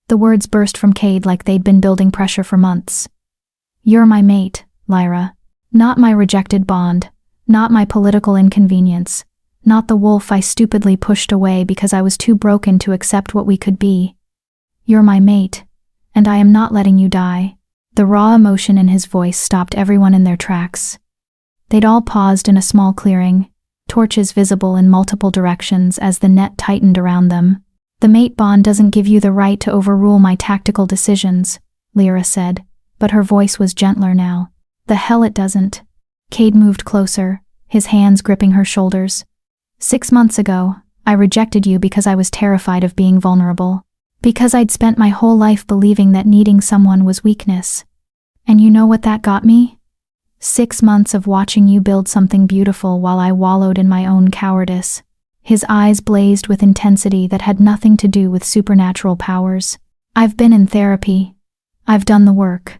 The words burst from Cade like they'd been building pressure for months. You're my mate, Lyra. Not my rejected bond. Not my political inconvenience. Not the wolf I stupidly pushed away because I was too broken to accept what we could be. You're my mate, and I am not letting you die. The raw emotion in his voice stopped everyone in their tracks. They'd all paused in a small clearing, torches visible in multiple directions as the net tightened around them. The mate bond doesn't give you the right to overrule my tactical decisions, Lyra said, but her voice was gentler now. The hell it doesn't. Cade moved closer, his hands gripping her shoulders. 6 months ago, I rejected you because I was terrified of being vulnerable. Because I'd spent my whole life believing that needing someone was weakness. And you know what that got me? 6 months of watching you build something beautiful while I wallowed in my own cowardice. His eyes blazed with intensity that had nothing to do with supernatural powers. I've been in therapy. I've done the work.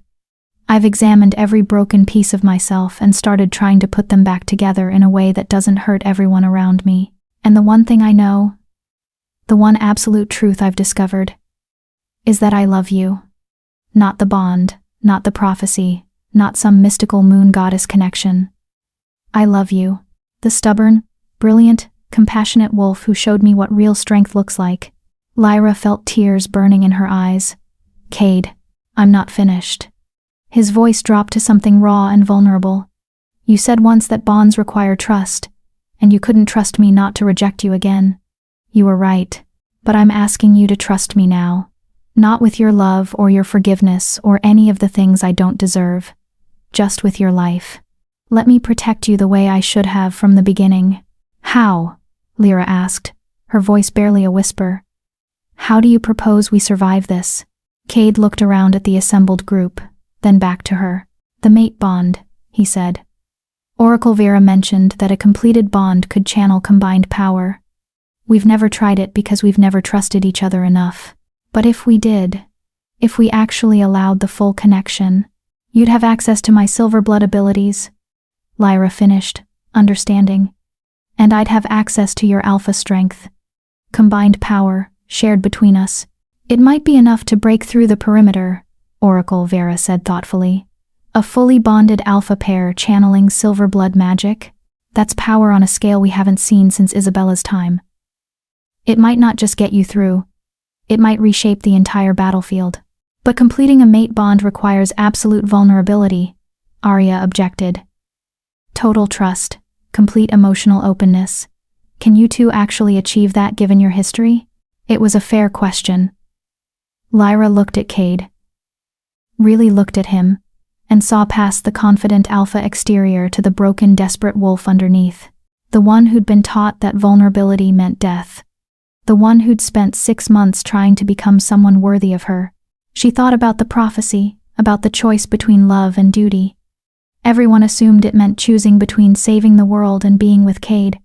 I've examined every broken piece of myself and started trying to put them back together in a way that doesn't hurt everyone around me. And the one thing I know, the one absolute truth I've discovered, is that I love you. Not the bond, not the prophecy, not some mystical moon goddess connection. I love you. The stubborn, brilliant, compassionate wolf who showed me what real strength looks like. Lyra felt tears burning in her eyes. Cade, I'm not finished. His voice dropped to something raw and vulnerable. You said once that bonds require trust, and you couldn't trust me not to reject you again. You were right, but I'm asking you to trust me now. Not with your love or your forgiveness or any of the things I don't deserve. Just with your life. Let me protect you the way I should have from the beginning. How? Lyra asked, her voice barely a whisper. How do you propose we survive this? Cade looked around at the assembled group, then back to her. The mate bond, he said. Oracle Vera mentioned that a completed bond could channel combined power. We've never tried it because we've never trusted each other enough. But if we did, if we actually allowed the full connection, you'd have access to my Silverblood abilities, Lyra finished, understanding. And I'd have access to your alpha strength. Combined power, shared between us. It might be enough to break through the perimeter, Oracle Vera said thoughtfully. A fully bonded alpha pair channeling Silverblood magic? That's power on a scale we haven't seen since Isabella's time. It might not just get you through. It might reshape the entire battlefield. But completing a mate bond requires absolute vulnerability, Arya objected. Total trust, complete emotional openness. Can you two actually achieve that given your history? It was a fair question. Lyra looked at Cade. Really looked at him, and saw past the confident alpha exterior to the broken, desperate wolf underneath. The one who'd been taught that vulnerability meant death. The one who'd spent 6 months trying to become someone worthy of her. She thought about the prophecy, about the choice between love and duty. Everyone assumed it meant choosing between saving the world and being with Cade.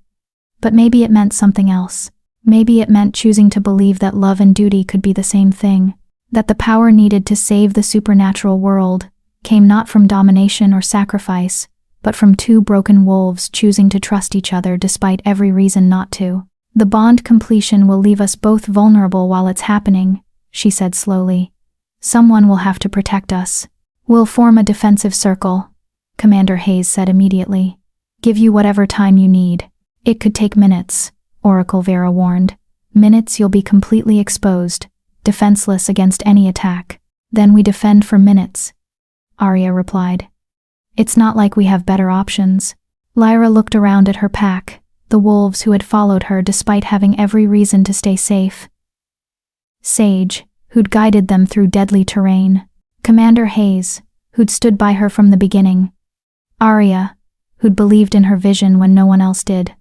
But maybe it meant something else. Maybe it meant choosing to believe that love and duty could be the same thing. That the power needed to save the supernatural world came not from domination or sacrifice, but from 2 broken wolves choosing to trust each other despite every reason not to. The bond completion will leave us both vulnerable while it's happening, she said slowly. Someone will have to protect us. We'll form a defensive circle, Commander Hayes said immediately. Give you whatever time you need. It could take minutes, Oracle Vera warned. Minutes you'll be completely exposed, defenseless against any attack. Then we defend for minutes, Arya replied. It's not like we have better options. Lyra looked around at her pack, the wolves who had followed her despite having every reason to stay safe. Sage, who'd guided them through deadly terrain. Commander Hayes, who'd stood by her from the beginning. Arya, who'd believed in her vision when no one else did.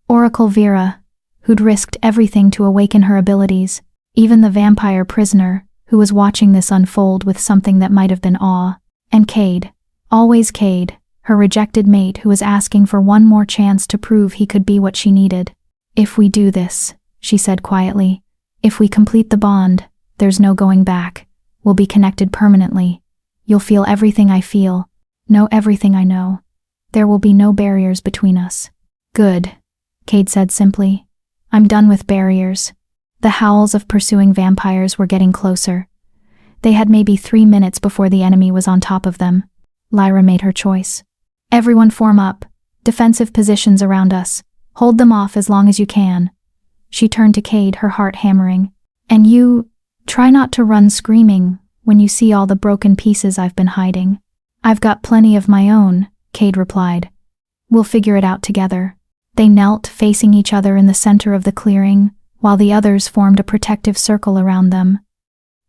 Oracle Vera, who'd risked everything to awaken her abilities. Even the vampire prisoner, who was watching this unfold with something that might have been awe. And Cade, always Cade, her rejected mate who was asking for one more chance to prove he could be what she needed. If we do this, she said quietly, if we complete the bond, there's no going back. We'll be connected permanently. You'll feel everything I feel, know everything I know. There will be no barriers between us. Good, Cade said simply. I'm done with barriers. The howls of pursuing vampires were getting closer. They had maybe 3 minutes before the enemy was on top of them. Lyra made her choice. Everyone form up. Defensive positions around us. Hold them off as long as you can. She turned to Cade, her heart hammering. And you, try not to run screaming when you see all the broken pieces I've been hiding. I've got plenty of my own, Cade replied. We'll figure it out together. They knelt, facing each other in the center of the clearing, while the others formed a protective circle around them.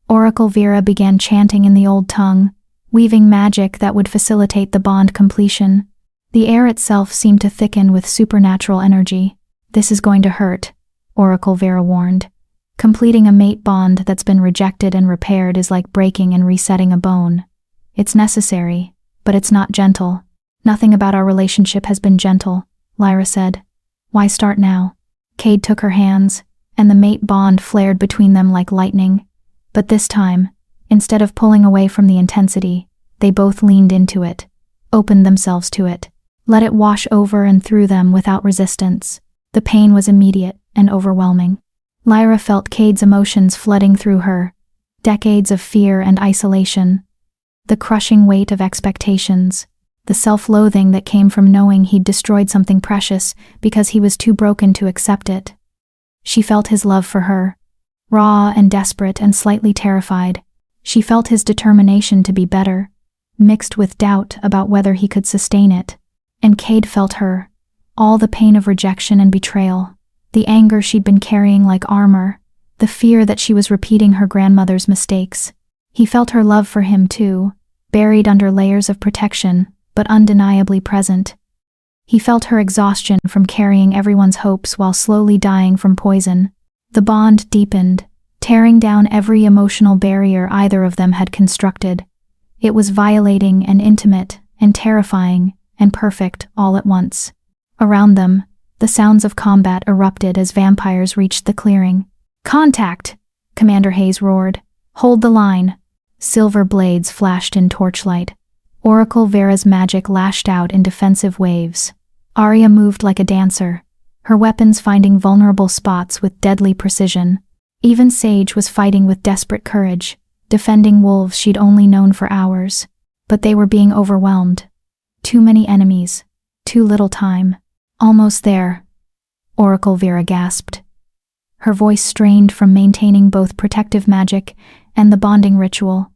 Oracle Vera began chanting in the old tongue, weaving magic that would facilitate the bond completion. The air itself seemed to thicken with supernatural energy. This is going to hurt, Oracle Vera warned. Completing a mate bond that's been rejected and repaired is like breaking and resetting a bone. It's necessary, but it's not gentle. Nothing about our relationship has been gentle, Lyra said. Why start now? Cade took her hands, and the mate bond flared between them like lightning. But this time, instead of pulling away from the intensity, they both leaned into it, opened themselves to it, let it wash over and through them without resistance. The pain was immediate and overwhelming. Lyra felt Cade's emotions flooding through her, decades of fear and isolation, the crushing weight of expectations, the self-loathing that came from knowing he'd destroyed something precious because he was too broken to accept it. She felt his love for her, raw and desperate and slightly terrified. She felt his determination to be better, mixed with doubt about whether he could sustain it. And Cade felt her, all the pain of rejection and betrayal, the anger she'd been carrying like armor, the fear that she was repeating her grandmother's mistakes. He felt her love for him too, buried under layers of protection, but undeniably present. He felt her exhaustion from carrying everyone's hopes while slowly dying from poison. The bond deepened, tearing down every emotional barrier either of them had constructed. It was violating and intimate and terrifying and perfect all at once. Around them, the sounds of combat erupted as vampires reached the clearing. "Contact!" Commander Hayes roared. "Hold the line." Silver blades flashed in torchlight. Oracle Vera's magic lashed out in defensive waves. Arya moved like a dancer, her weapons finding vulnerable spots with deadly precision. Even Sage was fighting with desperate courage, defending wolves she'd only known for hours. But they were being overwhelmed. Too many enemies, too little time. "Almost there," Oracle Vera gasped. Her voice strained from maintaining both protective magic and the bonding ritual.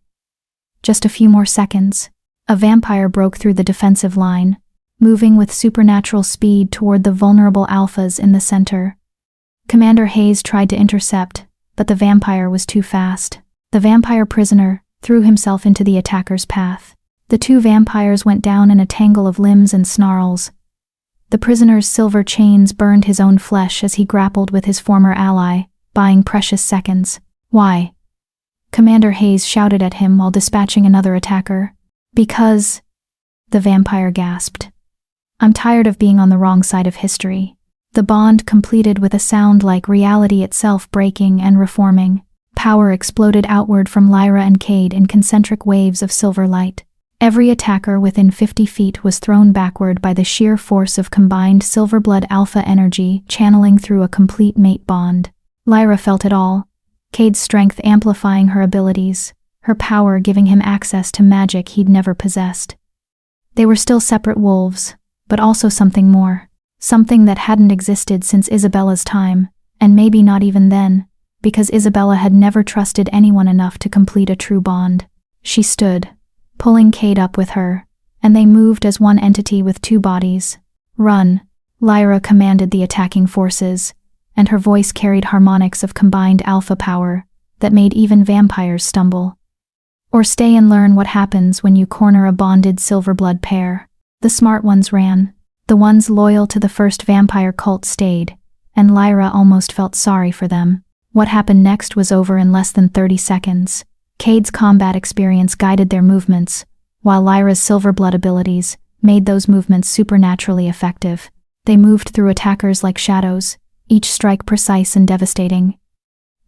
Just a few more seconds. A vampire broke through the defensive line, moving with supernatural speed toward the vulnerable alphas in the center. Commander Hayes tried to intercept, but the vampire was too fast. The vampire prisoner threw himself into the attacker's path. The two vampires went down in a tangle of limbs and snarls. The prisoner's silver chains burned his own flesh as he grappled with his former ally, buying precious seconds. "Why?" Commander Hayes shouted at him while dispatching another attacker. "Because," the vampire gasped. "I'm tired of being on the wrong side of history." The bond completed with a sound like reality itself breaking and reforming. Power exploded outward from Lyra and Cade in concentric waves of silver light. Every attacker within 50 feet was thrown backward by the sheer force of combined Silverblood alpha energy channeling through a complete mate bond. Lyra felt it all, Cade's strength amplifying her abilities, her power giving him access to magic he'd never possessed. They were still separate wolves, but also something more. Something that hadn't existed since Isabella's time, and maybe not even then, because Isabella had never trusted anyone enough to complete a true bond. She stood, pulling Cade up with her, and they moved as one entity with two bodies. "Run," Lyra commanded the attacking forces, and her voice carried harmonics of combined alpha power that made even vampires stumble. "Or stay and learn what happens when you corner a bonded Silverblood pair." The smart ones ran. The ones loyal to the first vampire cult stayed, and Lyra almost felt sorry for them. What happened next was over in less than 30 seconds. Cade's combat experience guided their movements, while Lyra's Silverblood abilities made those movements supernaturally effective. They moved through attackers like shadows, each strike precise and devastating.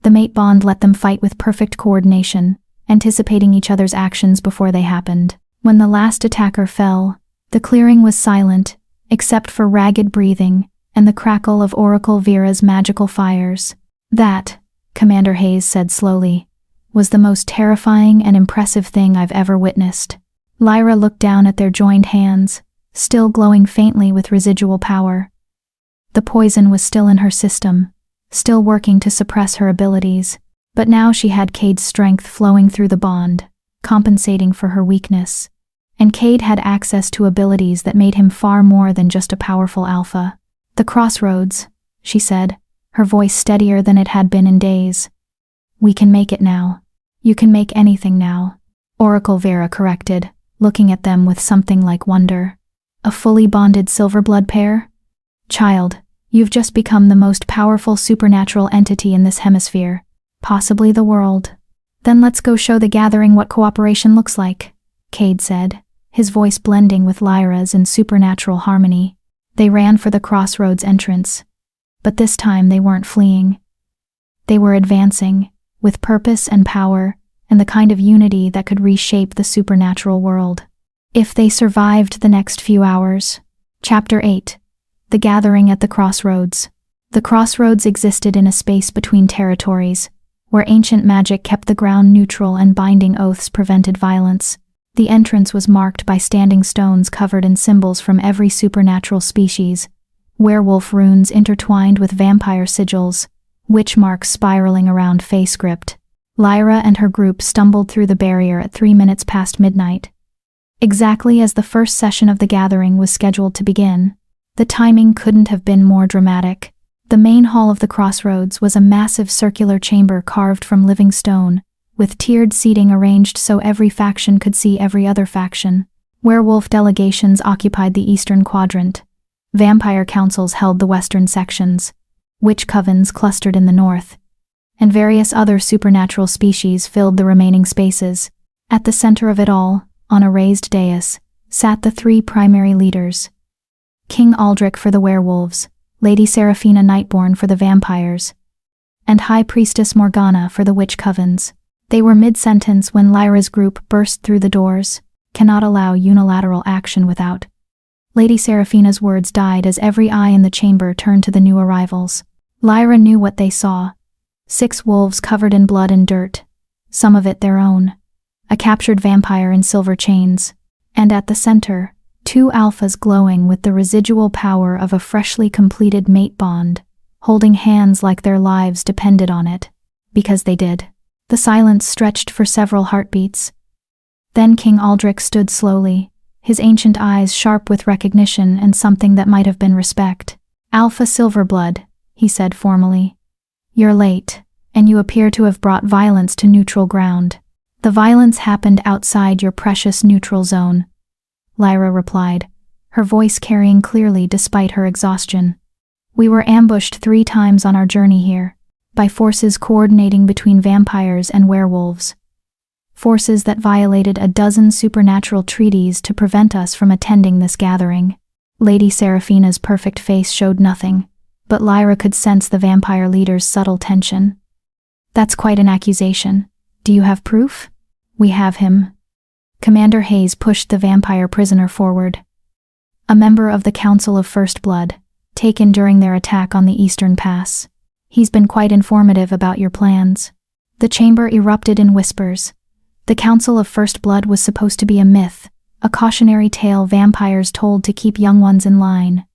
The mate bond let them fight with perfect coordination, anticipating each other's actions before they happened. When the last attacker fell, the clearing was silent, except for ragged breathing and the crackle of Oracle Vera's magical fires. "That," Commander Hayes said slowly, "was the most terrifying and impressive thing I've ever witnessed." Lyra looked down at their joined hands, still glowing faintly with residual power. The poison was still in her system, still working to suppress her abilities, but now she had Cade's strength flowing through the bond, compensating for her weakness. And Cade had access to abilities that made him far more than just a powerful alpha. "The crossroads," she said, her voice steadier than it had been in days. "We can make it now. You can make anything now," Oracle Vera corrected, looking at them with something like wonder. "A fully bonded Silverblood pair? Child, you've just become the most powerful supernatural entity in this hemisphere, possibly the world. Then let's go show the gathering what cooperation looks like," Cade said, his voice blending with Lyra's in supernatural harmony. They ran for the crossroads entrance. But this time they weren't fleeing. They were advancing, with purpose and power, and the kind of unity that could reshape the supernatural world. If they survived the next few hours. Chapter 8. The Gathering at the Crossroads. The crossroads existed in a space between territories, where ancient magic kept the ground neutral and binding oaths prevented violence. The entrance was marked by standing stones covered in symbols from every supernatural species, werewolf runes intertwined with vampire sigils, witch marks spiraling around Fey script. Lyra and her group stumbled through the barrier at 3 minutes past midnight. Exactly as the first session of the gathering was scheduled to begin. The timing couldn't have been more dramatic. The main hall of the crossroads was a massive circular chamber carved from living stone, with tiered seating arranged so every faction could see every other faction. Werewolf delegations occupied the eastern quadrant. Vampire councils held the western sections. Witch covens clustered in the north. And various other supernatural species filled the remaining spaces. At the center of it all, on a raised dais, sat the 3 primary leaders. King Aldrich for the werewolves, Lady Seraphina Nightborn for the vampires, and High Priestess Morgana for the witch covens. They were mid-sentence when Lyra's group burst through the doors. Cannot allow unilateral action without. Lady Seraphina's words died as every eye in the chamber turned to the new arrivals. Lyra knew what they saw. 6 wolves covered in blood and dirt, some of it their own. A captured vampire in silver chains. And at the center, 2 alphas glowing with the residual power of a freshly completed mate bond, holding hands like their lives depended on it. Because they did. The silence stretched for several heartbeats. Then King Aldrich stood slowly, his ancient eyes sharp with recognition and something that might have been respect. Alpha Silverblood, he said formally. You're late, and you appear to have brought violence to neutral ground. The violence happened outside your precious neutral zone, Lyra replied, her voice carrying clearly despite her exhaustion. We were ambushed 3 times on our journey here, by forces coordinating between vampires and werewolves. Forces that violated a dozen supernatural treaties to prevent us from attending this gathering. Lady Seraphina's perfect face showed nothing, but Lyra could sense the vampire leader's subtle tension. That's quite an accusation. Do you have proof? We have him. Commander Hayes pushed the vampire prisoner forward. A member of the Council of First Blood, taken during their attack on the Eastern Pass. He's been quite informative about your plans. The chamber erupted in whispers. The Council of First Blood was supposed to be a myth, a cautionary tale vampires told to keep young ones in line.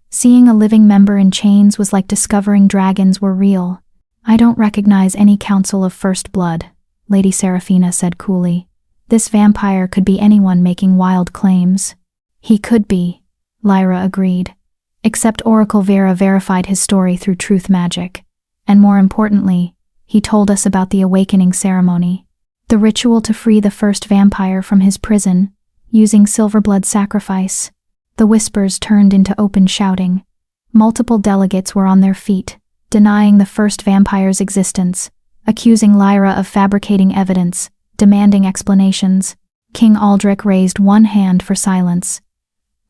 Seeing a living member in chains was like discovering dragons were real. I don't recognize any Council of First Blood, Lady Seraphina said coolly. This vampire could be anyone making wild claims. He could be, Lyra agreed. Except Oracle Vera verified his story through truth magic. And more importantly, he told us about the awakening ceremony. The ritual to free the first vampire from his prison, using Silverblood sacrifice. The whispers turned into open shouting. Multiple delegates were on their feet, denying the first vampire's existence, accusing Lyra of fabricating evidence, demanding explanations. King Aldrich raised one hand for silence.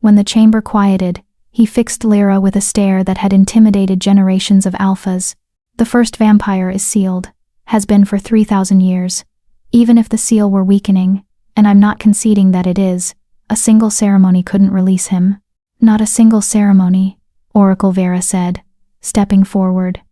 When the chamber quieted, he fixed Lyra with a stare that had intimidated generations of alphas. The first vampire is sealed, has been for 3,000 years. Even if the seal were weakening, and I'm not conceding that it is, a single ceremony couldn't release him. Not a single ceremony, Oracle Vera said, stepping forward.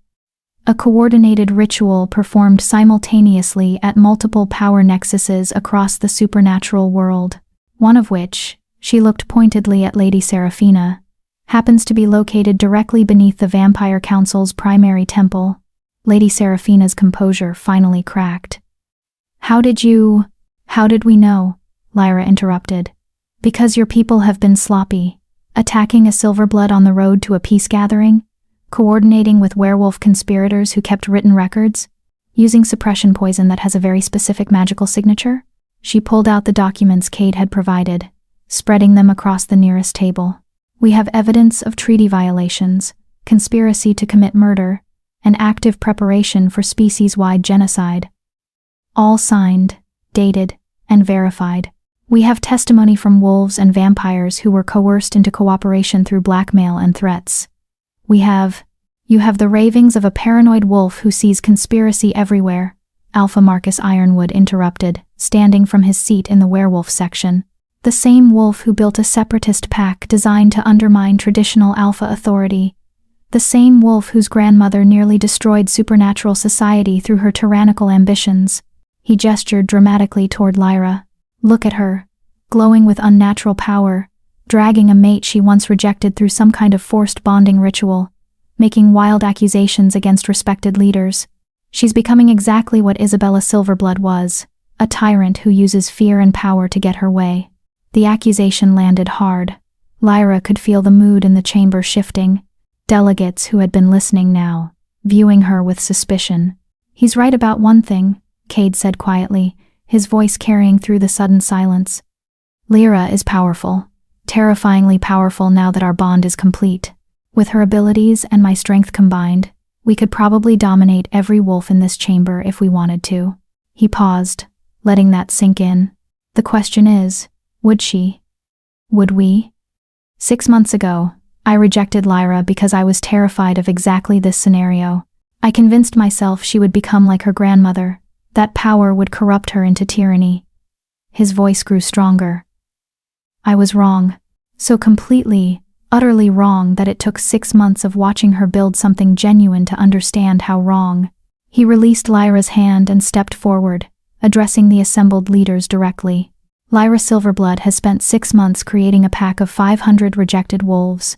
A coordinated ritual performed simultaneously at multiple power nexuses across the supernatural world, one of which, she looked pointedly at Lady Seraphina, happens to be located directly beneath the Vampire Council's primary temple. Lady Seraphina's composure finally cracked. How did we know? Lyra interrupted. Because your people have been sloppy, attacking a Silverblood on the road to a peace gathering, coordinating with werewolf conspirators who kept written records, using suppression poison that has a very specific magical signature. She pulled out the documents Cade had provided, spreading them across the nearest table. We have evidence of treaty violations, conspiracy to commit murder, and active preparation for species-wide genocide. All signed, dated, and verified. We have testimony from wolves and vampires who were coerced into cooperation through blackmail and threats. You have the ravings of a paranoid wolf who sees conspiracy everywhere, Alpha Marcus Ironwood interrupted, standing from his seat in the werewolf section. The same wolf who built a separatist pack designed to undermine traditional alpha authority. The same wolf whose grandmother nearly destroyed supernatural society through her tyrannical ambitions. He gestured dramatically toward Lyra. Look at her. glowing with unnatural power, dragging a mate she once rejected through some kind of forced bonding ritual, making wild accusations against respected leaders. She's becoming exactly what Isabella Silverblood was, a tyrant who uses fear and power to get her way. The accusation landed hard. Lyra could feel the mood in the chamber shifting. Delegates who had been listening now, viewing her with suspicion. "He's right about one thing," Cade said quietly, his voice carrying through the sudden silence. "Lyra is powerful, terrifyingly powerful now that our bond is complete. With her abilities and my strength combined, we could probably dominate every wolf in this chamber if we wanted to." He paused, letting that sink in. "The question is, would she? Would we?" 6 months ago, I rejected Lyra because I was terrified of exactly this scenario. I convinced myself she would become like her grandmother, that power would corrupt her into tyranny. His voice grew stronger. I was wrong. So completely, utterly wrong that it took 6 months of watching her build something genuine to understand how wrong. He released Lyra's hand and stepped forward, addressing the assembled leaders directly. Lyra Silverblood has spent 6 months creating a pack of 500 rejected wolves.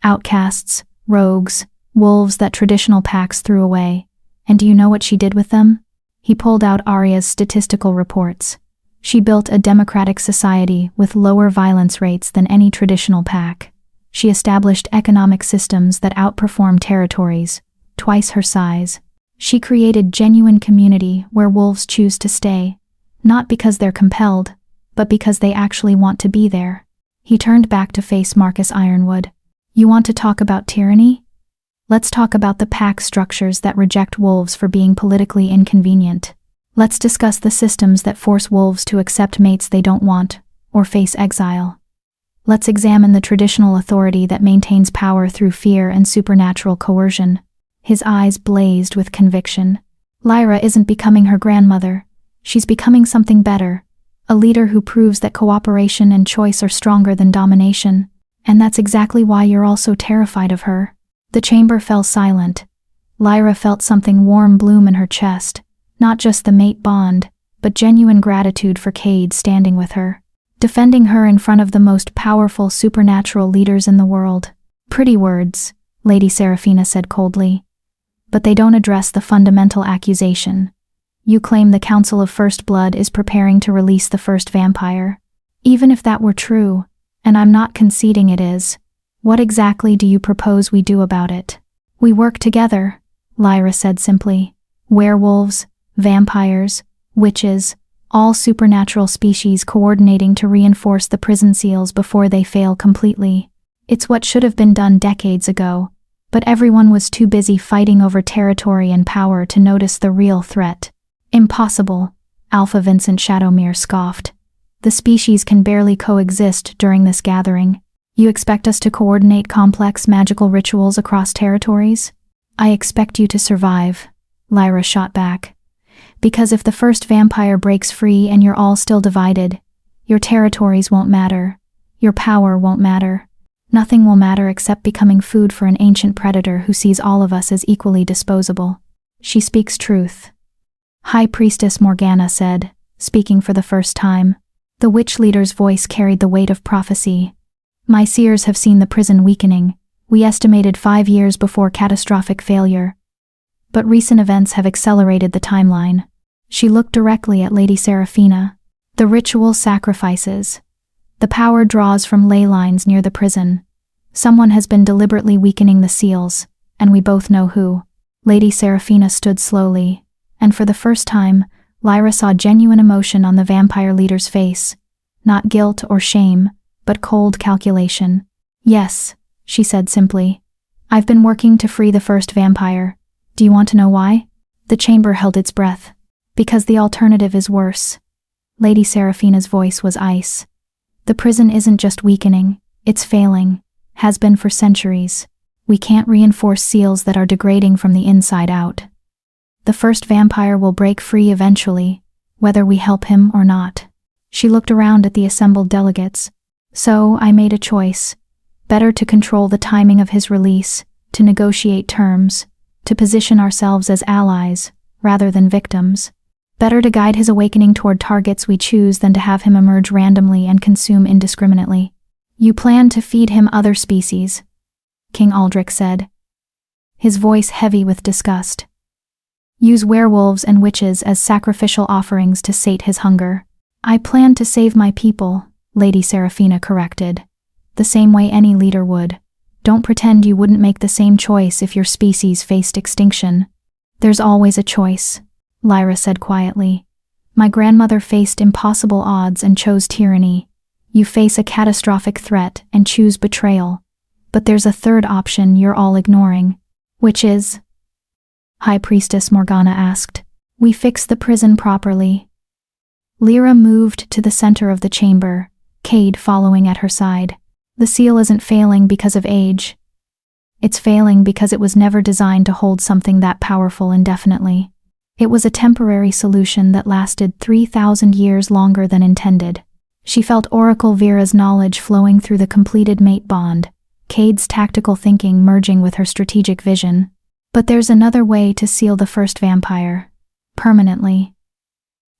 Outcasts, rogues, wolves that traditional packs threw away. And do you know what she did with them? He pulled out Arya's statistical reports. She built a democratic society with lower violence rates than any traditional pack. She established economic systems that outperform territories, twice her size. She created genuine community where wolves choose to stay, not because they're compelled, but because they actually want to be there. He turned back to face Marcus Ironwood. "You want to talk about tyranny? Let's talk about the pack structures that reject wolves for being politically inconvenient. Let's discuss the systems that force wolves to accept mates they don't want, or face exile. Let's examine the traditional authority that maintains power through fear and supernatural coercion." His eyes blazed with conviction. Lyra isn't becoming her grandmother. She's becoming something better. A leader who proves that cooperation and choice are stronger than domination. And that's exactly why you're all so terrified of her. The chamber fell silent. Lyra felt something warm bloom in her chest, not just the mate bond, but genuine gratitude for Cade standing with her, defending her in front of the most powerful supernatural leaders in the world. "Pretty words," Lady Seraphina said coldly. "But they don't address the fundamental accusation. You claim the Council of First Blood is preparing to release the first vampire. Even if that were true, and I'm not conceding it is, what exactly do you propose we do about it?" "We work together," Lyra said simply. "Werewolves, vampires, witches, all supernatural species coordinating to reinforce the prison seals before they fail completely. It's what should have been done decades ago, but everyone was too busy fighting over territory and power to notice the real threat." "Impossible," Alpha Vincent Shadowmere scoffed. "The species can barely coexist during this gathering. You expect us to coordinate complex magical rituals across territories?" "I expect you to survive," Lyra shot back. "Because if the first vampire breaks free and you're all still divided, your territories won't matter. Your power won't matter. Nothing will matter except becoming food for an ancient predator who sees all of us as equally disposable." "She speaks truth," High Priestess Morgana said, speaking for the first time. The witch leader's voice carried the weight of prophecy. "My seers have seen the prison weakening. We estimated 5 years before catastrophic failure. But recent events have accelerated the timeline." She looked directly at Lady Seraphina. "The ritual sacrifices. The power draws from ley lines near the prison. Someone has been deliberately weakening the seals, and we both know who." Lady Seraphina stood slowly, and for the first time, Lyra saw genuine emotion on the vampire leader's face. Not guilt or shame, but cold calculation. "Yes," she said simply. "I've been working to free the first vampire. Do you want to know why?" The chamber held its breath. "Because the alternative is worse." Lady Seraphina's voice was ice. "The prison isn't just weakening, it's failing. Has been for centuries. We can't reinforce seals that are degrading from the inside out. The first vampire will break free eventually, whether we help him or not." She looked around at the assembled delegates. "So I made a choice. Better to control the timing of his release, to negotiate terms, to position ourselves as allies, rather than victims." Better to guide his awakening toward targets we choose than to have him emerge randomly and consume indiscriminately. You plan to feed him other species, King Aldrich said, his voice heavy with disgust. Use werewolves and witches as sacrificial offerings to sate his hunger. I plan to save my people, Lady Seraphina corrected, the same way any leader would. Don't pretend you wouldn't make the same choice if your species faced extinction. There's always a choice, Lyra said quietly. My grandmother faced impossible odds and chose tyranny. You face a catastrophic threat and choose betrayal. But there's a third option you're all ignoring. Which is? High Priestess Morgana asked. We fix the prison properly. Lyra moved to the center of the chamber, Cade following at her side. The seal isn't failing because of age. It's failing because it was never designed to hold something that powerful indefinitely. It was a temporary solution that lasted 3,000 years longer than intended. She felt Oracle Vera's knowledge flowing through the completed mate bond, Cade's tactical thinking merging with her strategic vision. But there's another way to seal the first vampire. Permanently.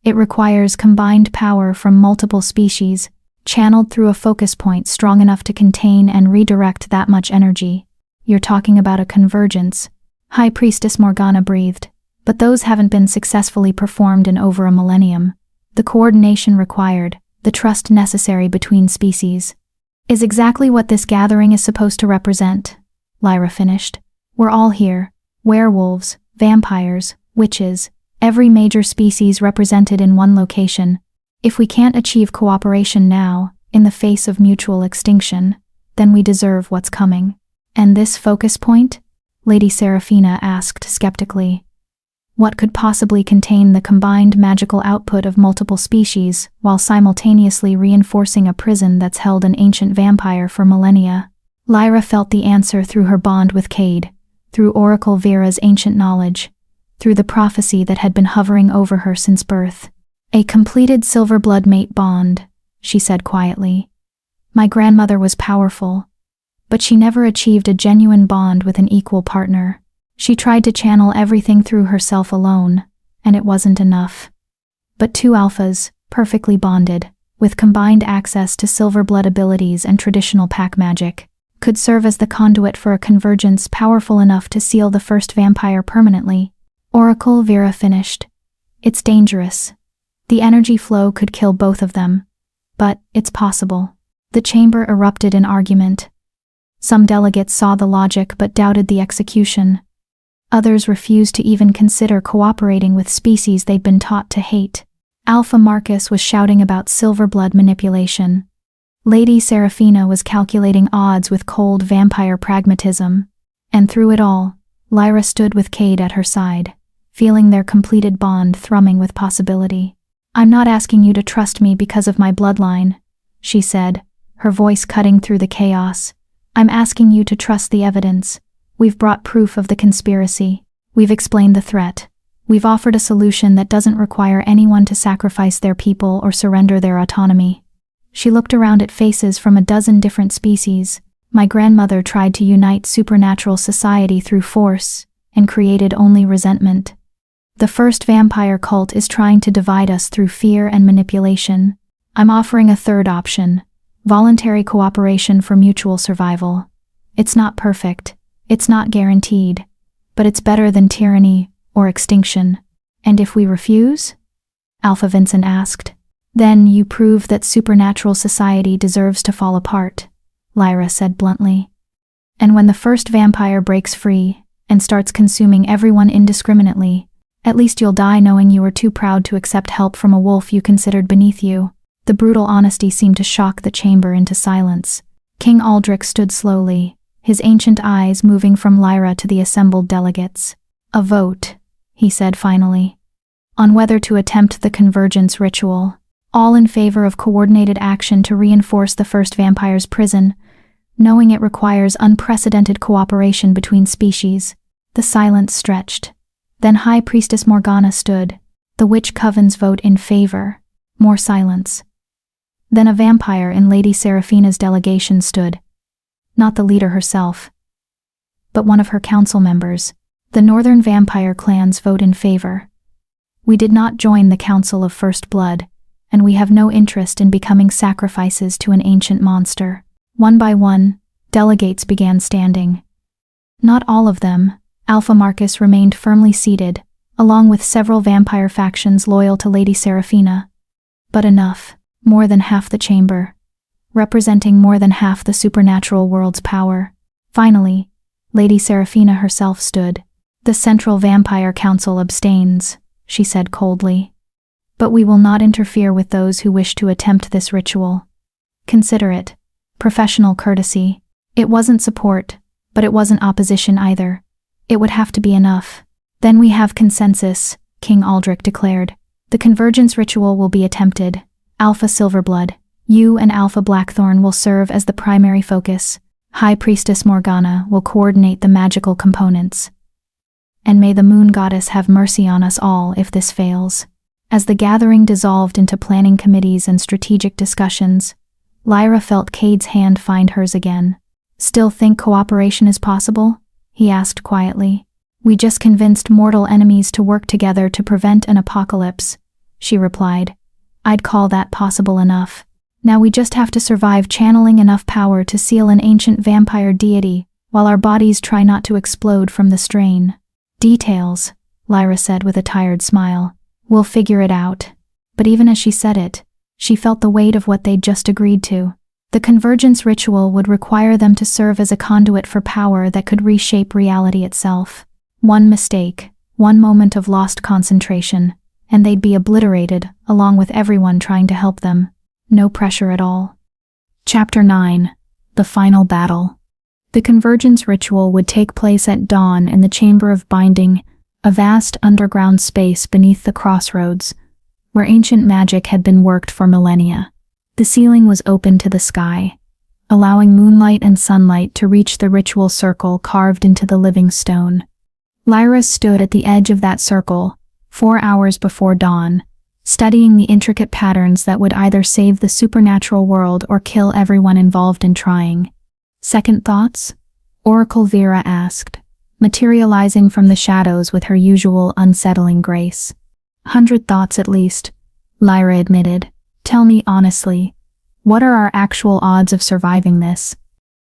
It requires combined power from multiple species, channeled through a focus point strong enough to contain and redirect that much energy. You're talking about a convergence, High Priestess Morgana breathed, but those haven't been successfully performed in over a millennium. The coordination required, the trust necessary between species, is exactly what this gathering is supposed to represent, Lyra finished. We're all here, werewolves, vampires, witches, every major species represented in one location. If we can't achieve cooperation now, in the face of mutual extinction, then we deserve what's coming. And this focus point? Lady Seraphina asked skeptically. What could possibly contain the combined magical output of multiple species while simultaneously reinforcing a prison that's held an ancient vampire for millennia? Lyra felt the answer through her bond with Cade, through Oracle Vera's ancient knowledge, through the prophecy that had been hovering over her since birth. A completed Silverblood mate bond, she said quietly. My grandmother was powerful, but she never achieved a genuine bond with an equal partner. She tried to channel everything through herself alone, and it wasn't enough. But two alphas, perfectly bonded, with combined access to Silverblood abilities and traditional pack magic, could serve as the conduit for a convergence powerful enough to seal the first vampire permanently. Oracle Vera finished. It's dangerous. The energy flow could kill both of them. But it's possible. The chamber erupted in argument. Some delegates saw the logic but doubted the execution. Others refused to even consider cooperating with species they'd been taught to hate. Alpha Marcus was shouting about Silverblood manipulation. Lady Seraphina was calculating odds with cold vampire pragmatism. And through it all, Lyra stood with Cade at her side, feeling their completed bond thrumming with possibility. I'm not asking you to trust me because of my bloodline, she said, her voice cutting through the chaos. I'm asking you to trust the evidence. We've brought proof of the conspiracy. We've explained the threat. We've offered a solution that doesn't require anyone to sacrifice their people or surrender their autonomy. She looked around at faces from a dozen different species. My grandmother tried to unite supernatural society through force, and created only resentment. The first vampire cult is trying to divide us through fear and manipulation. I'm offering a third option, voluntary cooperation for mutual survival. It's not perfect. It's not guaranteed, but it's better than tyranny or extinction. And if we refuse? Alpha Vincent asked. Then you prove that supernatural society deserves to fall apart, Lyra said bluntly. And when the first vampire breaks free and starts consuming everyone indiscriminately, at least you'll die knowing you were too proud to accept help from a wolf you considered beneath you. The brutal honesty seemed to shock the chamber into silence. King Aldrich stood slowly, his ancient eyes moving from Lyra to the assembled delegates. A vote, he said finally, on whether to attempt the convergence ritual, all in favor of coordinated action to reinforce the first vampire's prison, knowing it requires unprecedented cooperation between species. The silence stretched. Then High Priestess Morgana stood. The Witch Coven's vote in favor. More silence. Then a vampire in Lady Seraphina's delegation stood. Not the leader herself, but one of her council members. The Northern Vampire Clan's vote in favor. We did not join the Council of First Blood, and we have no interest in becoming sacrifices to an ancient monster. One by one, delegates began standing. Not all of them. Alpha Marcus remained firmly seated, along with several vampire factions loyal to Lady Seraphina. But enough, more than half the chamber, representing more than half the supernatural world's power. Finally, Lady Seraphina herself stood. The Central Vampire Council abstains, she said coldly. But we will not interfere with those who wish to attempt this ritual. Consider it professional courtesy. It wasn't support, but it wasn't opposition either. It would have to be enough. Then we have consensus, King Aldrich declared. The convergence ritual will be attempted. Alpha Silverblood, you and Alpha Blackthorn will serve as the primary focus. High Priestess Morgana will coordinate the magical components. And may the Moon Goddess have mercy on us all if this fails. As the gathering dissolved into planning committees and strategic discussions, Lyra felt Cade's hand find hers again. Still think cooperation is possible? He asked quietly. We just convinced mortal enemies to work together to prevent an apocalypse, she replied. I'd call that possible enough. Now we just have to survive channeling enough power to seal an ancient vampire deity, while our bodies try not to explode from the strain. Details, Lyra said with a tired smile. We'll figure it out. But even as she said it, she felt the weight of what they'd just agreed to. The convergence ritual would require them to serve as a conduit for power that could reshape reality itself. One mistake, one moment of lost concentration, and they'd be obliterated, along with everyone trying to help them. No pressure at all. Chapter 9. The Final Battle. The convergence ritual would take place at dawn in the Chamber of Binding, a vast underground space beneath the crossroads, where ancient magic had been worked for millennia. The ceiling was open to the sky, allowing moonlight and sunlight to reach the ritual circle carved into the living stone. Lyra stood at the edge of that circle, 4 hours before dawn, studying the intricate patterns that would either save the supernatural world or kill everyone involved in trying. Second thoughts? Oracle Vera asked, materializing from the shadows with her usual unsettling grace. 100 thoughts at least, Lyra admitted. Tell me honestly, what are our actual odds of surviving this?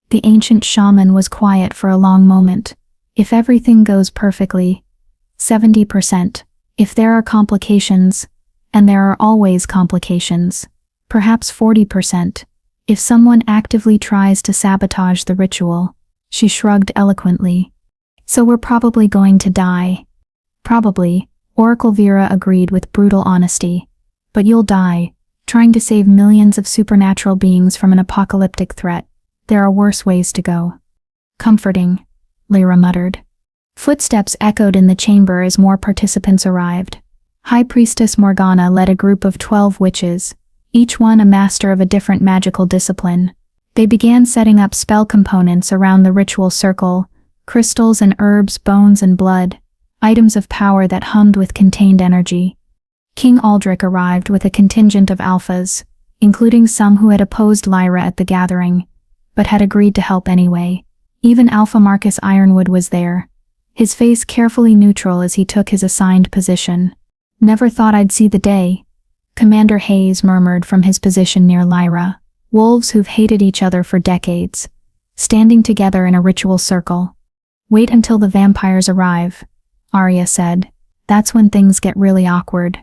The ancient shaman was quiet for a long moment. If everything goes perfectly, 70%. If there are complications, and there are always complications, perhaps 40%. If someone actively tries to sabotage the ritual, she shrugged eloquently. So we're probably going to die. Probably, Oracle Vera agreed with brutal honesty. But you'll die, trying to save millions of supernatural beings from an apocalyptic threat. There are worse ways to go. Comforting, Lyra muttered. Footsteps echoed in the chamber as more participants arrived. High Priestess Morgana led a group of 12 witches, each one a master of a different magical discipline. They began setting up spell components around the ritual circle, crystals and herbs, bones and blood, items of power that hummed with contained energy. King Aldrich arrived with a contingent of alphas, including some who had opposed Lyra at the gathering, but had agreed to help anyway. Even Alpha Marcus Ironwood was there, his face carefully neutral as he took his assigned position. Never thought I'd see the day, Commander Hayes murmured from his position near Lyra. Wolves who've hated each other for decades, standing together in a ritual circle. Wait until the vampires arrive, Arya said. That's when things get really awkward.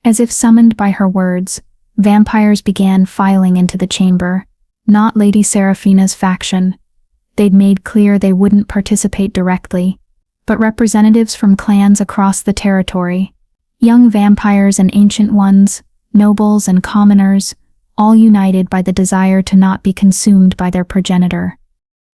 As if summoned by her words, vampires began filing into the chamber. Not Lady Seraphina's faction. They'd made clear they wouldn't participate directly, but representatives from clans across the territory. Young vampires and ancient ones, nobles and commoners, all united by the desire to not be consumed by their progenitor.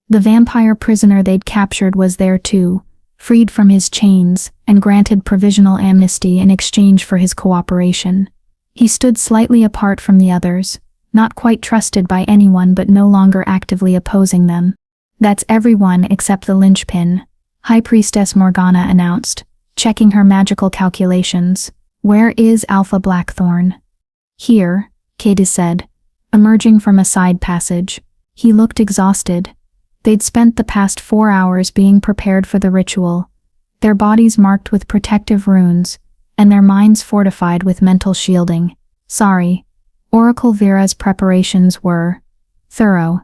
The vampire prisoner they'd captured was there too, freed from his chains and granted provisional amnesty in exchange for his cooperation. He stood slightly apart from the others, not quite trusted by anyone but no longer actively opposing them. That's everyone except the linchpin, High Priestess Morgana announced, checking her magical calculations. Where is Alpha Blackthorn? Here, Cade said, emerging from a side passage. He looked exhausted. They'd spent the past 4 hours being prepared for the ritual, their bodies marked with protective runes, and their minds fortified with mental shielding. Sorry, Oracle Vera's preparations were thorough.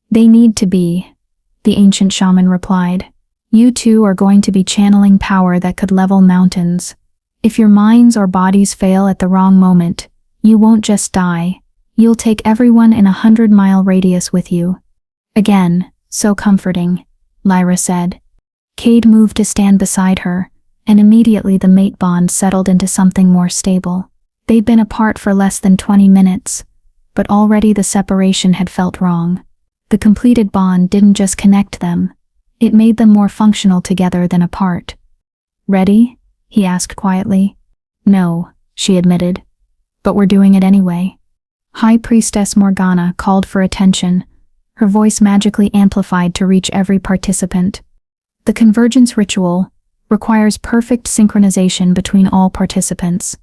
They need to be, the ancient shaman replied. You two are going to be channeling power that could level mountains. If your minds or bodies fail at the wrong moment, you won't just die. You'll take everyone in a 100-mile radius with you. Again, so comforting, Lyra said. Cade moved to stand beside her, and immediately the mate bond settled into something more stable. They'd been apart for less than 20 minutes, but already the separation had felt wrong. The completed bond didn't just connect them, it made them more functional together than apart. Ready? He asked quietly. No, she admitted. But we're doing it anyway. High Priestess Morgana called for attention, her voice magically amplified to reach every participant. The convergence ritual requires perfect synchronization between all participants.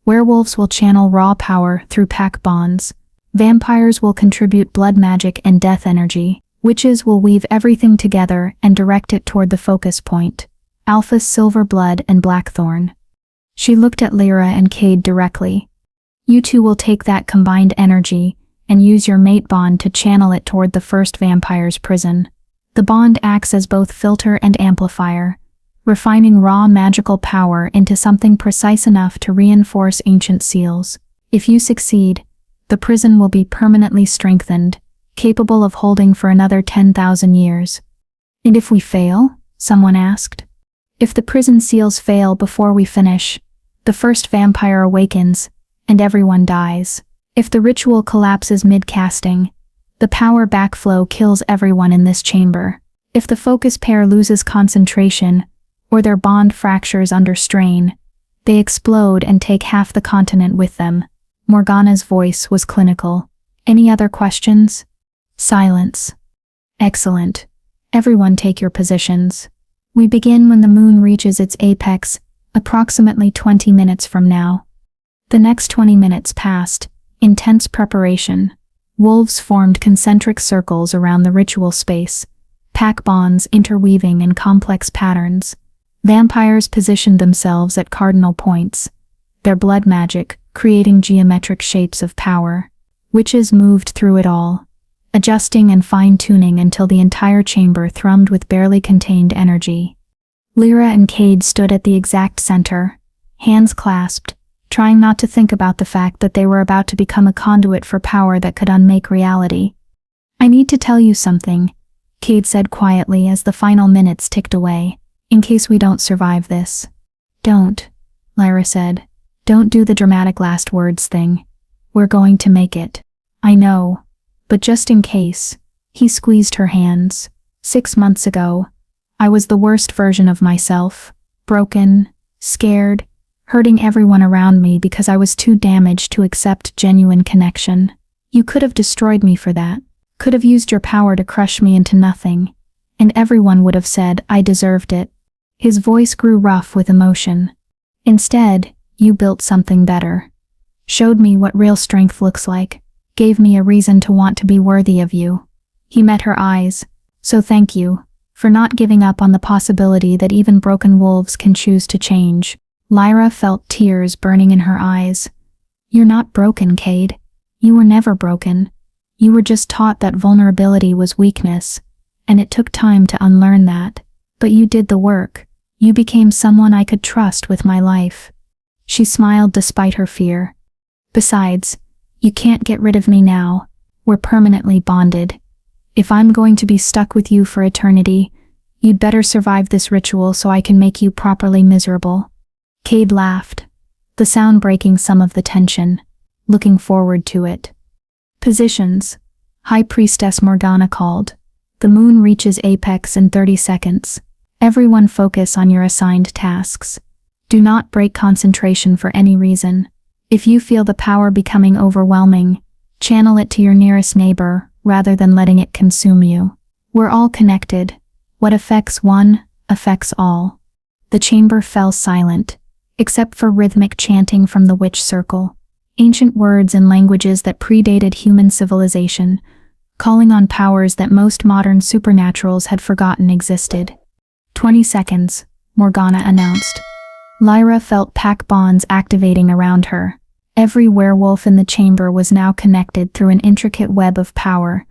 Werewolves will channel raw power through pack bonds. Vampires will contribute blood magic and death energy. Witches will weave everything together and direct it toward the focus point. Alpha Silverblood and Blackthorn. She looked at Lyra and Cade directly. You two will take that combined energy and use your mate bond to channel it toward the first vampire's prison. The bond acts as both filter and amplifier, refining raw magical power into something precise enough to reinforce ancient seals. If you succeed, the prison will be permanently strengthened, capable of holding for another 10,000 years. And if we fail? Someone asked. If the prison seals fail before we finish, the first vampire awakens, and everyone dies. If the ritual collapses mid-casting, the power backflow kills everyone in this chamber. If the focus pair loses concentration, or their bond fractures under strain, they explode and take half the continent with them. Morgana's voice was clinical. Any other questions? Silence. Excellent. Everyone take your positions. We begin when the moon reaches its apex, approximately 20 minutes from now. The next 20 minutes passed, intense preparation. Wolves formed concentric circles around the ritual space, pack bonds interweaving in complex patterns. Vampires positioned themselves at cardinal points, their blood magic creating geometric shapes of power. Witches moved through it all, adjusting and fine-tuning until the entire chamber thrummed with barely contained energy. Lyra and Cade stood at the exact center, hands clasped, trying not to think about the fact that they were about to become a conduit for power that could unmake reality. I need to tell you something, Cade said quietly as the final minutes ticked away, in case we don't survive this. Don't, Lyra said. Don't do the dramatic last words thing. We're going to make it. I know, but just in case. He squeezed her hands. 6 months ago, I was the worst version of myself, broken, scared, hurting everyone around me because I was too damaged to accept genuine connection. You could have destroyed me for that, could have used your power to crush me into nothing, and everyone would have said I deserved it. His voice grew rough with emotion. Instead, you built something better. Showed me what real strength looks like, gave me a reason to want to be worthy of you. He met her eyes. So thank you, for not giving up on the possibility that even broken wolves can choose to change. Lyra felt tears burning in her eyes. You're not broken, Cade. You were never broken. You were just taught that vulnerability was weakness, and it took time to unlearn that. But you did the work. You became someone I could trust with my life. She smiled despite her fear. Besides, you can't get rid of me now. We're permanently bonded. If I'm going to be stuck with you for eternity, you'd better survive this ritual so I can make you properly miserable. Cade laughed, the sound breaking some of the tension, looking forward to it. Positions. High Priestess Morgana called. The moon reaches apex in 30 seconds. Everyone focus on your assigned tasks. Do not break concentration for any reason. If you feel the power becoming overwhelming, channel it to your nearest neighbor rather than letting it consume you. We're all connected. What affects one, affects all. The chamber fell silent, except for rhythmic chanting from the witch circle. Ancient words in languages that predated human civilization, calling on powers that most modern supernaturals had forgotten existed. 20 seconds, Morgana announced. Lyra felt pack bonds activating around her. Every werewolf in the chamber was now connected through an intricate web of power,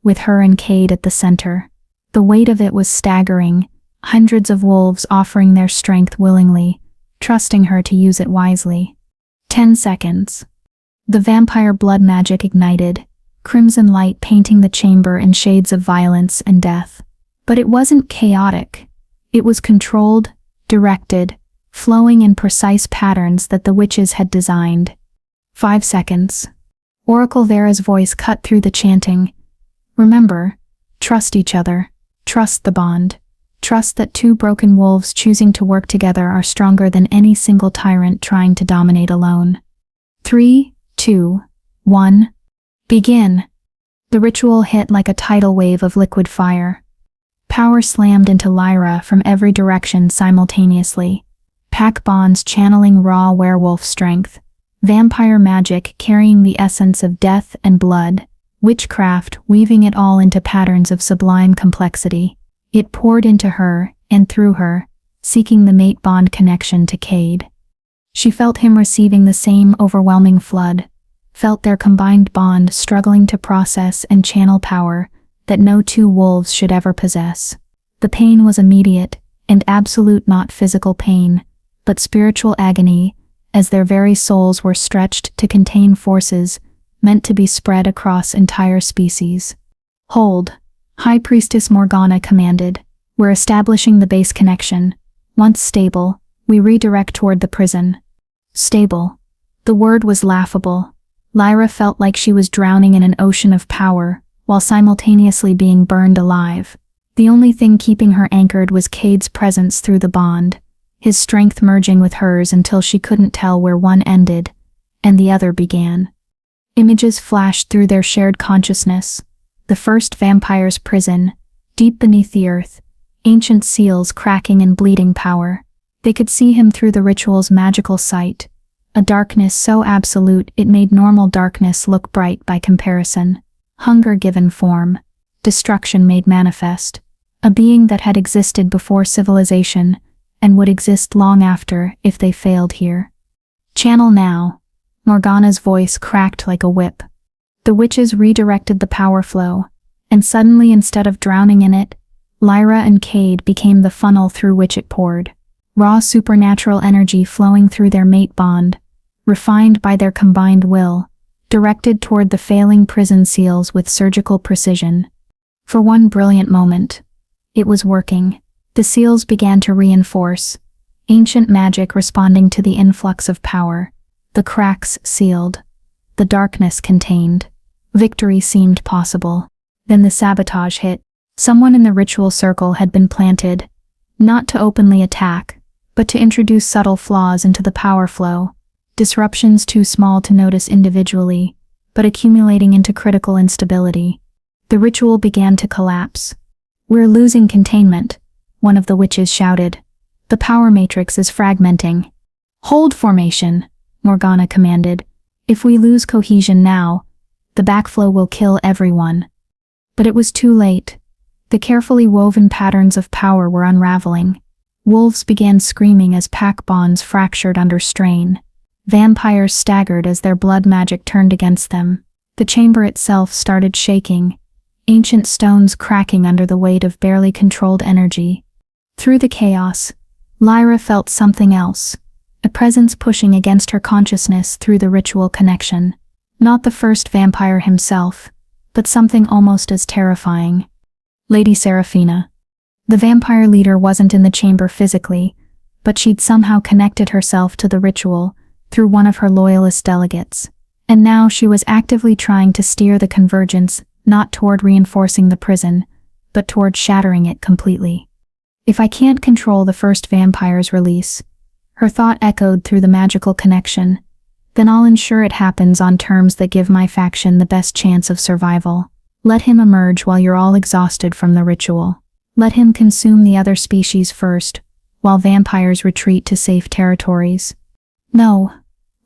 with her and Cade at the center. The weight of it was staggering, hundreds of wolves offering their strength willingly, trusting her to use it wisely. 10 seconds. The vampire blood magic ignited, crimson light painting the chamber in shades of violence and death. But it wasn't chaotic. It was controlled, directed, flowing in precise patterns that the witches had designed. 5 seconds. Oracle Vera's voice cut through the chanting. Remember, trust each other. Trust the bond. Trust that two broken wolves choosing to work together are stronger than any single tyrant trying to dominate alone. 3, 2, 1. Begin. The ritual hit like a tidal wave of liquid fire. Power slammed into Lyra from every direction simultaneously. Pack bonds channeling raw werewolf strength. Vampire magic carrying the essence of death and blood. Witchcraft weaving it all into patterns of sublime complexity. It poured into her and through her, seeking the mate bond connection to Cade. She felt him receiving the same overwhelming flood, felt their combined bond struggling to process and channel power that no two wolves should ever possess. The pain was immediate and absolute, not physical pain, but spiritual agony, as their very souls were stretched to contain forces meant to be spread across entire species. Hold, High Priestess Morgana commanded. We're establishing the base connection. Once stable, we redirect toward the prison. Stable. The word was laughable. Lyra felt like she was drowning in an ocean of power, while simultaneously being burned alive. The only thing keeping her anchored was Cade's presence through the bond, his strength merging with hers until she couldn't tell where one ended and the other began. Images flashed through their shared consciousness. The first vampire's prison, deep beneath the earth, ancient seals cracking in bleeding power. They could see him through the ritual's magical sight, a darkness so absolute it made normal darkness look bright by comparison. Hunger given form, destruction made manifest, a being that had existed before civilization and would exist long after if they failed here. Channel now. Morgana's voice cracked like a whip. The witches redirected the power flow, and suddenly, instead of drowning in it, Lyra and Cade became the funnel through which it poured. Raw supernatural energy flowing through their mate bond, refined by their combined will, directed toward the failing prison seals with surgical precision. For one brilliant moment, it was working. The seals began to reinforce, ancient magic responding to the influx of power. The cracks sealed, the darkness contained. Victory seemed possible. Then the sabotage hit. Someone in the ritual circle had been planted, not to openly attack, but to introduce subtle flaws into the power flow, disruptions too small to notice individually, but accumulating into critical instability. The ritual began to collapse. "We're losing containment," one of the witches shouted. "The power matrix is fragmenting." "Hold formation," Morgana commanded. "If we lose cohesion now, the backflow will kill everyone." But it was too late. The carefully woven patterns of power were unraveling. Wolves began screaming as pack bonds fractured under strain. Vampires staggered as their blood magic turned against them. The chamber itself started shaking, ancient stones cracking under the weight of barely controlled energy. Through the chaos, Lyra felt something else. A presence pushing against her consciousness through the ritual connection. Not the first vampire himself, but something almost as terrifying. Lady Seraphina. The vampire leader wasn't in the chamber physically, but she'd somehow connected herself to the ritual through one of her loyalist delegates. And now she was actively trying to steer the convergence not toward reinforcing the prison, but toward shattering it completely. If I can't control the first vampire's release, her thought echoed through the magical connection, then I'll ensure it happens on terms that give my faction the best chance of survival. Let him emerge while you're all exhausted from the ritual. Let him consume the other species first, while vampires retreat to safe territories. No,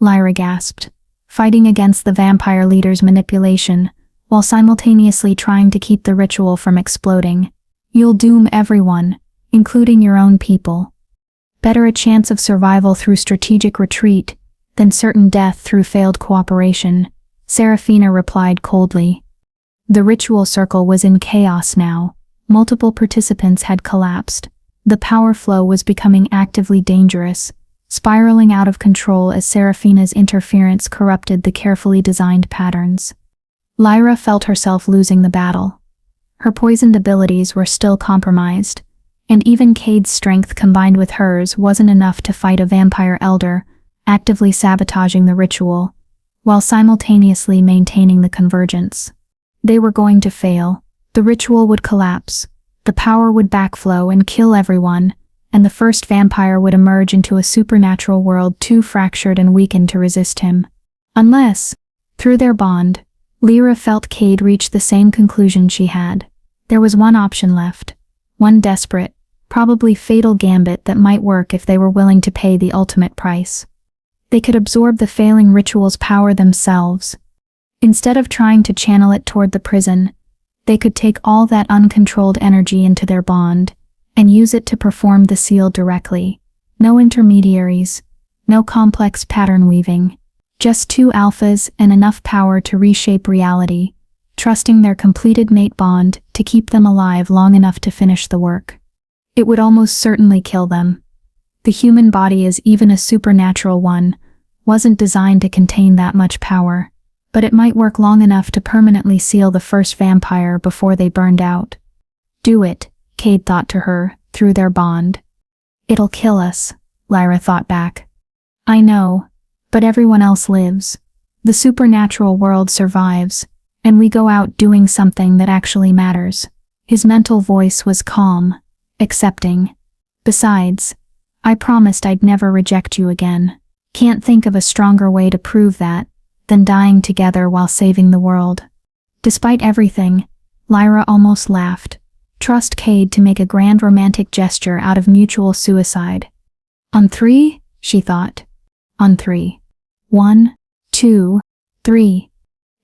Lyra gasped, fighting against the vampire leader's manipulation, while simultaneously trying to keep the ritual from exploding. You'll doom everyone, including your own people. Better a chance of survival through strategic retreat than certain death through failed cooperation, Serafina replied coldly. The ritual circle was in chaos now. Multiple participants had collapsed. The power flow was becoming actively dangerous, spiraling out of control as Serafina's interference corrupted the carefully designed patterns. Lyra felt herself losing the battle. Her poisoned abilities were still compromised, and even Cade's strength combined with hers wasn't enough to fight a vampire elder, actively sabotaging the ritual, while simultaneously maintaining the convergence. They were going to fail. The ritual would collapse, the power would backflow and kill everyone, and the first vampire would emerge into a supernatural world too fractured and weakened to resist him. Unless, through their bond, Lyra felt Cade reach the same conclusion she had. There was one option left, one desperate, probably fatal gambit that might work if they were willing to pay the ultimate price. They could absorb the failing ritual's power themselves. Instead of trying to channel it toward the prison, they could take all that uncontrolled energy into their bond and use it to perform the seal directly. No intermediaries, no complex pattern weaving, just two alphas and enough power to reshape reality, trusting their completed mate bond to keep them alive long enough to finish the work. It would almost certainly kill them. The human body, as even a supernatural one, wasn't designed to contain that much power, but it might work long enough to permanently seal the first vampire before they burned out. Do it, Cade thought to her, through their bond. It'll kill us, Lyra thought back. I know, but everyone else lives. The supernatural world survives, and we go out doing something that actually matters. His mental voice was calm, accepting. Besides, I promised I'd never reject you again. Can't think of a stronger way to prove that than dying together while saving the world. Despite everything, Lyra almost laughed. Trust Cade to make a grand romantic gesture out of mutual suicide. On 3, she thought. On 3. 1, 2, 3.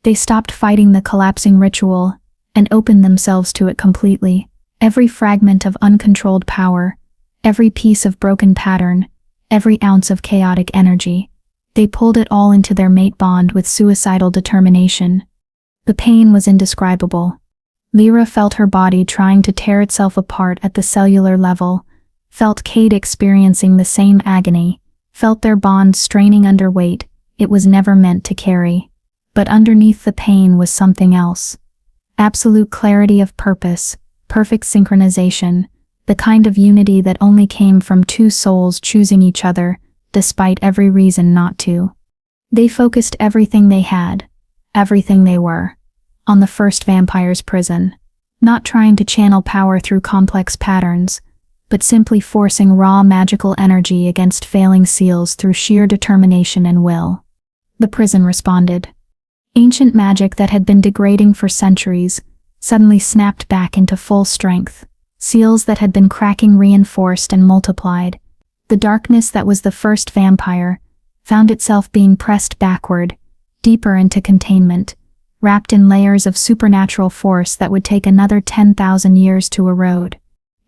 They stopped fighting the collapsing ritual and opened themselves to it completely. Every fragment of uncontrolled power, every piece of broken pattern, every ounce of chaotic energy. They pulled it all into their mate bond with suicidal determination. The pain was indescribable. Lyra felt her body trying to tear itself apart at the cellular level, felt Cade experiencing the same agony, felt their bond straining under weight it was never meant to carry. But underneath the pain was something else. Absolute clarity of purpose, perfect synchronization, the kind of unity that only came from two souls choosing each other, despite every reason not to. They focused everything they had, everything they were, on the first vampire's prison, not trying to channel power through complex patterns, but simply forcing raw magical energy against failing seals through sheer determination and will. The prison responded. Ancient magic that had been degrading for centuries suddenly snapped back into full strength. Seals that had been cracking reinforced and multiplied. The darkness that was the first vampire found itself being pressed backward, deeper into containment, wrapped in layers of supernatural force that would take another 10,000 years to erode.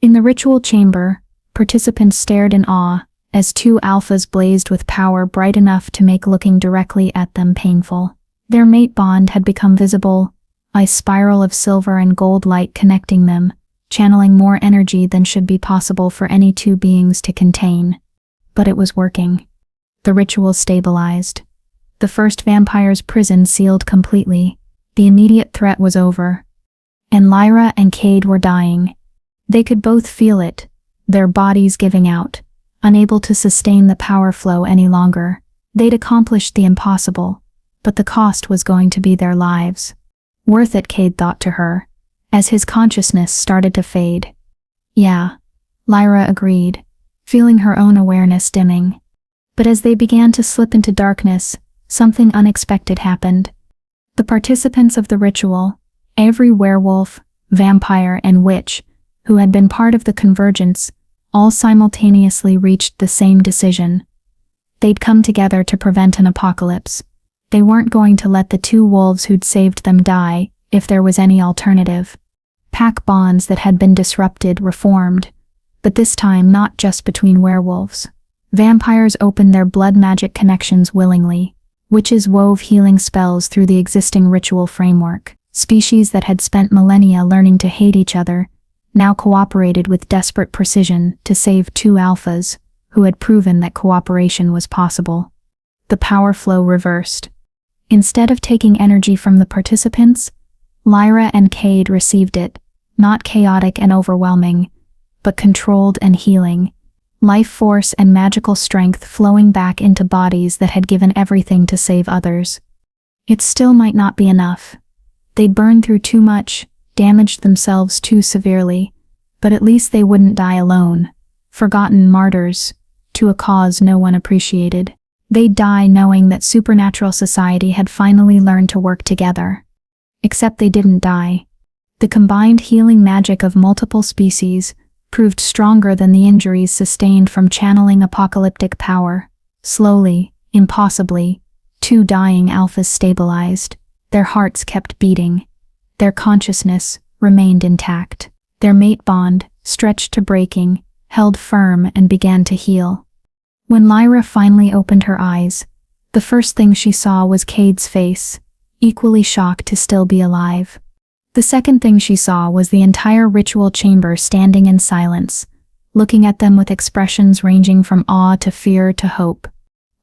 In the ritual chamber, participants stared in awe as two alphas blazed with power bright enough to make looking directly at them painful. Their mate bond had become visible, a spiral of silver and gold light connecting them, channeling more energy than should be possible for any two beings to contain. But it was working. The ritual stabilized. The first vampire's prison sealed completely. The immediate threat was over. And Lyra and Cade were dying. They could both feel it, their bodies giving out, unable to sustain the power flow any longer. They'd accomplished the impossible, but the cost was going to be their lives. Worth it, Cade thought to her, as his consciousness started to fade. Yeah, Lyra agreed, feeling her own awareness dimming. But as they began to slip into darkness, something unexpected happened. The participants of the ritual, every werewolf, vampire, and witch, who had been part of the convergence, all simultaneously reached the same decision. They'd come together to prevent an apocalypse. They weren't going to let the two wolves who'd saved them die, if there was any alternative. Pack bonds that had been disrupted reformed. But this time not just between werewolves. Vampires opened their blood magic connections willingly. Witches wove healing spells through the existing ritual framework. Species that had spent millennia learning to hate each other now cooperated with desperate precision to save two alphas who had proven that cooperation was possible. The power flow reversed. Instead of taking energy from the participants, Lyra and Cade received it, not chaotic and overwhelming, but controlled and healing. Life force and magical strength flowing back into bodies that had given everything to save others. It still might not be enough. They'd burned through too much, damaged themselves too severely, but at least they wouldn't die alone, forgotten martyrs, to a cause no one appreciated. They'd die knowing that supernatural society had finally learned to work together. Except they didn't die. The combined healing magic of multiple species proved stronger than the injuries sustained from channeling apocalyptic power. Slowly, impossibly, two dying alphas stabilized. Their hearts kept beating. Their consciousness remained intact. Their mate bond, stretched to breaking, held firm and began to heal. When Lyra finally opened her eyes, the first thing she saw was Cade's face, equally shocked to still be alive. The second thing she saw was the entire ritual chamber standing in silence, looking at them with expressions ranging from awe to fear to hope.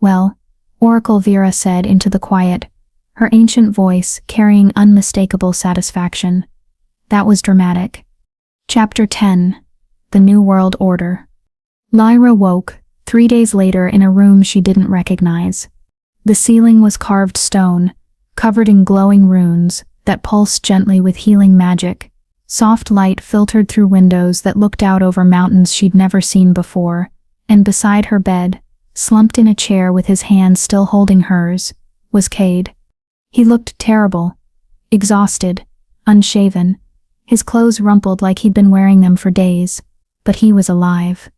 "Well," Oracle Vera said into the quiet, her ancient voice carrying unmistakable satisfaction. That was dramatic. Chapter 10. The New World Order. Lyra woke, 3 days later, in a room she didn't recognize. The ceiling was carved stone, covered in glowing runes that pulsed gently with healing magic. Soft light filtered through windows that looked out over mountains she'd never seen before, and beside her bed, slumped in a chair with his hand still holding hers, was Cade. He looked terrible, exhausted, unshaven, his clothes rumpled like he'd been wearing them for days, but he was alive.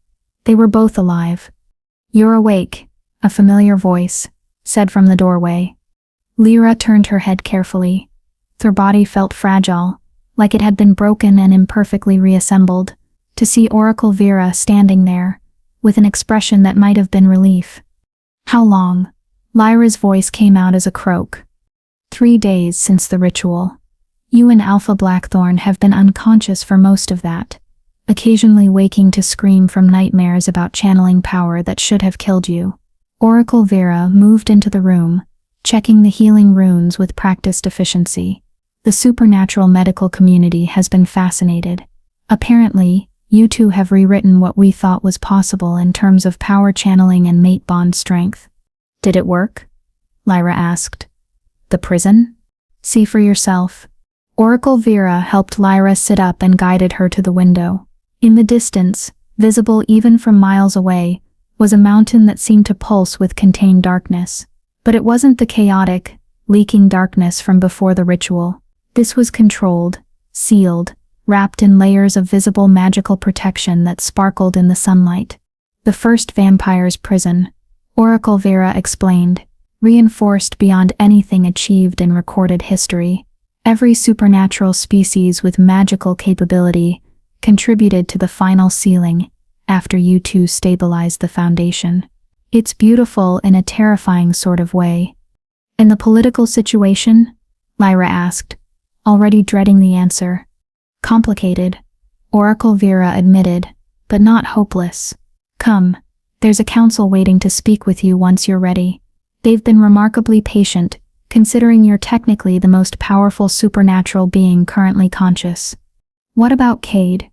They were both alive. "You're awake," a familiar voice said from the doorway. Lyra turned her head carefully. Her body felt fragile, like it had been broken and imperfectly reassembled, to see Oracle Vera standing there, with an expression that might have been relief. "How long?" Lyra's voice came out as a croak. 3 days since the ritual. You and Alpha Blackthorn have been unconscious for most of that, occasionally waking to scream from nightmares about channeling power that should have killed you. Oracle Vera moved into the room, checking the healing runes with practiced efficiency. The supernatural medical community has been fascinated. Apparently, you two have rewritten what we thought was possible in terms of power channeling and mate bond strength. Did it work? Lyra asked. The prison? See for yourself. Oracle Vera helped Lyra sit up and guided her to the window. In the distance, visible even from miles away, was a mountain that seemed to pulse with contained darkness. But it wasn't the chaotic, leaking darkness from before the ritual. This was controlled, sealed, wrapped in layers of visible magical protection that sparkled in the sunlight. The first vampire's prison, Oracle Vera explained, reinforced beyond anything achieved in recorded history. Every supernatural species with magical capability contributed to the final sealing after you two stabilized the foundation. It's beautiful in a terrifying sort of way. And the political situation? Lyra asked, already dreading the answer. Complicated, Oracle Vera admitted, but not hopeless. Come, there's a council waiting to speak with you once you're ready. They've been remarkably patient, considering you're technically the most powerful supernatural being currently conscious. What about Cade?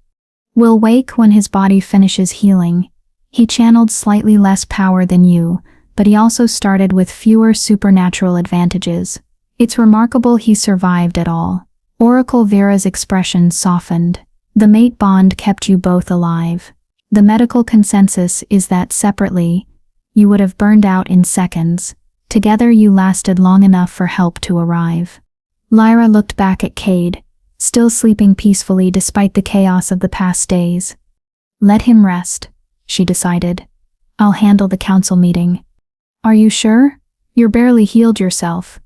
Will wake when his body finishes healing. He channeled slightly less power than you, but he also started with fewer supernatural advantages. It's remarkable he survived at all. Oracle Vera's expression softened. The mate bond kept you both alive. The medical consensus is that separately, you would have burned out in seconds. Together you lasted long enough for help to arrive. Lyra looked back at Cade, still sleeping peacefully despite the chaos of the past days. Let him rest, she decided. I'll handle the council meeting. Are you sure? You're barely healed yourself.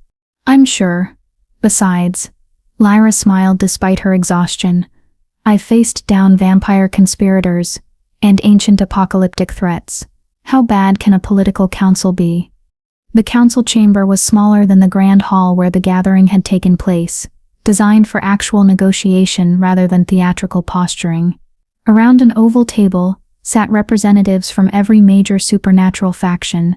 I'm sure. Besides, Lyra smiled despite her exhaustion. I've faced down vampire conspirators, and ancient apocalyptic threats. How bad can a political council be? The council chamber was smaller than the grand hall where the gathering had taken place, designed for actual negotiation rather than theatrical posturing. Around an oval table sat representatives from every major supernatural faction: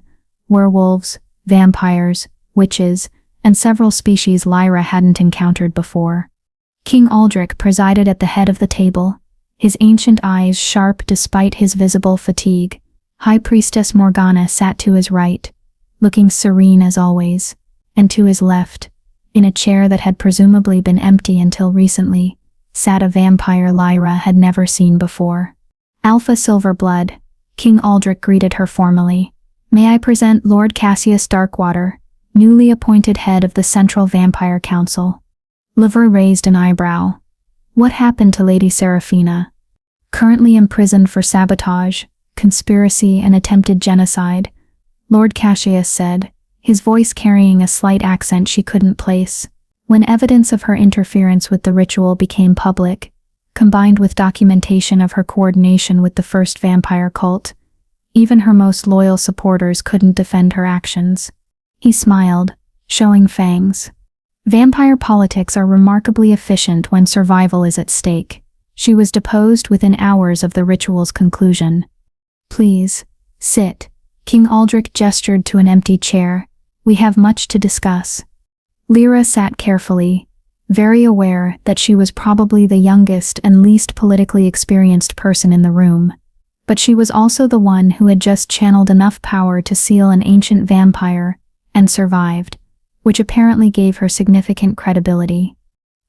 werewolves, vampires, witches, and several species Lyra hadn't encountered before. King Aldrich presided at the head of the table, his ancient eyes sharp despite his visible fatigue. High Priestess Morgana sat to his right, looking serene as always, and to his left, in a chair that had presumably been empty until recently, sat a vampire Lyra had never seen before. Alpha Silverblood, King Aldrich greeted her formally. May I present Lord Cassius Darkwater, newly appointed head of the Central Vampire Council. Lyra raised an eyebrow. What happened to Lady Seraphina? Currently imprisoned for sabotage, conspiracy, and attempted genocide, Lord Cassius said, his voice carrying a slight accent she couldn't place. When evidence of her interference with the ritual became public, combined with documentation of her coordination with the first vampire cult, even her most loyal supporters couldn't defend her actions. He smiled, showing fangs. Vampire politics are remarkably efficient when survival is at stake. She was deposed within hours of the ritual's conclusion. Please, sit. King Aldrich gestured to an empty chair. We have much to discuss. Lyra sat carefully, very aware that she was probably the youngest and least politically experienced person in the room. But she was also the one who had just channeled enough power to seal an ancient vampire, and survived, which apparently gave her significant credibility.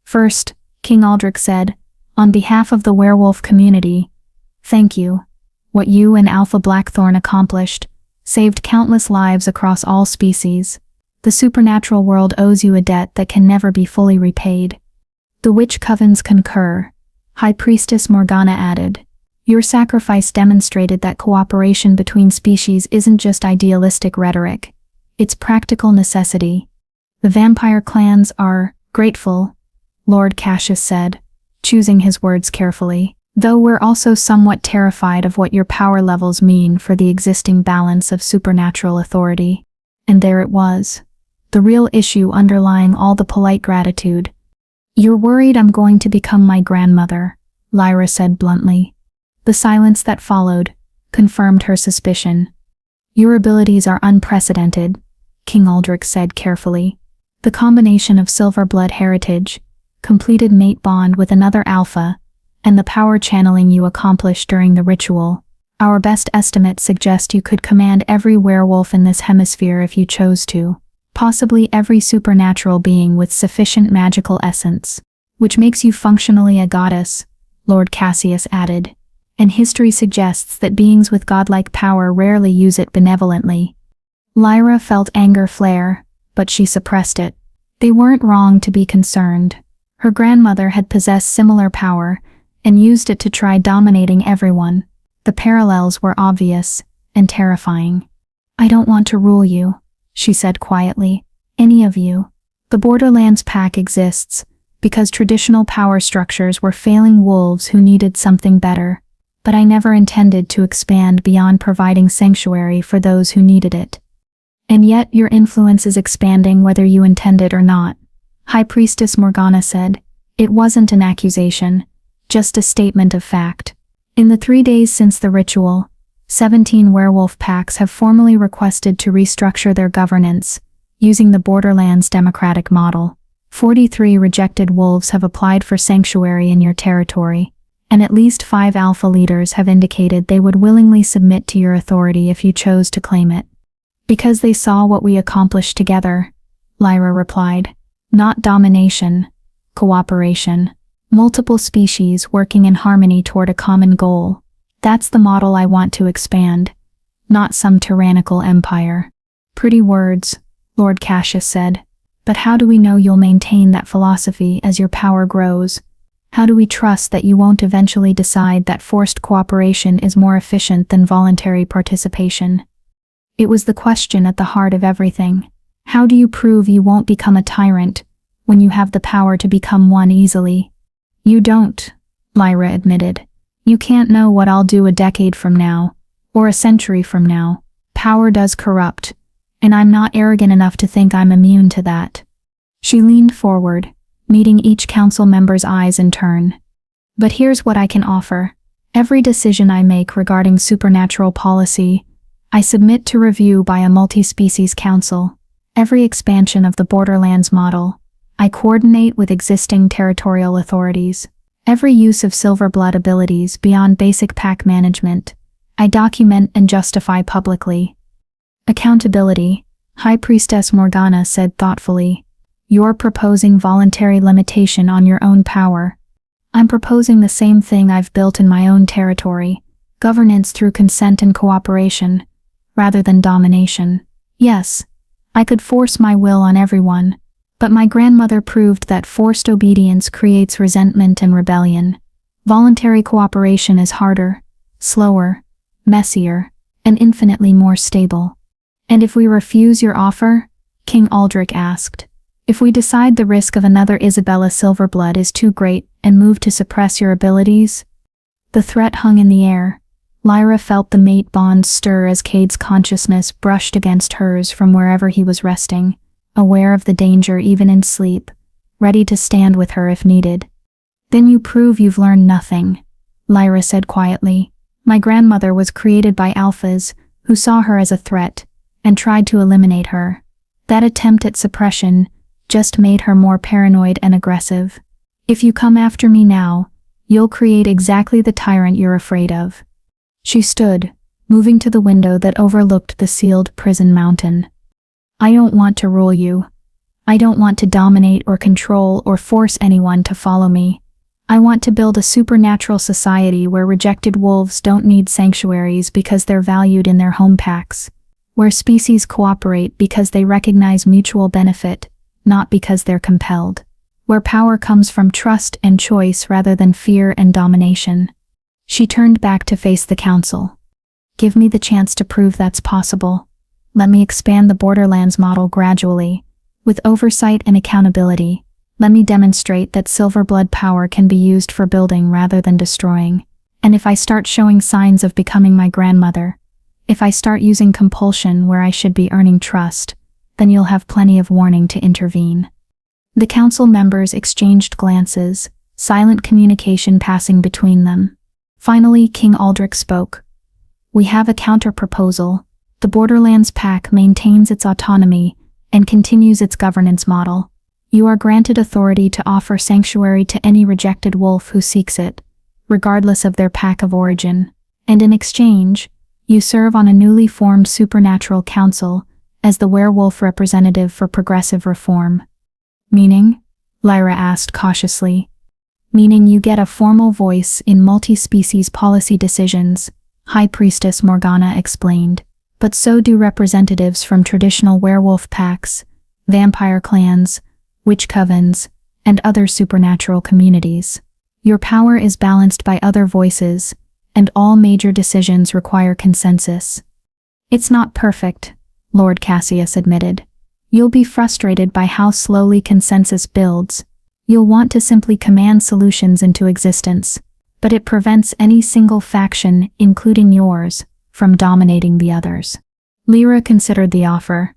First, King Aldrich said, on behalf of the werewolf community, thank you. What you and Alpha Blackthorn accomplished saved countless lives across all species. The supernatural world owes you a debt that can never be fully repaid. The witch covens concur, High Priestess Morgana added. Your sacrifice demonstrated that cooperation between species isn't just idealistic rhetoric. It's practical necessity. The vampire clans are grateful, Lord Cassius said, choosing his words carefully, though we're also somewhat terrified of what your power levels mean for the existing balance of supernatural authority. And there it was, the real issue underlying all the polite gratitude. You're worried I'm going to become my grandmother, Lyra said bluntly. The silence that followed confirmed her suspicion. Your abilities are unprecedented, King Aldrich said carefully. The combination of Silverblood heritage, completed mate bond with another alpha, and the power channeling you accomplished during the ritual. Our best estimates suggest you could command every werewolf in this hemisphere if you chose to, possibly every supernatural being with sufficient magical essence, which makes you functionally a goddess, Lord Cassius added, and history suggests that beings with godlike power rarely use it benevolently. Lyra felt anger flare, but she suppressed it. They weren't wrong to be concerned. Her grandmother had possessed similar power, and used it to try dominating everyone. The parallels were obvious and terrifying. I don't want to rule you, she said quietly. Any of you. The Borderlands Pact exists because traditional power structures were failing wolves who needed something better. But I never intended to expand beyond providing sanctuary for those who needed it. And yet your influence is expanding whether you intend it or not, High Priestess Morgana said. It wasn't an accusation, just a statement of fact. In the 3 days since the ritual, 17 werewolf packs have formally requested to restructure their governance, using the Borderlands democratic model. 43 rejected wolves have applied for sanctuary in your territory, and at least 5 alpha leaders have indicated they would willingly submit to your authority if you chose to claim it. Because they saw what we accomplished together, Lyra replied. Not domination, cooperation. Multiple species working in harmony toward a common goal. That's the model I want to expand, not some tyrannical empire. Pretty words, Lord Cassius said. But how do we know you'll maintain that philosophy as your power grows? How do we trust that you won't eventually decide that forced cooperation is more efficient than voluntary participation? It was the question at the heart of everything. How do you prove you won't become a tyrant when you have the power to become one easily? You don't, Lyra admitted. You can't know what I'll do a decade from now, or a century from now. Power does corrupt, and I'm not arrogant enough to think I'm immune to that. She leaned forward, meeting each council member's eyes in turn. But here's what I can offer. Every decision I make regarding supernatural policy, I submit to review by a multi-species council. Every expansion of the Borderlands model, I coordinate with existing territorial authorities. Every use of Silverblood abilities beyond basic pack management, I document and justify publicly. Accountability, High Priestess Morgana said thoughtfully. You're proposing voluntary limitation on your own power. I'm proposing the same thing I've built in my own territory, governance through consent and cooperation, rather than domination. Yes, I could force my will on everyone, but my grandmother proved that forced obedience creates resentment and rebellion. Voluntary cooperation is harder, slower, messier, and infinitely more stable. And if we refuse your offer? King Aldrich asked. If we decide the risk of another Isabella Silverblood is too great and move to suppress your abilities? The threat hung in the air. Lyra felt the mate bond stir as Cade's consciousness brushed against hers from wherever he was resting, aware of the danger even in sleep, ready to stand with her if needed. Then you prove you've learned nothing, Lyra said quietly. My grandmother was created by alphas who saw her as a threat and tried to eliminate her. That attempt at suppression just made her more paranoid and aggressive. If you come after me now, you'll create exactly the tyrant you're afraid of. She stood, moving to the window that overlooked the sealed prison mountain. I don't want to rule you. I don't want to dominate or control or force anyone to follow me. I want to build a supernatural society where rejected wolves don't need sanctuaries because they're valued in their home packs, where species cooperate because they recognize mutual benefit, not because they're compelled, where power comes from trust and choice rather than fear and domination. She turned back to face the council. Give me the chance to prove that's possible. Let me expand the Borderlands model gradually, with oversight and accountability. Let me demonstrate that Silverblood power can be used for building rather than destroying. And if I start showing signs of becoming my grandmother, if I start using compulsion where I should be earning trust, then you'll have plenty of warning to intervene. The council members exchanged glances, silent communication passing between them. Finally, King Aldrich spoke. We have a counter-proposal. The Borderlands Pack maintains its autonomy and continues its governance model. You are granted authority to offer sanctuary to any rejected wolf who seeks it, regardless of their pack of origin. And in exchange, you serve on a newly formed supernatural council as the werewolf representative for progressive reform. Meaning? Lyra asked cautiously. Meaning you get a formal voice in multi-species policy decisions, High Priestess Morgana explained. But so do representatives from traditional werewolf packs, vampire clans, witch covens, and other supernatural communities. Your power is balanced by other voices, and all major decisions require consensus. It's not perfect, Lord Cassius admitted. You'll be frustrated by how slowly consensus builds. You'll want to simply command solutions into existence, but it prevents any single faction, including yours, from dominating the others. Lyra considered the offer.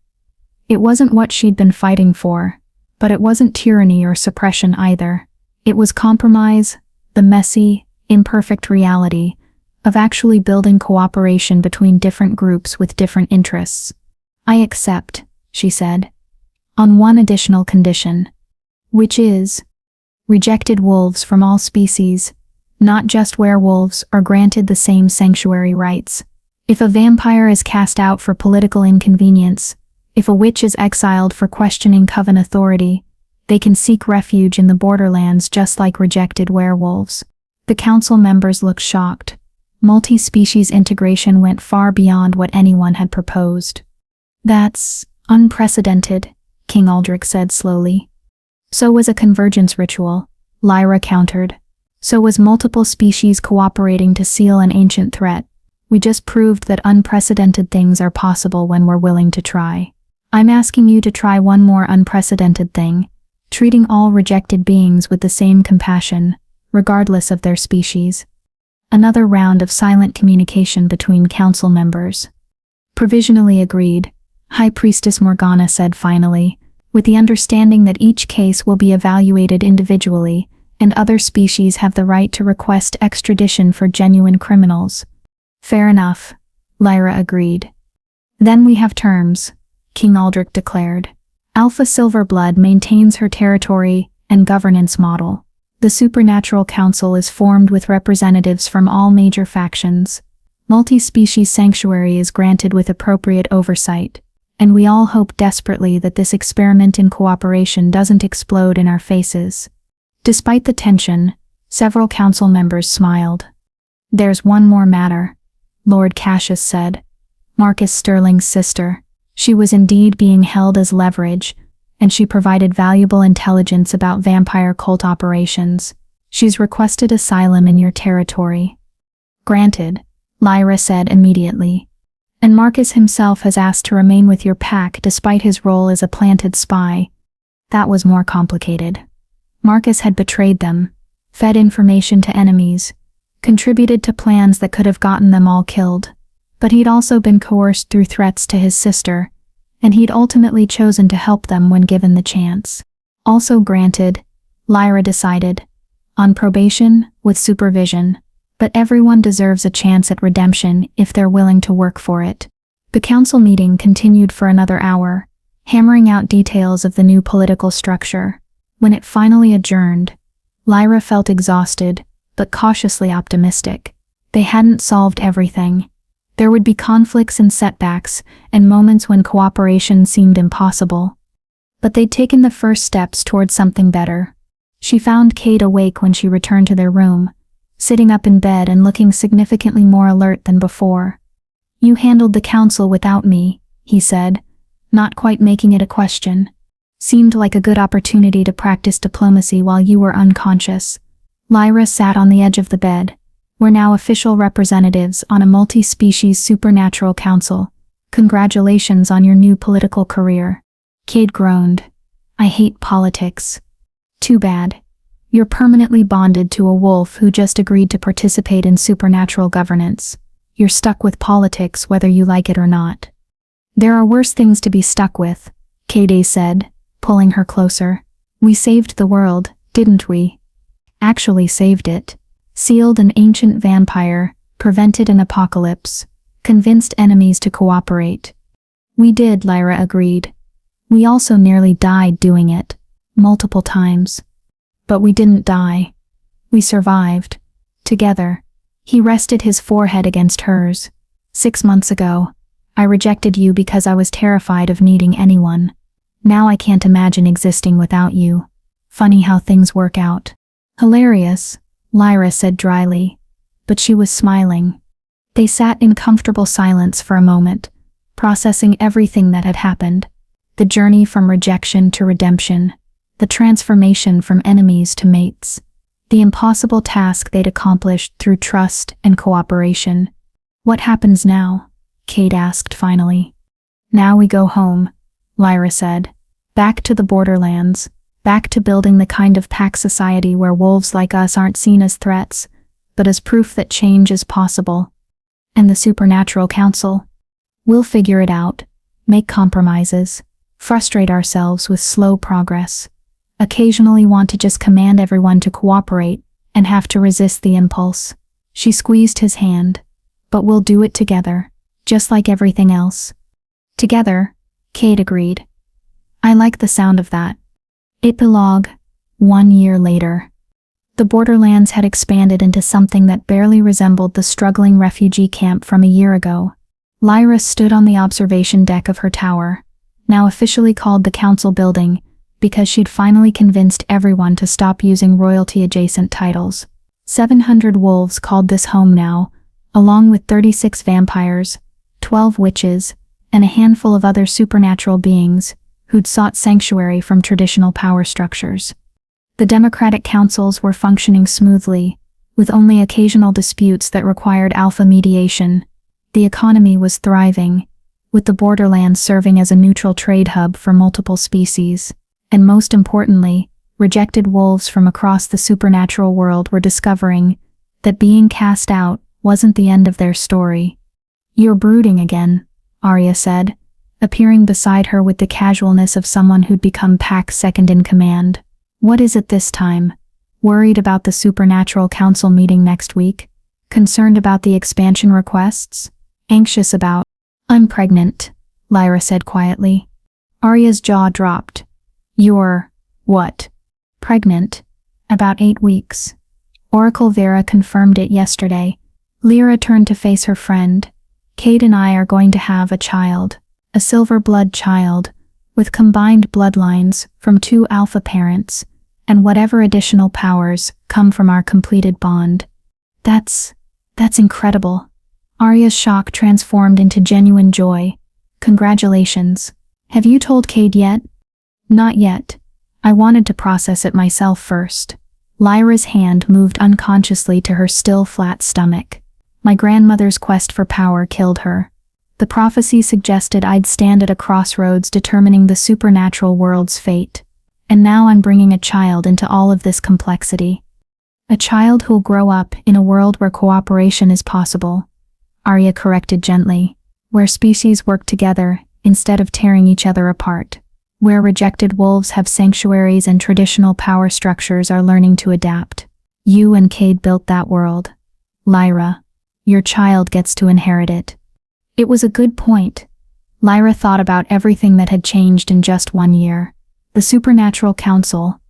It wasn't what she'd been fighting for, but it wasn't tyranny or suppression either. It was compromise, the messy, imperfect reality of actually building cooperation between different groups with different interests. I accept, she said, on one additional condition, which is, rejected wolves from all species, not just werewolves, are granted the same sanctuary rights. If a vampire is cast out for political inconvenience, if a witch is exiled for questioning coven authority, they can seek refuge in the Borderlands just like rejected werewolves. The council members looked shocked. Multi-species integration went far beyond what anyone had proposed. That's unprecedented, King Aldrich said slowly. So was a convergence ritual, Lyra countered. So was multiple species cooperating to seal an ancient threat. We just proved that unprecedented things are possible when we're willing to try. I'm asking you to try one more unprecedented thing, treating all rejected beings with the same compassion, regardless of their species. Another round of silent communication between council members. Provisionally agreed, High Priestess Morgana said finally, with the understanding that each case will be evaluated individually, and other species have the right to request extradition for genuine criminals. Fair enough, Lyra agreed. Then we have terms, King Aldrich declared. Alpha Silverblood maintains her territory and governance model. The Supernatural Council is formed with representatives from all major factions. Multi-species sanctuary is granted with appropriate oversight, and we all hope desperately that this experiment in cooperation doesn't explode in our faces. Despite the tension, several council members smiled. There's one more matter, Lord Cassius said. Marcus Sterling's sister. She was indeed being held as leverage, and she provided valuable intelligence about vampire cult operations. She's requested asylum in your territory. Granted, Lyra said immediately. And Marcus himself has asked to remain with your pack despite his role as a planted spy. That was more complicated. Marcus had betrayed them, fed information to enemies, contributed to plans that could have gotten them all killed. But he'd also been coerced through threats to his sister, and he'd ultimately chosen to help them when given the chance. Also granted, Lyra decided, on probation, with supervision, but everyone deserves a chance at redemption if they're willing to work for it. The council meeting continued for another hour, hammering out details of the new political structure. When it finally adjourned, Lyra felt exhausted, but cautiously optimistic. They hadn't solved everything. There would be conflicts and setbacks, and moments when cooperation seemed impossible. But they'd taken the first steps towards something better. She found Cade awake when she returned to their room, sitting up in bed and looking significantly more alert than before. You handled the council without me, he said, not quite making it a question. Seemed like a good opportunity to practice diplomacy while you were unconscious. Lyra sat on the edge of the bed. We're now official representatives on a multi-species supernatural council. Congratulations on your new political career. Cade groaned. I hate politics. Too bad. You're permanently bonded to a wolf who just agreed to participate in supernatural governance. You're stuck with politics whether you like it or not. There are worse things to be stuck with, Cade said, pulling her closer. We saved the world, didn't we? Actually saved it. Sealed an ancient vampire, prevented an apocalypse, convinced enemies to cooperate. We did, Lyra agreed. We also nearly died doing it, multiple times. But we didn't die. We survived. Together. He rested his forehead against hers. 6 months ago, I rejected you because I was terrified of needing anyone. Now I can't imagine existing without you. Funny how things work out. Hilarious, Lyra said dryly, but she was smiling. They sat in comfortable silence for a moment, processing everything that had happened. The journey from rejection to redemption, the transformation from enemies to mates, the impossible task they'd accomplished through trust and cooperation. What happens now? Cade asked finally. Now we go home, Lyra said. Back to the borderlands. Back to building the kind of pack society where wolves like us aren't seen as threats, but as proof that change is possible. And the Supernatural Council? We'll figure it out, make compromises, frustrate ourselves with slow progress, occasionally want to just command everyone to cooperate and have to resist the impulse. She squeezed his hand. But we'll do it together, just like everything else. Together, Cade agreed. I like the sound of that. Epilogue, 1 year later. The borderlands had expanded into something that barely resembled the struggling refugee camp from a year ago. Lyra stood on the observation deck of her tower, now officially called the council building, because she'd finally convinced everyone to stop using royalty-adjacent titles. 700 wolves called this home now, along with 36 vampires, 12 witches, and a handful of other supernatural beings who'd sought sanctuary from traditional power structures. The democratic councils were functioning smoothly, with only occasional disputes that required alpha mediation. The economy was thriving, with the borderlands serving as a neutral trade hub for multiple species. And most importantly, rejected wolves from across the supernatural world were discovering that being cast out wasn't the end of their story. "You're brooding again," Arya said, appearing beside her with the casualness of someone who'd become pack's second in command. "What is it this time? Worried about the Supernatural Council meeting next week? Concerned about the expansion requests? Anxious about—" "I'm pregnant," Lyra said quietly. Arya's jaw dropped. "You're, what? Pregnant? About 8 weeks. Oracle Vera confirmed it yesterday." Lyra turned to face her friend. "Cade and I are going to have a child. A Silverblood child, with combined bloodlines from 2 alpha parents, and whatever additional powers come from our completed bond. That's incredible." Arya's shock transformed into genuine joy. "Congratulations. Have you told Cade yet?" "Not yet. I wanted to process it myself first." Lyra's hand moved unconsciously to her still flat stomach. "My grandmother's quest for power killed her. The prophecy suggested I'd stand at a crossroads determining the supernatural world's fate. And now I'm bringing a child into all of this complexity. A child who'll grow up in a world where cooperation is possible," Arya corrected gently. "Where species work together instead of tearing each other apart. Where rejected wolves have sanctuaries and traditional power structures are learning to adapt. You and Cade built that world. Lyra, your child gets to inherit it." It was a good point. Lyra thought about everything that had changed in just 1 year. The Supernatural Council,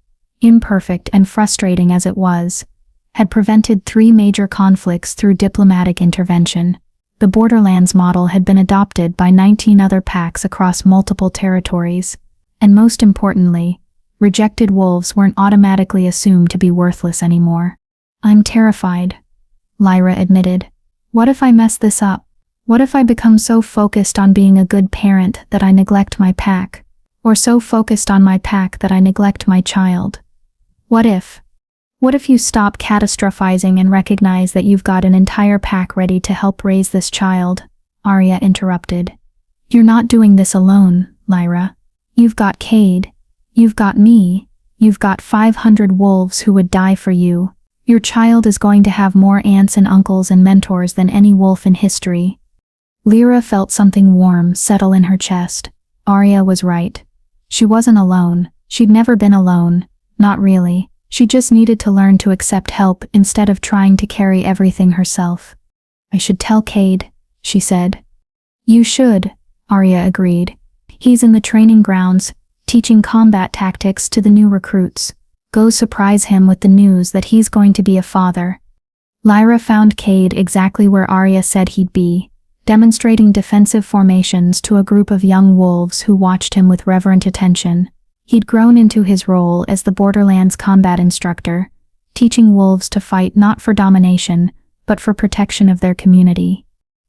imperfect and frustrating as it was, had prevented 3 major conflicts through diplomatic intervention. The Borderlands model had been adopted by 19 other packs across multiple territories, and most importantly, rejected wolves weren't automatically assumed to be worthless anymore. "I'm terrified," Lyra admitted. "What if I mess this up? What if I become so focused on being a good parent that I neglect my pack? Or so focused on my pack that I neglect my child? What if you stop catastrophizing and recognize that you've got an entire pack ready to help raise this child?" Arya interrupted. "You're not doing this alone, Lyra. You've got Cade. You've got me. You've got 500 wolves who would die for you. Your child is going to have more aunts and uncles and mentors than any wolf in history." Lyra felt something warm settle in her chest. Arya was right. She wasn't alone. She'd never been alone. Not really. She just needed to learn to accept help instead of trying to carry everything herself. "I should tell Cade," she said. "You should," Arya agreed. "He's in the training grounds, teaching combat tactics to the new recruits. Go surprise him with the news that he's going to be a father." Lyra found Cade exactly where Arya said he'd be, demonstrating defensive formations to a group of young wolves who watched him with reverent attention. He'd grown into his role as the Borderlands combat instructor, teaching wolves to fight not for domination, but for protection of their community.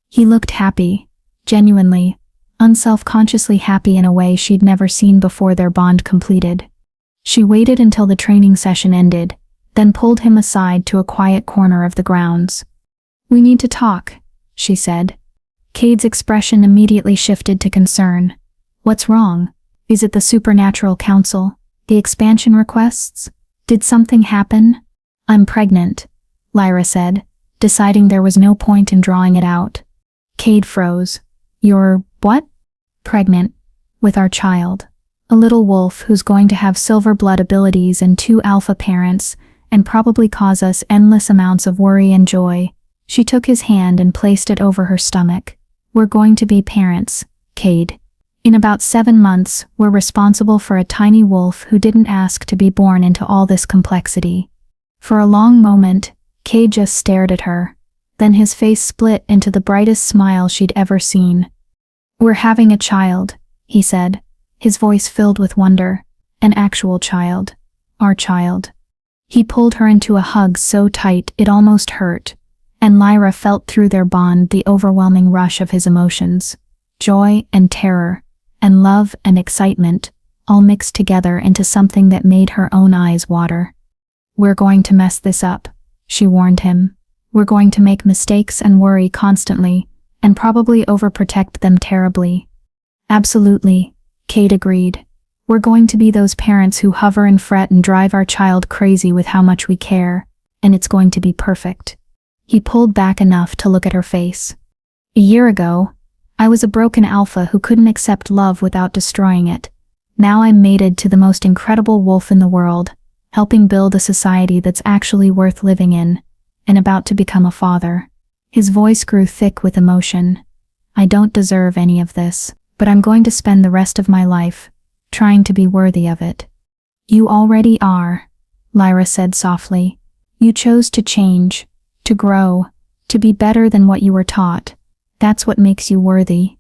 He looked happy, genuinely, unself-consciously happy in a way she'd never seen before their bond completed. She waited until the training session ended, then pulled him aside to a quiet corner of the grounds. "We need to talk," she said. Cade's expression immediately shifted to concern. "What's wrong? Is it the Supernatural Council? The expansion requests? Did something happen?" "I'm pregnant," Lyra said, deciding there was no point in drawing it out. Cade froze. "You're what?" "Pregnant. With our child. A little wolf who's going to have Silverblood abilities and 2 alpha parents, and probably cause us endless amounts of worry and joy." She took his hand and placed it over her stomach. "We're going to be parents, Cade. In about 7 months, we're responsible for a tiny wolf who didn't ask to be born into all this complexity." For a long moment, Cade just stared at her. Then his face split into the brightest smile she'd ever seen. "We're having a child," he said, his voice filled with wonder. "An actual child. Our child." He pulled her into a hug so tight it almost hurt, and Lyra felt through their bond the overwhelming rush of his emotions. Joy and terror, and love and excitement, all mixed together into something that made her own eyes water. "We're going to mess this up," she warned him. "We're going to make mistakes and worry constantly, and probably overprotect them terribly." "Absolutely," Cade agreed. "We're going to be those parents who hover and fret and drive our child crazy with how much we care, and it's going to be perfect." He pulled back enough to look at her face. A year ago, I was a broken alpha who couldn't accept love without destroying it. Now I'm mated to the most incredible wolf in the world, helping build a society that's actually worth living in, and about to become a father. His voice grew thick with emotion. I don't deserve any of this, but I'm going to spend the rest of my life trying to be worthy of it. You already are, Lyra said softly. You chose to change, to grow, to be better than what you were taught. That's what makes you worthy.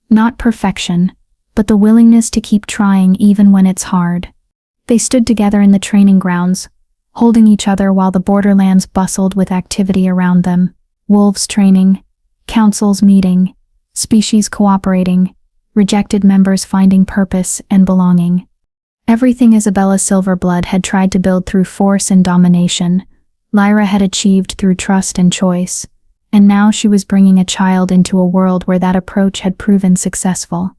Not perfection, but the willingness to keep trying even when it's hard. They stood together in the training grounds, holding each other while the borderlands bustled with activity around them. Wolves training, councils meeting, species cooperating, rejected members finding purpose and belonging. Everything Isabella Silverblood had tried to build through force and domination, Lyra had achieved through trust and choice, and now she was bringing a child into a world where that approach had proven successful.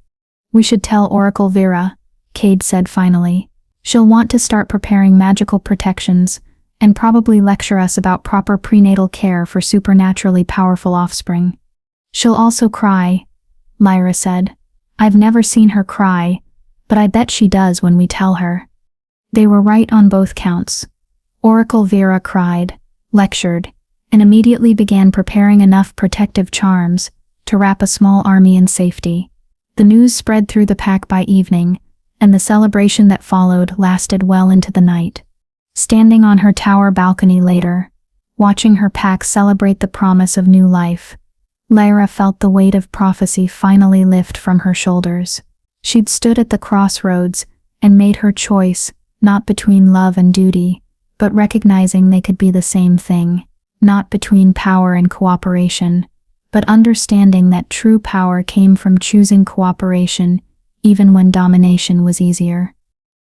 We should tell Oracle Vera, Cade said finally. She'll want to start preparing magical protections, and probably lecture us about proper prenatal care for supernaturally powerful offspring. She'll also cry, Lyra said. I've never seen her cry, but I bet she does when we tell her. They were right on both counts. Oracle Vera cried, lectured, and immediately began preparing enough protective charms to wrap a small army in safety. The news spread through the pack by evening, and the celebration that followed lasted well into the night. Standing on her tower balcony later, watching her pack celebrate the promise of new life, Lyra felt the weight of prophecy finally lift from her shoulders. She'd stood at the crossroads and made her choice, not between love and duty, but recognizing they could be the same thing, not between power and cooperation, but understanding that true power came from choosing cooperation even when domination was easier.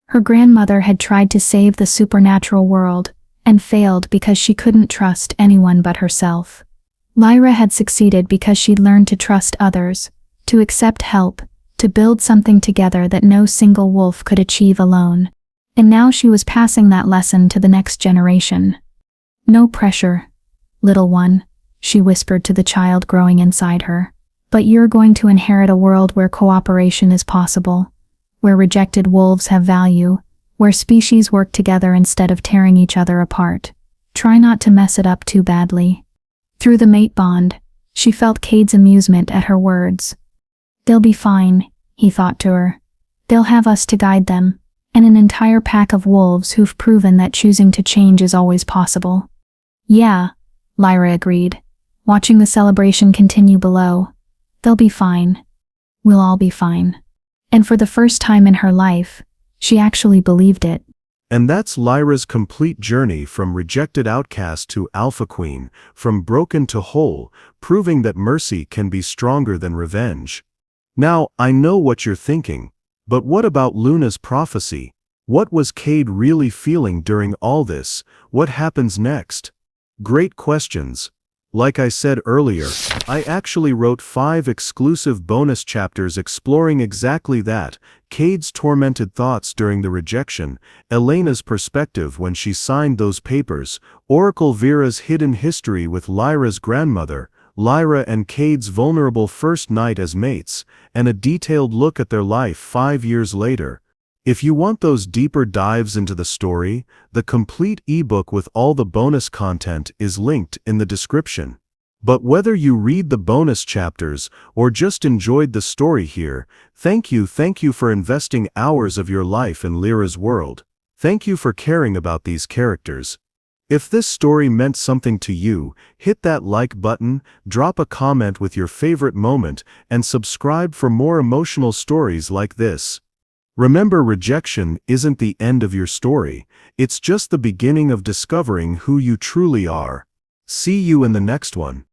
Her grandmother had tried to save the supernatural world and failed because she couldn't trust anyone but herself. Lyra had succeeded because she'd learned to trust others, to accept help, to build something together that no single wolf could achieve alone. And now she was passing that lesson to the next generation. No pressure, little one, she whispered to the child growing inside her. But you're going to inherit a world where cooperation is possible, where rejected wolves have value, where species work together instead of tearing each other apart. Try not to mess it up too badly. Through the mate bond, she felt Cade's amusement at her words. They'll be fine, he thought to her. They'll have us to guide them, and an entire pack of wolves who've proven that choosing to change is always possible. Yeah, Lyra agreed, watching the celebration continue below. They'll be fine. We'll all be fine. And for the first time in her life, she actually believed it. And that's Lyra's complete journey from rejected outcast to alpha queen, from broken to whole, proving that mercy can be stronger than revenge. Now, I know what you're thinking, but what about Luna's prophecy? What was Cade really feeling during all this? What happens next? Great questions. Like I said earlier, I actually wrote 5 exclusive bonus chapters exploring exactly that: Cade's tormented thoughts during the rejection, Elena's perspective when she signed those papers, Oracle Vera's hidden history with Lyra's grandmother, Lyra and Cade's vulnerable first night as mates, and a detailed look at their life 5 years later. If you want those deeper dives into the story, the complete ebook with all the bonus content is linked in the description. But whether you read the bonus chapters or just enjoyed the story here, thank you for investing hours of your life in Lyra's world. Thank you for caring about these characters. If this story meant something to you, hit that like button, drop a comment with your favorite moment, and subscribe for more emotional stories like this. Remember, rejection isn't the end of your story, it's just the beginning of discovering who you truly are. See you in the next one.